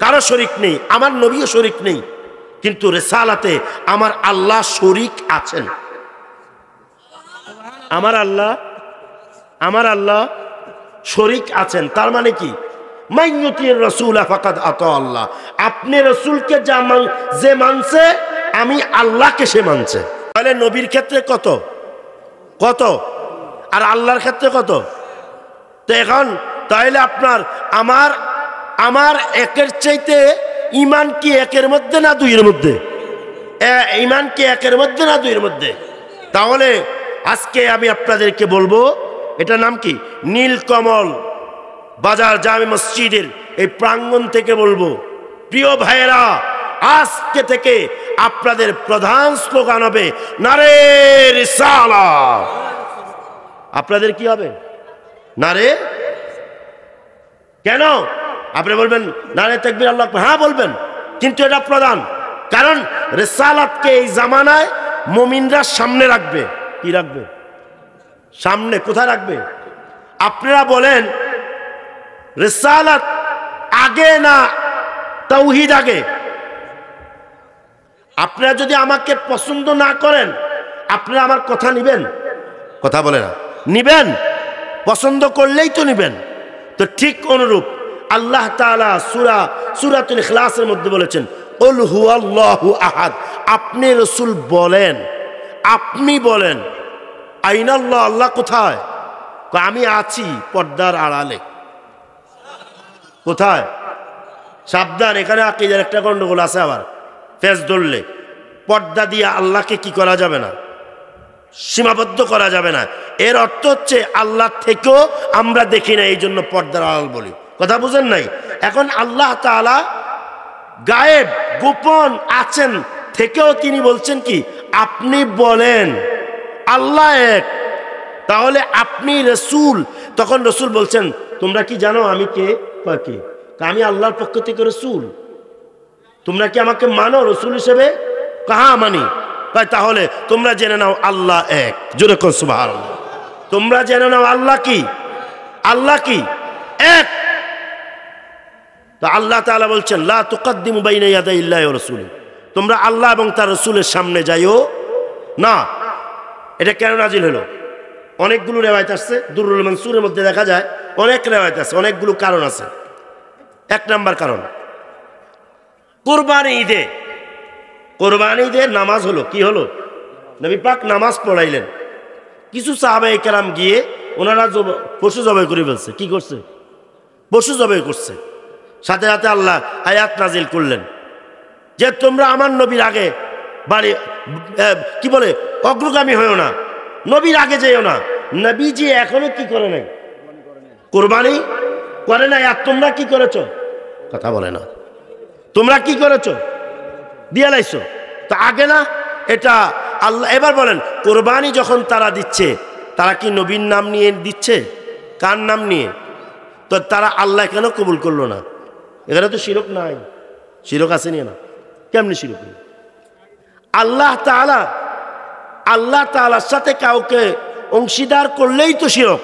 কারো শরীক নেই, আমার নবীও শরীক নেই, কিন্তু রিসালাতে আমার আল্লাহ শরীক আছেন। আমার আল্লাহ শরীক আছেন। তার মানে কি? মাইয়ুতির রাসূল ফাকাদ আতা আল্লাহ। আপনি রাসূলকে যে মানছে, আমি আল্লাহকে সে মানছে। তাহলে নবীর ক্ষেত্রে কত আর আল্লাহর ক্ষেত্রে কত? তো এখন তাহলে আপনার আমার একের চাইতে ঈমান কি একের মধ্যে না দুইয়ের মধ্যে? ঈমান কি একের মধ্যে না দুইয়ের মধ্যে? তাহলে আজকে আমি আপনাদেরকে বলবো, এটা নাম কি? নীলকমল বাজার জামে মসজিদের এই প্রাঙ্গণ থেকে বলবো, প্রিয় ভাইয়েরা, আজকে থেকে আপনাদের প্রধান স্লোগান হবে নারে রিসালাত। আপনাদের কি হবে? নারে। কেন? আপনি বলবেন নারে তাকবীর আল্লাহু আকবার, হ্যাঁ বলবেন, কিন্তু এটা প্রধান। কারণ রিসালাতকে এই জামানায় মুমিনরা সামনে রাখবে। কি রাখবে? সামনে। কোথায় রাখবে? আপনারা বলেন রিসালাত আগে না তাওহীদ আগে? আপনারা যদি আমাকে পছন্দ না করেন, আপনারা আমার কথা নিবেন? কথা বলে না, নিবেন? পছন্দ করলেই তো নিবেন। তো ঠিক অনুরূপ আল্লাহ তাআলা সূরাতুল ইখলাসের মধ্যে বলেছেন কুল হুয়াল্লাহু আহাদ। আপনি রাসূল বলেন, আপনি বলেন আইনাল্লাহ, আল্লাহ কোথায়? আমি আছি পর্দার আড়ালে। কোথায়? সাবধান, এখানে আকীদার একটা গন্ডগোল আছে। আবার ফেস ধরলে পর্দা দিয়ে আল্লাহকে কি করা যাবে না, সীমাবদ্ধ করা যাবে না। এর অর্থ হচ্ছে আল্লাহ থেকেও আমরা দেখি না, এই জন্য পর্দার আড়াল বলি। কথা বুঝেন নাই? এখন আল্লাহ তাআলা গায়েব গোপন আছেন থেকেও তিনি বলছেন কি আপনি বলেন আল্লাহ এক। তাহলে আপনি রাসূল, তখন রাসূল বলছেন তোমরা কি জানো আমি কে? কে? আমি আল্লাহর পক্ষ থেকে রাসূল। তোমরা কি আমাকে মানো রাসূল হিসেবে? হ্যাঁ মানি। তাহলে তোমরা জেনে নাও আল্লাহ এক। জোরে কোন সুবহানাল্লাহ। তোমরা জেনে নাও আল্লাহ কি? আল্লাহ কি? এক। তো আল্লাহ তাআলা বলছেন লা তুকদ্দিমু বাইনা ইয়াদাইল্লাহি ওয়া রাসূলি। তোমরা আল্লাহ এবং তার রাসূলের সামনে যাইও না। এটা কেন নাজিল হলো? অনেকগুলো রিওয়ায়াত আছে, দুরুল মানসুরের মধ্যে দেখা যায় অনেক রিওয়ায়াত আছে, অনেকগুলো কারণ আছে। এক নাম্বার কারণ, কুরবানি ঈদের নামাজ হলো। কি হলো? নবী পাক নামাজ পড়াইলেন। কিছু সাহাবায়ে কেরাম গিয়ে ওনারা পশু জবাই করে ফেলছে। কি করছে? পশু জবাই করছে। সাথে সাথে আল্লাহ আয়াত নাজিল করলেন যে তোমরা আমার নবীর আগে কি বলে অগ্রগামী হয়েও না, নবীর আগে যেও না। নবীজি এখনো কি করে নাই? কুরবানি করে নাই। আর তোমরা কি করেছো? কথা বলে না। তোমরা কি করেছো? দিয়ে লাইছো। তা আগে না? এটা আল্লাহ। এবার বলেন কুরবানি যখন তারা দিচ্ছে, তারা কি নবীর নাম নিয়ে দিচ্ছে? কার নাম নিয়ে? তো তারা আল্লাহ কেন কবুল করলো না? এখানে তো শিরক নাই। শিরক আছে নিয়ে না? কেমনি শিরক? আল্লাহ তাআলার সাথে কাউকে অংশীদার করলেই তো শিরক।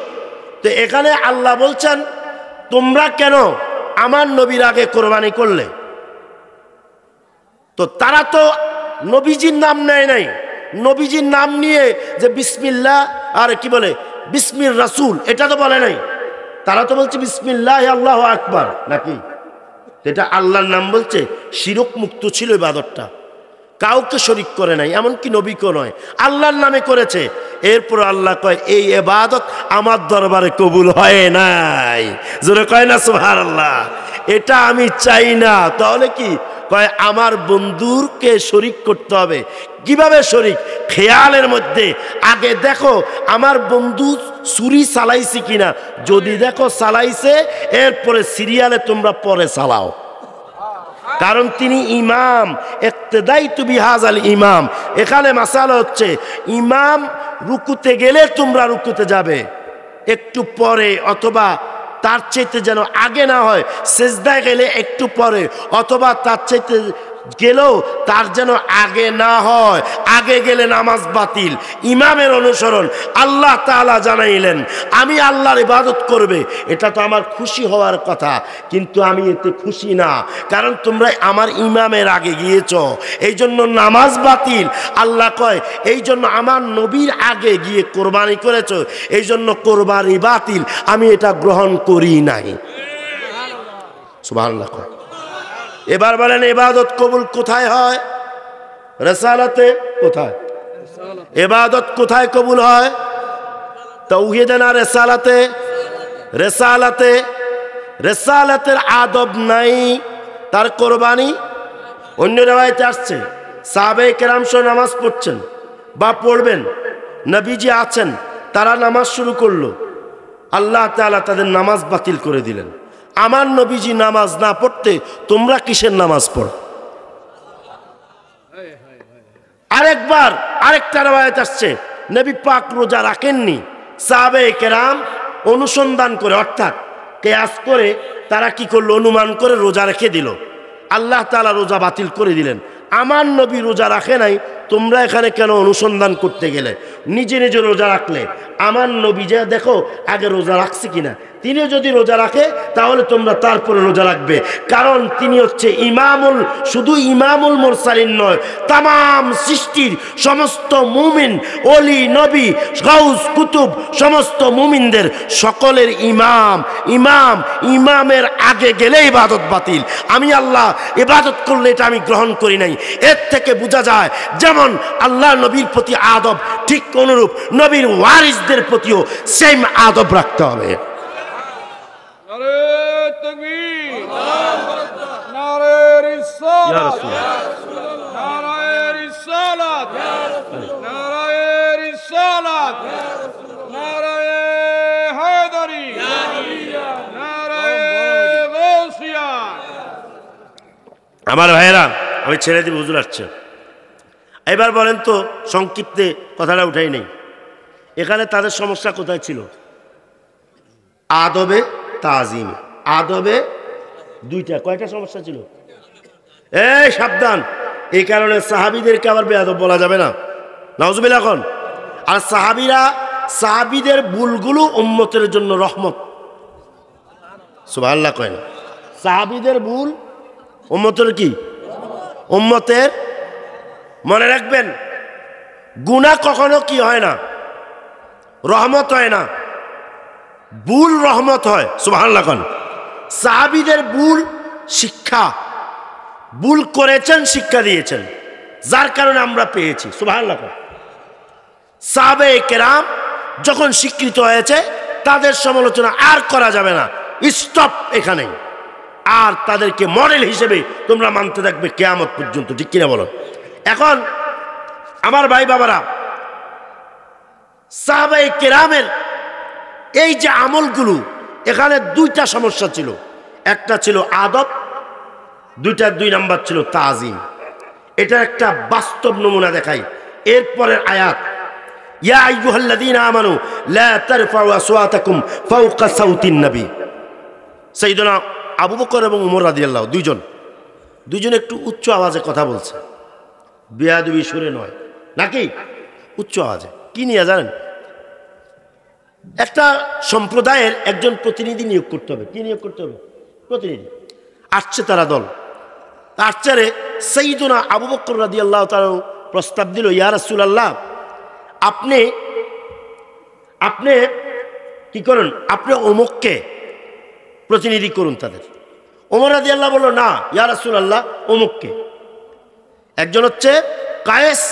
তো এখানে আল্লাহ বলছেন তোমরা কেন আমার নবীর আগে কোরবানি করলে? তো তারা তো নবীজির নাম নেয় নাই। নবীজির নাম নিয়ে যে বিসমিল্লাহ আর কি বলে বিসমির রাসূল, এটা তো বলে নাই। তারা তো বলছে বিসমিল্লাহ আল্লাহু আকবার, নাকি? এটা আল্লাহর নাম বলছে। শিরক মুক্ত ছিল ইবাদতটা। কাউকে শরীক করে নাই, এমনকি নবীকেও নয়, আল্লাহর নামে করেছে। এরপর আল্লাহ কয় এই ইবাদত আমার দরবারে কবুল হয় নাই। জোরে কয় না সুবহানাল্লাহ। এটা আমি চাই না। তাহলে কি কয় আমার বন্ধুরকে শরীক করতে হবে। কিভাবে শরীক? খেয়ালের মধ্যে আগে দেখো আমার বন্ধু ছুরি চালাইছে কিনা, যদি দেখো চালাইছে এরপরে সিরিয়ালে তোমরা পরে চালাও, কারণ তিনি ইমাম। ইক্তেদাইতু বিহাযাল ইমাম। এখানে মাসালা হচ্ছে ইমাম রুকুতে গেলে তোমরা রুকুতে যাবে একটু পরে, অথবা তার চাইতে যেন আগে না হয়। সেজদায় গেলে একটু পরে, অথবা তার চাইতে গেলেও তার যেন আগে না হয়। আগে গেলে নামাজ বাতিল। ইমামের অনুসরণ আল্লাহ তাআলা জানাইলেন আমি আল্লাহর ইবাদত করবে, এটা তো আমার খুশি হওয়ার কথা, কিন্তু আমি এতে খুশি না, কারণ তোমরা আমার ইমামের আগে গিয়েছ, এই জন্য নামাজ বাতিল। আল্লাহ কয় এই জন্য আমার নবীর আগে গিয়ে কোরবানি করেছ, এই জন্য কোরবানি বাতিল, আমি এটা গ্রহণ করি নাই। সুবহানাল্লাহ। এবার বলেন ইবাদত কবুল কোথায় হয়? রিসালাতে। কোথায় ইবাদত কোথায় কবুল হয়? তাওহীদে না রিসালাতে? রিসালাতে। রিসালাতের আদব নাই, তার কোরবানি। অন্য riwayate আসছে সাহাবায়ে কেরাম সহ নামাজ পড়ছেন বা পড়বেন, নবীজি আছেন, তারা নামাজ শুরু করলো, আল্লাহ তাআলা তাদের নামাজ বাতিল করে দিলেন। আমার নবীজি নামাজ না পড়তে তোমরা কিসের নামাজ পড়ো? আরেকবার আরেকটা riwayat আসছে নবী পাক রোজা রাখেননি, সাহাবায়ে কেরাম অনুসন্ধান করে অর্থাৎ কিয়াস করে তারা কি করলো, অনুমান করে রোজা রেখে দিল, আল্লাহ তাআলা রোজা বাতিল করে দিলেন। আমার নবী রোজা রাখে নাই, তোমরা এখানে কেন অনুসন্ধান করতে গেলে? নিজে নিজে রোজা রাখলে আমার নবী যে দেখো আগে রোজা রাখছে কিনা, তিনি যদি রোজা রাখে তাহলে তোমরা তারপরে রোজা রাখবে, কারণ তিনি হচ্ছে ইমামুল, শুধু ইমামুল মুরসালিন নয়, তামাম সৃষ্টির সমস্ত মুমিন, ওলি, নবী, গাউস, কুতুব, সমস্ত মুমিনদের সকলের ইমাম। ইমাম, ইমামের আগে গেলে ইবাদত বাতিল। আমি আল্লাহ ইবাদত করলে এটা আমি গ্রহণ করি নাই। এর থেকে বোঝা যায় যেমন আল্লাহ নবীর প্রতি আদব, ঠিক অনুরূপ নবীর ওয়ারিসদের প্রতিও সেম আদব রাখতে হবে। আমার ভাইয়েরা, আমি ছেড়ে দিব, হুজুর আসছে। এবার বলেন তো, সংক্ষিপ্তে কথাটা উঠাই নেই, এখানে তাদের সমস্যা কোথায় ছিল? আদবে তাজিম, আদবে দুইটা, কয়টা সমস্যা ছিল? এই সাবধান, এই কারণে সাহাবীদেরকে আবার বেয়াদব বলা যাবে না, নাউজুবিল্লাহ। এখন আর সাহাবীরা, সাহাবীদের ভুলগুলো উম্মতের জন্য রহমত। সুবহানাল্লাহ কয় না? সাহাবীদের ভুল উম্মতের কি? উম্মতের। মনে রাখবেন, গুনাহ কখনো কি হয় না, রহমত হয় না, ভুল রহমত হয়। সুবহানাল্লাহ। সাহাবীদের ভুল শিক্ষা, ভুল করেছেন, শিক্ষা দিয়েছেন, যার কারণে আমরা পেয়েছি। সুবহানাল্লাহ। সাহাবায়ে কেরাম যখন স্বীকৃত হয়েছে, তাদের সমালোচনা আর করা যাবে না, স্টপ এখানে। আর তাদেরকে মডেল হিসেবে তোমরা মানতে থাকবে কিয়ামত পর্যন্ত, ঠিক কিনা বলো? এখন আমার ভাই বাবারা, সাহাবায়ে কেরামের এই যে আমলগুলো, এখানে দুইটা সমস্যা ছিল। একটা ছিল আদব, দুই নাম্বার ছিল তাজিম। এটা একটা বাস্তব নমুনা দেখাই। এরপরের আয়াত, ইয়া আইয়ুহাল্লাযীনা আমানু লা তারফাউ আসওয়াতাকুম ফাওকা সাউতিন নবী। সাইয়েদনা আবু বকর এবং উমর রাদিয়াল্লাহু, দুইজন একটু উচ্চ আওয়াজে কথা বলছে, বেয়াদবি সুরে নয়, নাকি উচ্চ আওয়াজে। কি নিয়ে জানেন? একটা সম্প্রদায়ের একজন প্রতিনিধি নিয়োগ করতে হবে। কি নিয়োগ করতে হবে? প্রতিনিধি। আসছে তারা দল, আসছে রে সাইয়েদনা আবু বকর রাদিয়াল্লাহু তাআলা প্রস্তাব দিল, ইয়া রাসূলুল্লাহ, আপনি কি করুন, আপনি অমুককে প্রতিনিধি করুন তাদের। ওমর রাদিয়াল্লাহু বলল, না ইয়া রাসূলুল্লাহ, অমুককে। একজন হচ্ছে কায়েস,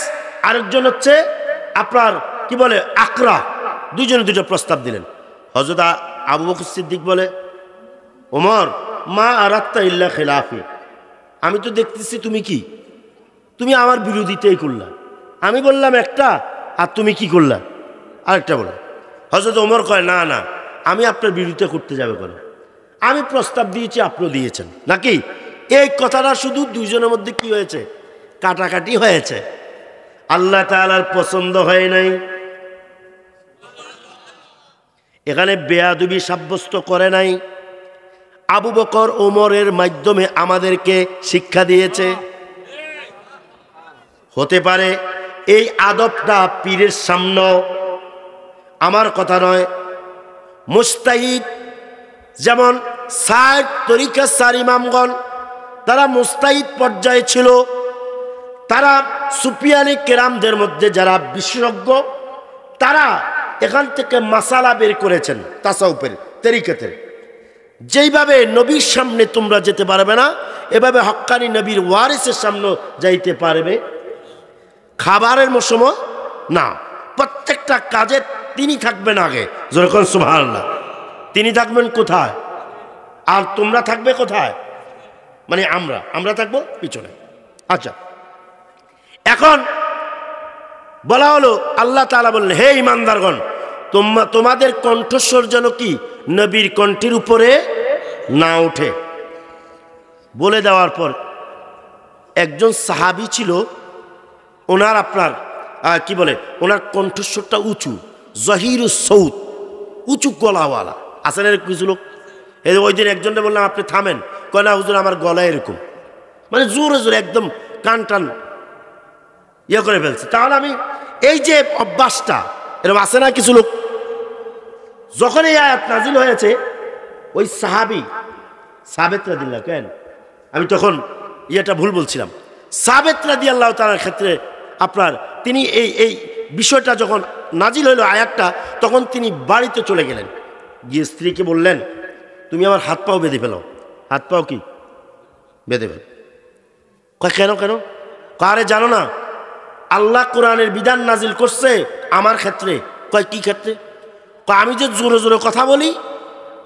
আরেকজন হচ্ছে আপনার কি বলে আকরা। দুইজনে দুটো প্রস্তাব দিলেন। হযরত আবু বকর সিদ্দিক বলে, ওমর মা আরাত্তা ইল্লা খিলাফি, আমি তো দেখতেছি তুমি আমার বিরোধিতাই করলা। আমি বললাম একটা, আর তুমি কি করলা আরেকটা বলে। হযরত ওমর কয়, না না, আমি আপনার বিরোধিতা করতে যাবে কেন? আমি প্রস্তাব দিয়েছি, আপনিও দিয়েছেন নাকি? এই কথাটা শুধু দুইজনের মধ্যে কি হয়েছে? কাটাকাটি হয়েছে। আল্লাহ তাআলার পছন্দ হয় নাই। এখানে বেয়াদবি সাব্যস্ত করে নাই। আবু বকর ওমরের মাধ্যমে আমাদেরকে শিক্ষা দিয়েছে। হতে পারে এই আদবটা পীরের সামনে, আমার কথা নয়, মুস্তাহিদ যেমন সাইদ তরিকা সার ইমামগণ, তারা মুস্তাহিদ পর্যায়ে ছিল। তারা সুফিয়ানি কেরামদের মধ্যে যারা বিশেষজ্ঞ, তারা এখান থেকে মাসালা বের করেছেন তাসাউফের তরিকাতের। যেইভাবে নবীর সামনে তোমরা যেতে পারবে না, এভাবে হক্কানি নবীর ওয়ারিসের সামনে যাইতে পারবে। খাবারের মৌসুম না, প্রত্যেকটা কাজে তিনি থাকবেন আগে। যেরকম সুবহানাল্লাহ, তিনি থাকবেন কোথায় আর তোমরা থাকবে কোথায়? মানে আমরা থাকবো পিছনে। আচ্ছা, এখন বলা হলো, আল্লাহ তাআলা বললেন, হে ইমানদারগণ, তোমাদের কণ্ঠস্বর যেন কি নবীর কণ্ঠের উপরে না ওঠে। বলে দেওয়ার পর একজন সাহাবী ছিল, ওনার আপনার কি বলে, ওনার কণ্ঠস্বরটা উঁচু, জহিরুস সৌত, উঁচু গলাওয়ালা। আসেন এর কিছু লোক, ওই দিন একজনকে বললাম আপনি থামেন, কয় না হুজুর আমার গলা এরকম, মানে জোরে জোরে একদম কান টান ইয়ে করে ফেলছে। তাহলে আমি এই যে অভ্যাসটা, এরকম আছে না কিছু লোক। যখন এই আয়াত নাজিল হয়েছে, ওই সাবেত রাদিয়াল্লাহু কেন, আমি তখন ইয়েটা ভুল বলছিলাম, সাবেত রাদিয়াল্লাহু তাআলার ক্ষেত্রে আপনার তিনি এই বিষয়টা যখন নাজিল হইল আয়াতটা, তখন তিনি বাড়িতে চলে গেলেন, গিয়ে স্ত্রীকে বললেন, তুমি আমার হাত পাও বেঁধে ফেলো। হাত পাও কি বেঁধে ফেল। কেন কেন? কারে জানো না, আল্লাহ কোরআনের বিধান নাজিল করছে আমার ক্ষেত্রে। কয় কি ক্ষেত্রে? আমি যে জোরে জোরে কথা বলি,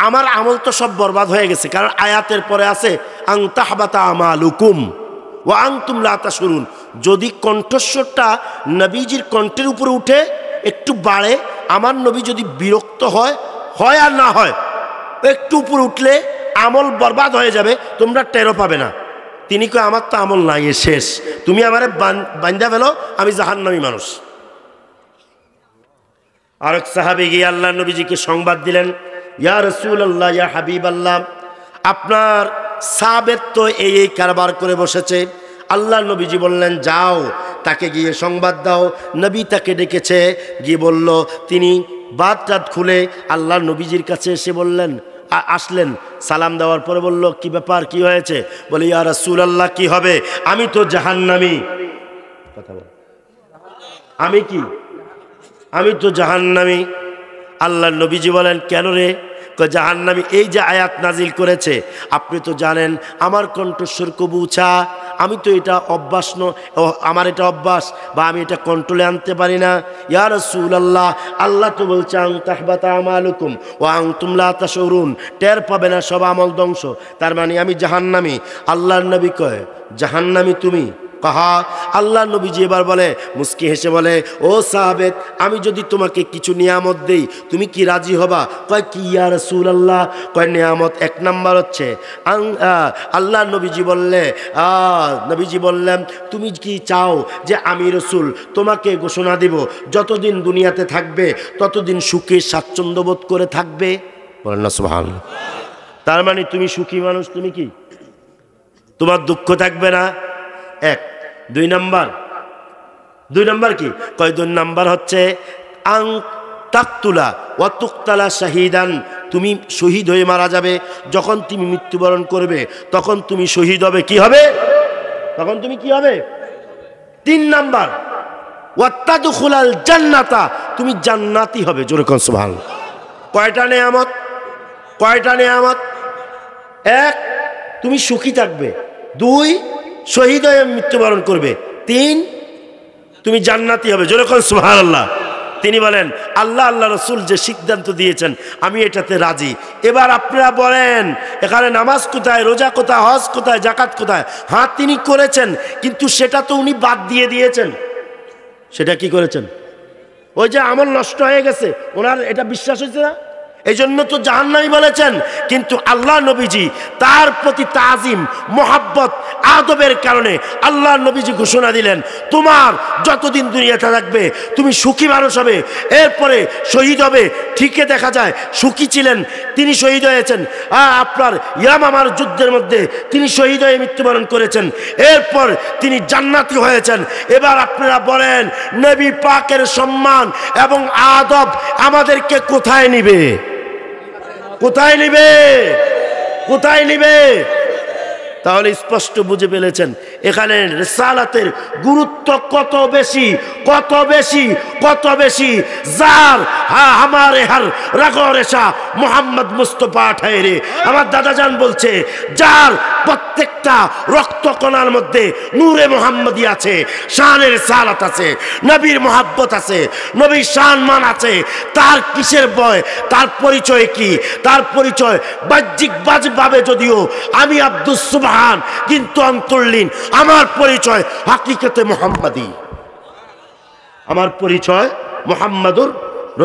আমার আমল তো সব বরবাদ হয়ে গেছে। কারণ আয়াতের পরে আছে আং তাহবাতা আমালুকুম ওয়া আনতুম লা তাশউরুন। যদি কণ্ঠস্বরটা নবীজির কণ্ঠের উপরে উঠে একটু বাড়ে, আমার নবী যদি বিরক্ত হয় আর না হয়, একটু উপরে উঠলে আমল বরবাদ হয়ে যাবে, তোমরা টেরও পাবে না। তিনি কয় আমার তো আমল নাই, শেষ, তুমি আমারে বান্ধা ফেলো, আমি জাহান্নামী মানুষ। আরেক সাহাবী গিয়ে আল্লাহ নবীজিকে সংবাদ দিলেন, ইয়া রাসূলুল্লাহ, ইয়া হাবিবাল্লাহ, আপনার সাবেত তো এই কারবার করে বসেছে। আল্লাহ নবীজি বললেন, যাও তাকে গিয়ে সংবাদ দাও। নবী তাকে ডেকেছে, গিয়ে বলল, তিনি বাত খুলে আল্লাহ নবীজির কাছে এসে বললেন, আসলেন, সালাম দেওয়ার পরে বলল, কি ব্যাপার, কি হয়েছে? বলে, ইয়া রাসূলুল্লাহ, কি হবে, আমি তো জাহান্নামী। কথা বল, আমি তো জাহান্নামী। আল্লাহ নবীজি বলেন, কেন রে? জাহান্নামী এই যে আয়াত নাজিল করেছে, আপনি তো জানেন আমার কণ্ঠস্বর খুব উঁচা, আমি তো এটা অভ্যাস আমার এটা অভ্যাস বা আমি এটা কন্ট্রোলে আনতে পারি না। ইয়া রাসূলুল্লাহ, আল্লাহ তো বলছে আং তাহবাতা আমালুকুম ওয়া আনতুম লা তাশউরুন, টের পাবে না, সব আমল ধ্বংস। তার মানে আমি জাহান্নামী। আল্লাহর নবী কয়, জাহান্নামী তুমি? কাহা। আল্লাহ নবীজি এবার বলে, মুস্কি হেসে বলে, ও সাহাবেত, আমি যদি তোমাকে কিছু নিয়ামত দেই, তুমি কি রাজি হবা? কয়, কি ইয়া রাসূলুল্লাহ? কয়, নিয়ামত এক নাম্বার হচ্ছে আল্লাহ নবীজি বললেন, তুমি কি চাও যে আমি রসুল তোমাকে ঘোষণা দিব, যতদিন দুনিয়াতে থাকবে ততদিন সুখে স্বাচ্ছন্দ্য বোধ করে থাকবে? বলেন না সুবহানাল্লাহ। তার মানে তুমি সুখী মানুষ, তুমি কি, তোমার দুঃখ থাকবে না? এক। দুই নাম্বার কি? কয়, দুই নাম্বার হচ্ছে আং তাকতুলা ওয়া তুকতালা শাহিদান, তুমি শহীদ হয়ে মারা যাবে। যখন তুমি মৃত্যুবরণ করবে তখন তুমি শহীদ হবে। কি হবে? তখন তুমি কি হবে? তিন নাম্বার, ওয়া তাদখুলাল জান্নাতা, তুমি জান্নাতি হবে। জোরে কোন সুবহানাল্লাহ। কয়টা নেয়ামত? এক, তুমি সুখী থাকবে। দুই, শহীদ হয়ে মৃত্যুবরণ করবে। তিন, তুমি জান্নাতি হবে। যেরকম সুবহানাল্লাহ। তিনি বলেন আল্লাহ আল্লাহ রসুল যে সিদ্ধান্ত দিয়েছেন আমি এটাতে রাজি। এবার আপনারা বলেন এখানে নামাজ কোথায়, রোজা কোথায়, হজ কোথায়, জাকাত কোথায়? হ্যাঁ তিনি করেছেন, কিন্তু সেটা তো উনি বাদ দিয়ে দিয়েছেন। সেটা কি করেছেন? ওই যে আমল নষ্ট হয়ে গেছে, ওনার এটা বিশ্বাস হয়েছে না, এই জন্য তো জাহান্নামী বলেছেন। কিন্তু আল্লাহ নবীজি তার প্রতি তাজিম, মোহাব্বত, আদবের কারণে আল্লাহ নবীজি ঘোষণা দিলেন তোমার যতদিন দুনিয়াতে থাকবে তুমি সুখী মানুষ হবে, এরপরে শহীদ হবে। ঠিকই দেখা যায় সুখী ছিলেন, তিনি শহীদ হয়েছেন। আপনার ইয়ামামার যুদ্ধের মধ্যে তিনি শহীদ হয়ে মৃত্যুবরণ করেছেন, এরপর তিনি জান্নাতি হয়েছেন। এবার আপনারা বলেন নবী পাকের সম্মান এবং আদব আমাদেরকে কোথায় নিবে? কোথায় নিবে? কোথায় নিবে? তাহলে স্পষ্ট বুঝে ফেলেছেন এখানে রিসালাতের গুরুত্ব কত বেশি, কত বেশি, কত বেশি। যার হামারে হার রাগরেশা মোহাম্মদ মুস্তফা ঠায়রে, আমার দাদাজান বলছে যার প্রত্যেকটা রক্তকণার মধ্যে নূরে মোহাম্মদী আছে, শানে রিসালাত আছে, নবীর মোহাব্বত আছে, নবীর সম্মান আছে, তার কিসের ভয়? তার পরিচয় কি? তার পরিচয় বাহ্যিক বাজভাবে যদিও আমি আব্দুস সুবহান, কিন্তু অন্তর্লীন আমার পরিচয় হাকিকতে মুহাম্মাদি। আমার পরিচয় মুহাম্মাদুর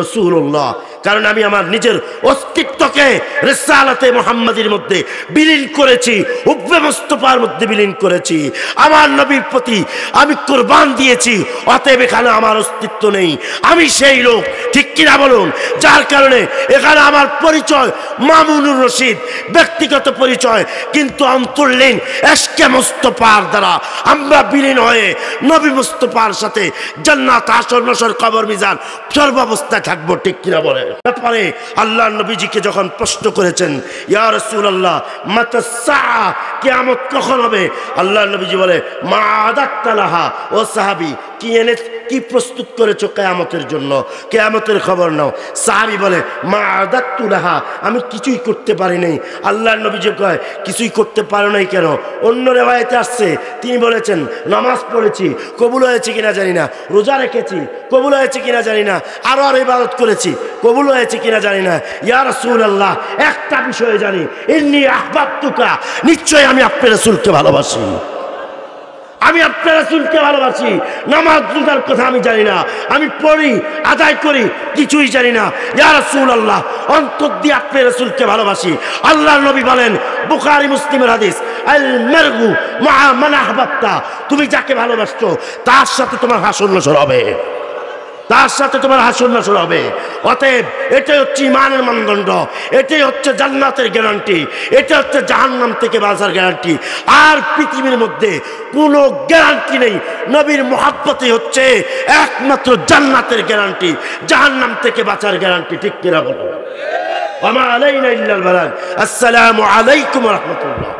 রাসূলুল্লাহ। কারণ আমি আমার নিজের অস্তিত্বকে রিসালাতে মুহাম্মাদির মধ্যে বিলীন করেছি, হুব্বে মুস্তাফার মধ্যে বিলীন করেছি। আমার নবীর প্রতি আমি কুরবান দিয়েছি, অতএব এখানে আমার অস্তিত্ব নেই, আমি সেই লোক। ঠিক কিনা বলুন? যার কারণে এখানে আমার পরিচয় মামুনুর রশিদ, ব্যক্তিগত পরিচয়, কিন্তু অন্তর্লীন এশকে মুস্তাফার দ্বারা আমরা বিলীন হয়ে নবী মুস্তাফার সাথে জান্নাত, হাসর, নসর, কবর, মিজান সর্বাবস্থায় থাকবো। ঠিক কিনা বলে? তারপরে আল্লাহ নবীজিকে যখন প্রশ্ন করেছেন ইয়া রাসূলুল্লাহ মাতা সাআ, কিয়ামত কখন হবে? আল্লাহ নবীজি বলে মা আদাত্তা লাহা। ও সাহাবী কি প্রস্তুত করেছো কিয়ামতের জন্য? কিয়ামতের খবর নাও। সাহাবী বলে মা আদাত্তু লাহা, আমি কিছুই করতে পারি নাই। আল্লাহ নবীজি কয় কিছুই করতে পারো নাই কেন? অন্য রিওয়ায়াতে আসছে তিনি বলেছেন নামাজ পড়েছি, কবুল হয়েছে কিনা জানি না, রোজা রেখেছি, কবুল হয়েছে কিনা জানি না, আরো ইবাদত করেছি, কবুল হয়েছে কিনা জানি না। ইয়া রাসূলুল্লাহ একটা বিষয় জানি, ইন্নী আহবাবতুকা, নিশ্চয় আমি আপনার রাসূলকে ভালোবাসি, আমি আপনার রাসূলকে ভালোবাসি। নামাজ রোজার কথা আমি জানি না, আমি পড়ি, আদায় করি, কিছুই জানি না। ইয়া রাসূলুল্লাহ অন্তর দিয়ে আপনার রাসূলকে ভালোবাসি। আল্লাহর নবী বলেন বুখারী মুসলিমের হাদিস, আল মারগু মা মান আহবাবতা, তুমি যাকে ভালোবাসছো তার সাথে তোমার হাসর নসর হবে, তার সাথে তোমার হাসর নাসর হবে। অতএব এটাই হচ্ছে ইমানের মানদণ্ড, এটাই হচ্ছে জান্নাতের গ্যারান্টি, এটা হচ্ছে জাহান্নাম থেকে বাঁচার গ্যারান্টি। আর পৃথিবীর মধ্যে কোনো গ্যারান্টি নেই। নবীর মুহাব্বতই হচ্ছে একমাত্র জান্নাতের গ্যারান্টি, জাহান্নাম থেকে বাঁচার গ্যারান্টি। ঠিক কিনা বলো? ওয়া মা আলাইনা ইল্লাল বালাগ। আসসালামু আলাইকুম ওয়া রাহমাতুল্লাহ।